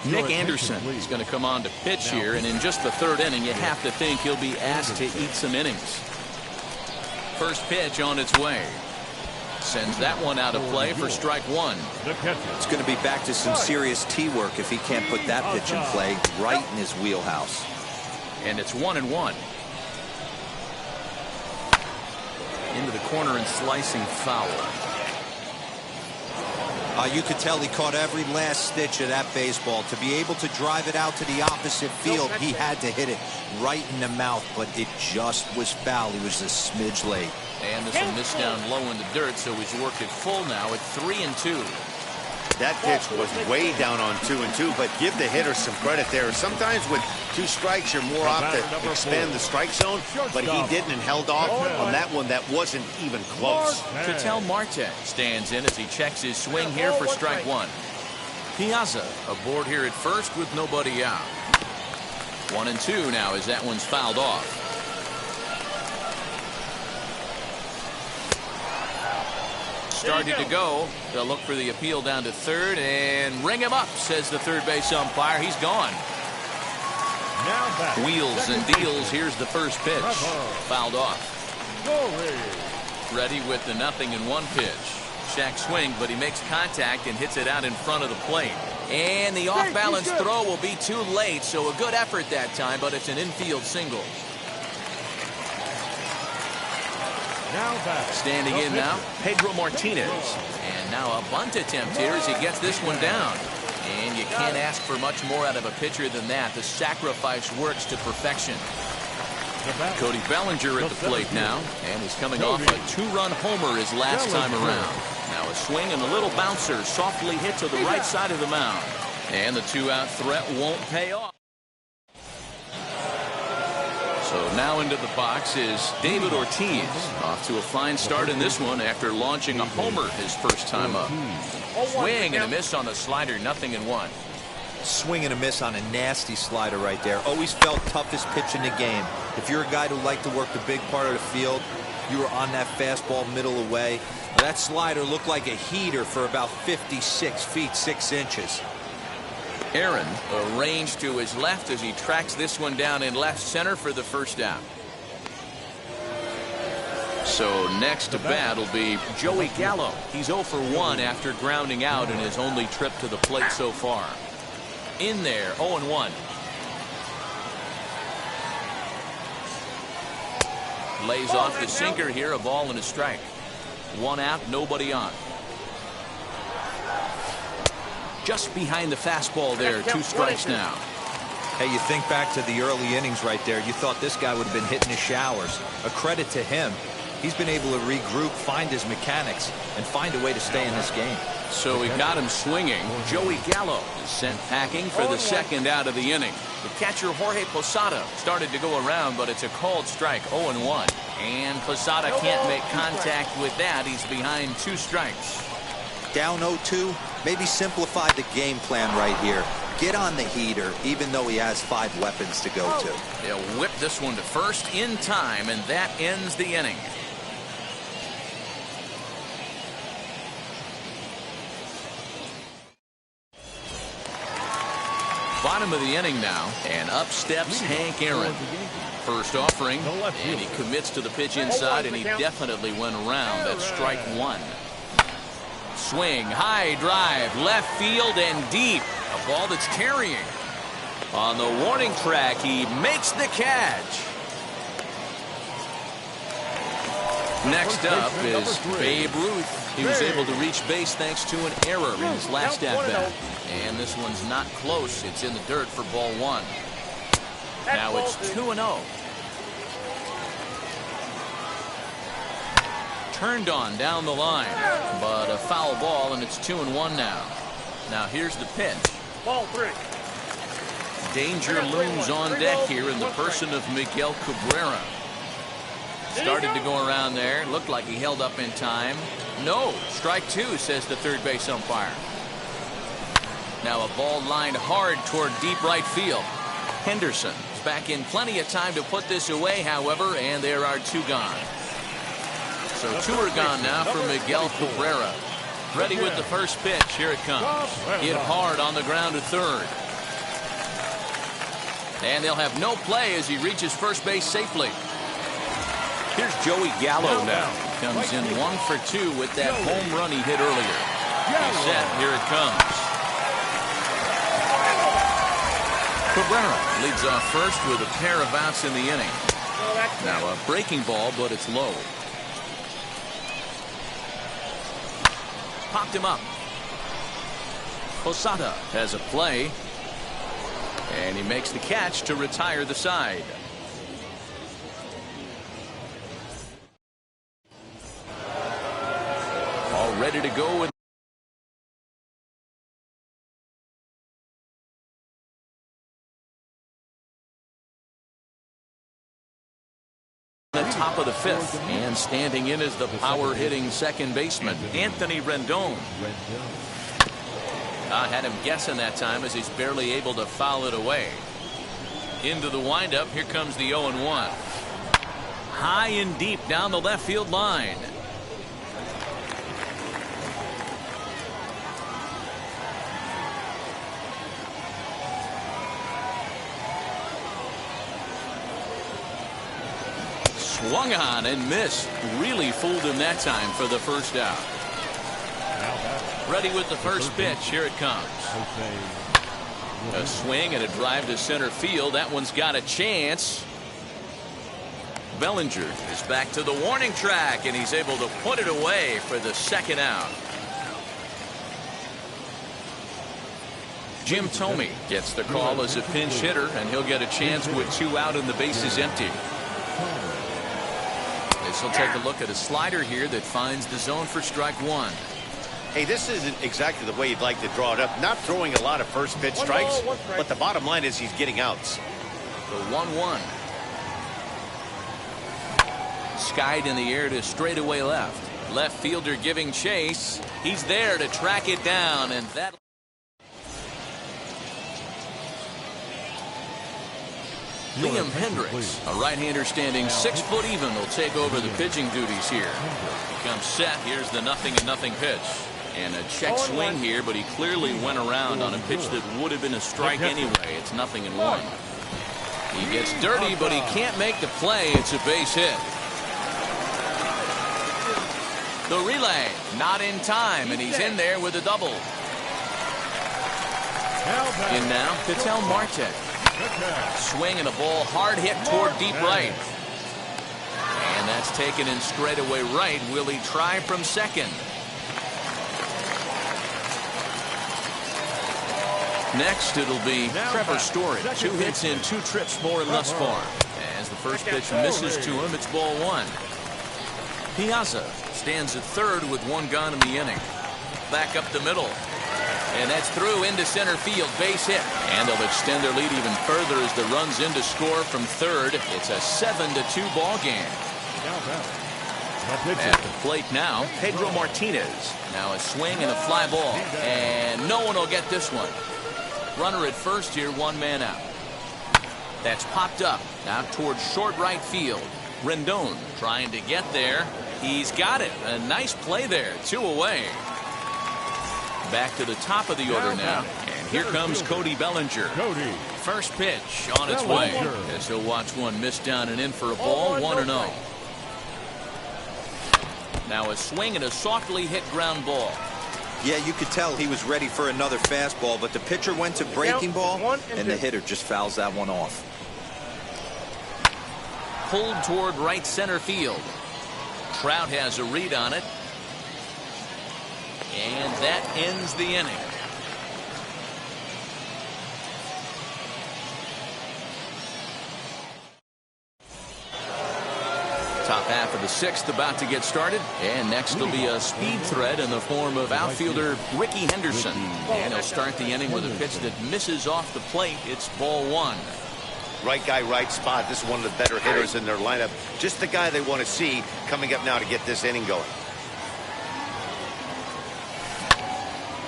[SPEAKER 1] Nick Anderson is going to come on to pitch here, and in just the 3rd inning, you have to think he'll be asked to eat some innings. First pitch on its way. Sends that one out of play for strike 1.
[SPEAKER 2] It's going to be back to some serious tee work if he can't put that pitch in play right in his wheelhouse.
[SPEAKER 1] And it's 1-1. Into the corner and slicing foul.
[SPEAKER 2] You could tell he caught every last stitch of that baseball. To be able to drive it out to the opposite field, he had to hit it right in the mouth, but it just was foul. He was a smidge late.
[SPEAKER 1] And this one missed down low in the dirt, so he's worked it full now at 3-2.
[SPEAKER 3] That pitch was way down on 2-2, but give the hitter some credit there. Sometimes with 2 strikes, you're more apt to expand the strike zone, but he didn't and held off on that one that wasn't even close.
[SPEAKER 1] Ketel Marte stands in as he checks his swing here for strike 1. Piazza aboard here at first with nobody out. 1-2 now as that one's fouled off. Started to go. They'll look for the appeal down to third and ring him up, says the third base umpire. He's gone. Wheels and deals. Here's the first pitch. Fouled off. Ready with the 0-1 pitch. Check swing, but he makes contact and hits it out in front of the plate. And the off-balance throw will be too late, so a good effort that time, but it's an infield single. Standing in now, Pedro Martinez. And now a bunt attempt here as he gets this one down. And you can't ask for much more out of a pitcher than that. The sacrifice works to perfection. Cody Bellinger at the plate now, and he's coming off a 2-run homer his last time around. Now a swing and a little bouncer softly hit to the right side of the mound. And the 2-out threat won't pay off. So now into the box is David Ortiz, off to a fine start in this one after launching a homer his first time up. Swing and a miss on the slider, 0-1.
[SPEAKER 2] Swing and a miss on a nasty slider right there. Always felt toughest pitch in the game. If you're a guy who liked to work the big part of the field, you were on that fastball middle away. That slider looked like a heater for about 56 feet 6 inches.
[SPEAKER 1] Aaron arranged to his left as he tracks this one down in left center for the first down. So next to bat will be Joey Gallo. He's 0 for 1 after grounding out in his only trip to the plate so far. In there, 0-1. Lays off the sinker here, a ball and a strike. 1 out, nobody on. Just behind the fastball there, 2 strikes now.
[SPEAKER 2] Hey, you think back to the early innings right there. You thought this guy would have been hitting his showers. A credit to him. He's been able to regroup, find his mechanics, and find a way to stay in this game.
[SPEAKER 1] So he got him swinging. Joey Gallo is sent packing for the second out of the inning. The catcher Jorge Posada started to go around, but it's a called strike, 0-1. And Posada can't make contact with that. He's behind 2 strikes.
[SPEAKER 2] Down 0-2, maybe simplify the game plan right here. Get on the heater, even though he has 5 weapons to go to.
[SPEAKER 1] They'll whip this one to first in time, and that ends the inning. Bottom of the inning now, and up steps Hank Aaron. First offering, and he commits to the pitch inside, and he definitely went around. That's strike 1. Swing, high drive, left field and deep. A ball that's carrying. On the warning track, he makes the catch. Next up is Babe Ruth. He was able to reach base thanks to an error in his last at-bat. And this one's not close. It's in the dirt for ball 1. Now it's 2-0. Turned on down the line, but a foul ball, and it's 2-1 now. Now here's the pitch.
[SPEAKER 5] Ball 3.
[SPEAKER 1] Danger looms on deck here in the person of Miguel Cabrera. Started to go around there. Looked like he held up in time. No, strike 2, says the third base umpire. Now a ball lined hard toward deep right field. Henderson is back in plenty of time to put this away, however, and there are 2 gone. So 2 are gone now for Miguel Cabrera. Ready with the first pitch. Here it comes. Hit hard on the ground to third. And they'll have no play as he reaches first base safely. Here's Joey Gallo now. Comes in 1 for 2 with that home run he hit earlier. He's set. Here it comes. Cabrera leads off first with a pair of outs in the inning. Now a breaking ball, but it's low. Popped him up. Posada has a play. And he makes the catch to retire the side. All ready to go with the top of the 5th, and standing in is the power hitting second baseman Anthony Rendon. I had him guessing that time as he's barely able to foul it away. Into the windup. Here comes the 0-1. High and deep down the left field line. Swung on and missed. Really fooled him that time for the first out. Ready with the first pitch. Here it comes. A swing and a drive to center field. That one's got a chance. Bellinger is back to the warning track, and he's able to put it away for the second out. Jim Thome gets the call as a pinch hitter, and he'll get a chance with 2 out and the bases empty. This will take a look at a slider here that finds the zone for strike 1.
[SPEAKER 3] Hey, this isn't exactly the way you'd like to draw it up. Not throwing a lot of first pitch strikes, but the bottom line is he's getting outs.
[SPEAKER 1] The 1-1. Skied in the air to straightaway left. Left fielder giving chase. He's there to track it down, and that Liam Hendricks, a right-hander standing 6 foot even, will take over the pitching duties here. He comes set. Here's the 0-0 pitch. And a check swing here, but he clearly went around on a pitch that would have been a strike anyway. It's 0-1. He gets dirty, but he can't make the play. It's a base hit. The relay, not in time, and he's in there with a double. In now, Ketel Marte. Swing and a ball hard hit toward deep right. And that's taken in straightaway right. Will he try from second? Next, it'll be Trevor Story. 2 hits in 2 trips for him thus far. As the first pitch misses to him, it's ball 1. Piazza stands at third with 1 gone in the inning. Back up the middle. And that's through into center field. Base hit. And they'll extend their lead even further as the runs in to score from third. It's a 7-2 ball game. At the plate now, Pedro Martinez. Now a swing and a fly ball. And no one will get this one. Runner at first here, 1 man out. That's popped up out towards short right field. Rendon trying to get there. He's got it. A nice play there. 2 away. Back to the top of the order now. And here comes Cody Bellinger. First pitch on its way. As he'll watch one miss down and in for a ball. 1-0. Now a swing and a softly hit ground ball.
[SPEAKER 2] Yeah, you could tell he was ready for another fastball, but the pitcher went to breaking ball, and the hitter just fouls that one off.
[SPEAKER 1] Pulled toward right center field. Trout has a read on it. And that ends the inning. Top half of the 6th about to get started. And next will be a speed threat in the form of outfielder Ricky Henderson. And he'll start the inning with a pitch that misses off the plate. It's ball 1.
[SPEAKER 3] Right guy, right spot. This is one of the better hitters in their lineup. Just the guy they want to see coming up now to get this inning going.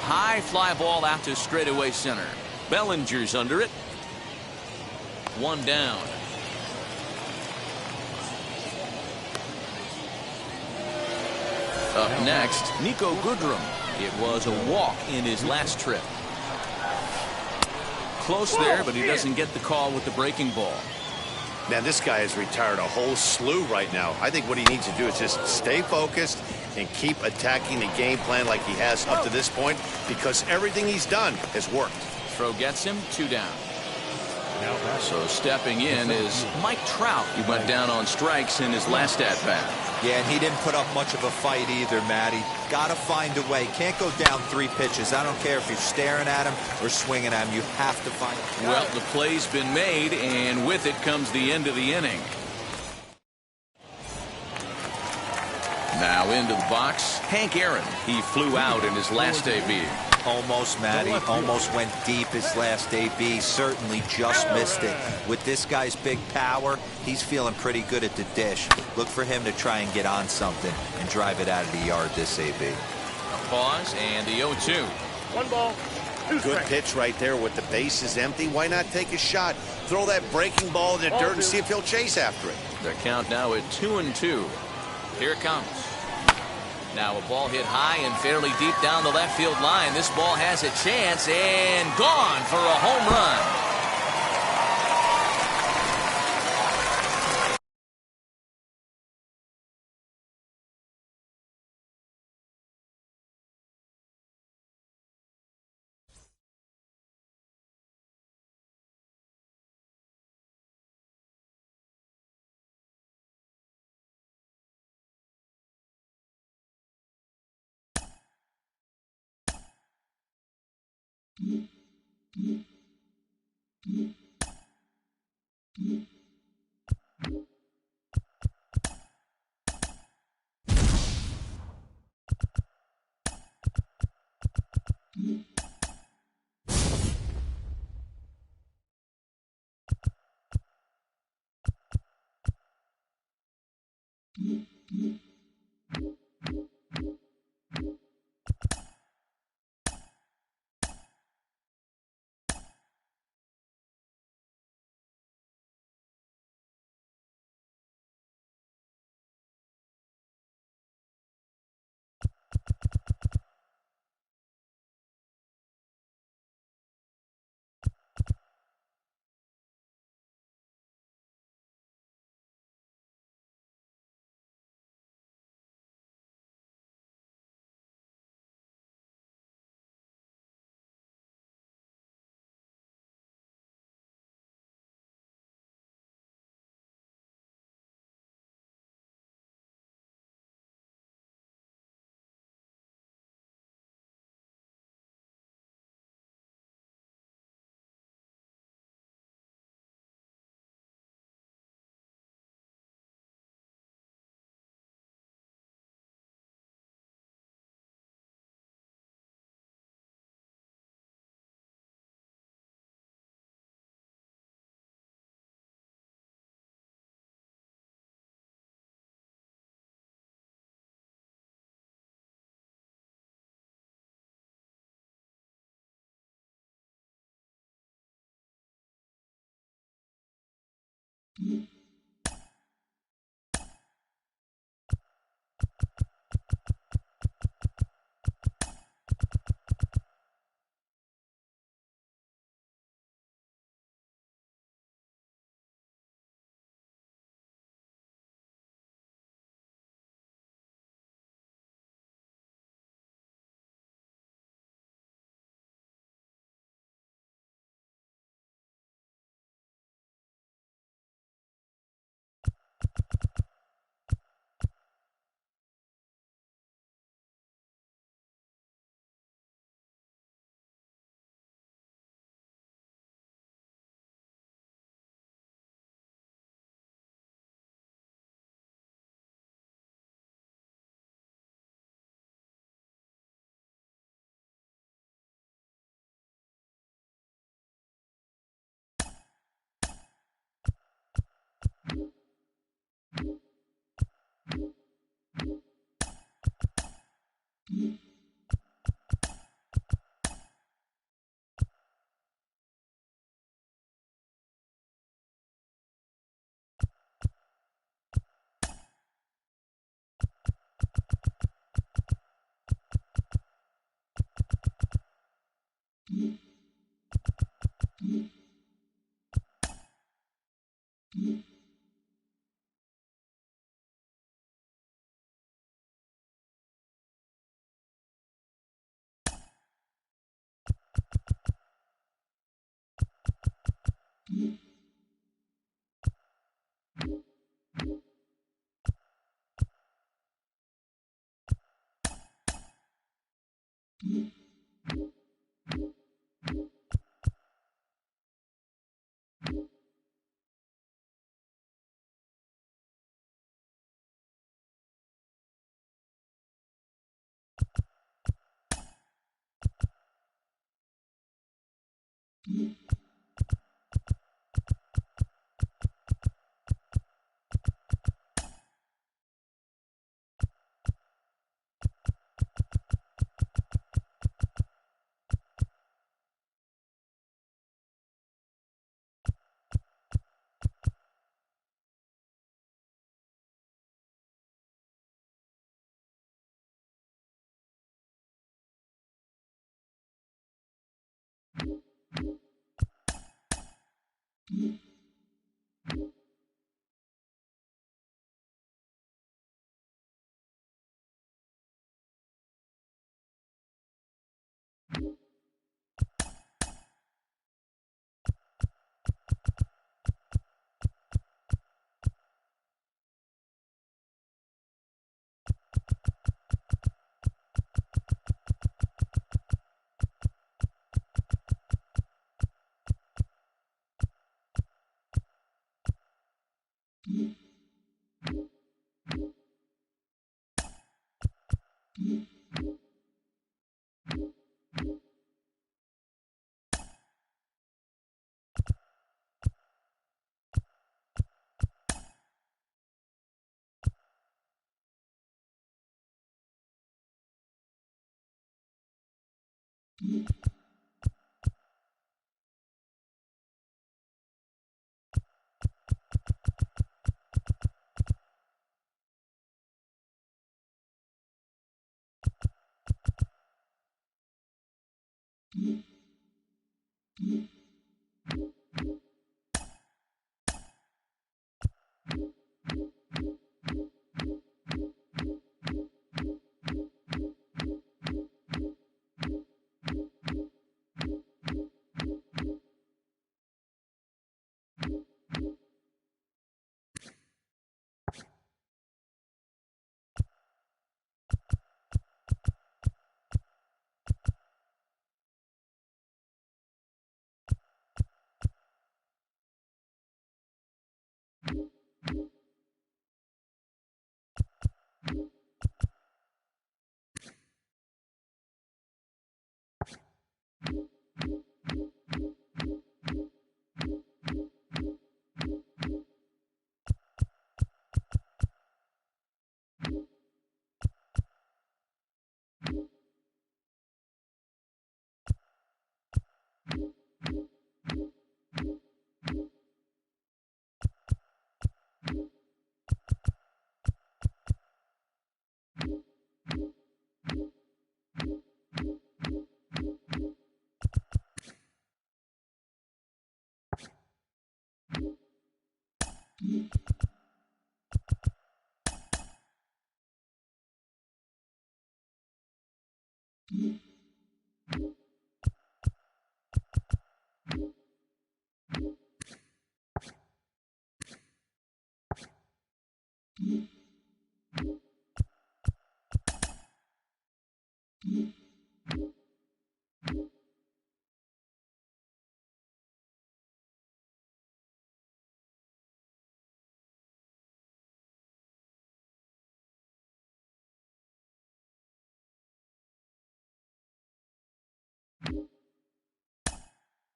[SPEAKER 1] High fly ball out to straightaway center. Bellinger's under it. 1 down. Up next, Niko Goodrum. It was a walk in his last trip. Close there, but he doesn't get the call with the breaking ball.
[SPEAKER 3] Man, this guy has retired a whole slew right now. I think what he needs to do is just stay focused and keep attacking the game plan like he has up to this point, because everything he's done has worked.
[SPEAKER 1] Throw gets him, 2 down. So stepping in is Mike Trout. He went down on strikes in his last at-bat.
[SPEAKER 2] Yeah, and he didn't put up much of a fight either, Matty. Gotta find a way. Can't go down 3 pitches. I don't care if you're staring at him or swinging at him. You have to find a way.
[SPEAKER 1] Well, the play's been made, and with it comes the end of the inning. Now into the box, Hank Aaron. He flew out in his last AB.
[SPEAKER 2] Almost, Matty. Almost went deep his last AB. Certainly just missed it. With this guy's big power, he's feeling pretty good at the dish. Look for him to try and get on something and drive it out of the yard this AB.
[SPEAKER 1] A pause and the 0-2.
[SPEAKER 5] 1 ball. 2
[SPEAKER 3] Good
[SPEAKER 5] strikes.
[SPEAKER 3] pitch right there with the bases empty. Why not take a shot? Throw that breaking ball in the dirt and see if he'll chase after it.
[SPEAKER 1] The count now at 2-2. Here it comes. Now a ball hit high and fairly deep down the left field line. This ball has a chance and gone for a home run.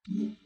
[SPEAKER 4] 13.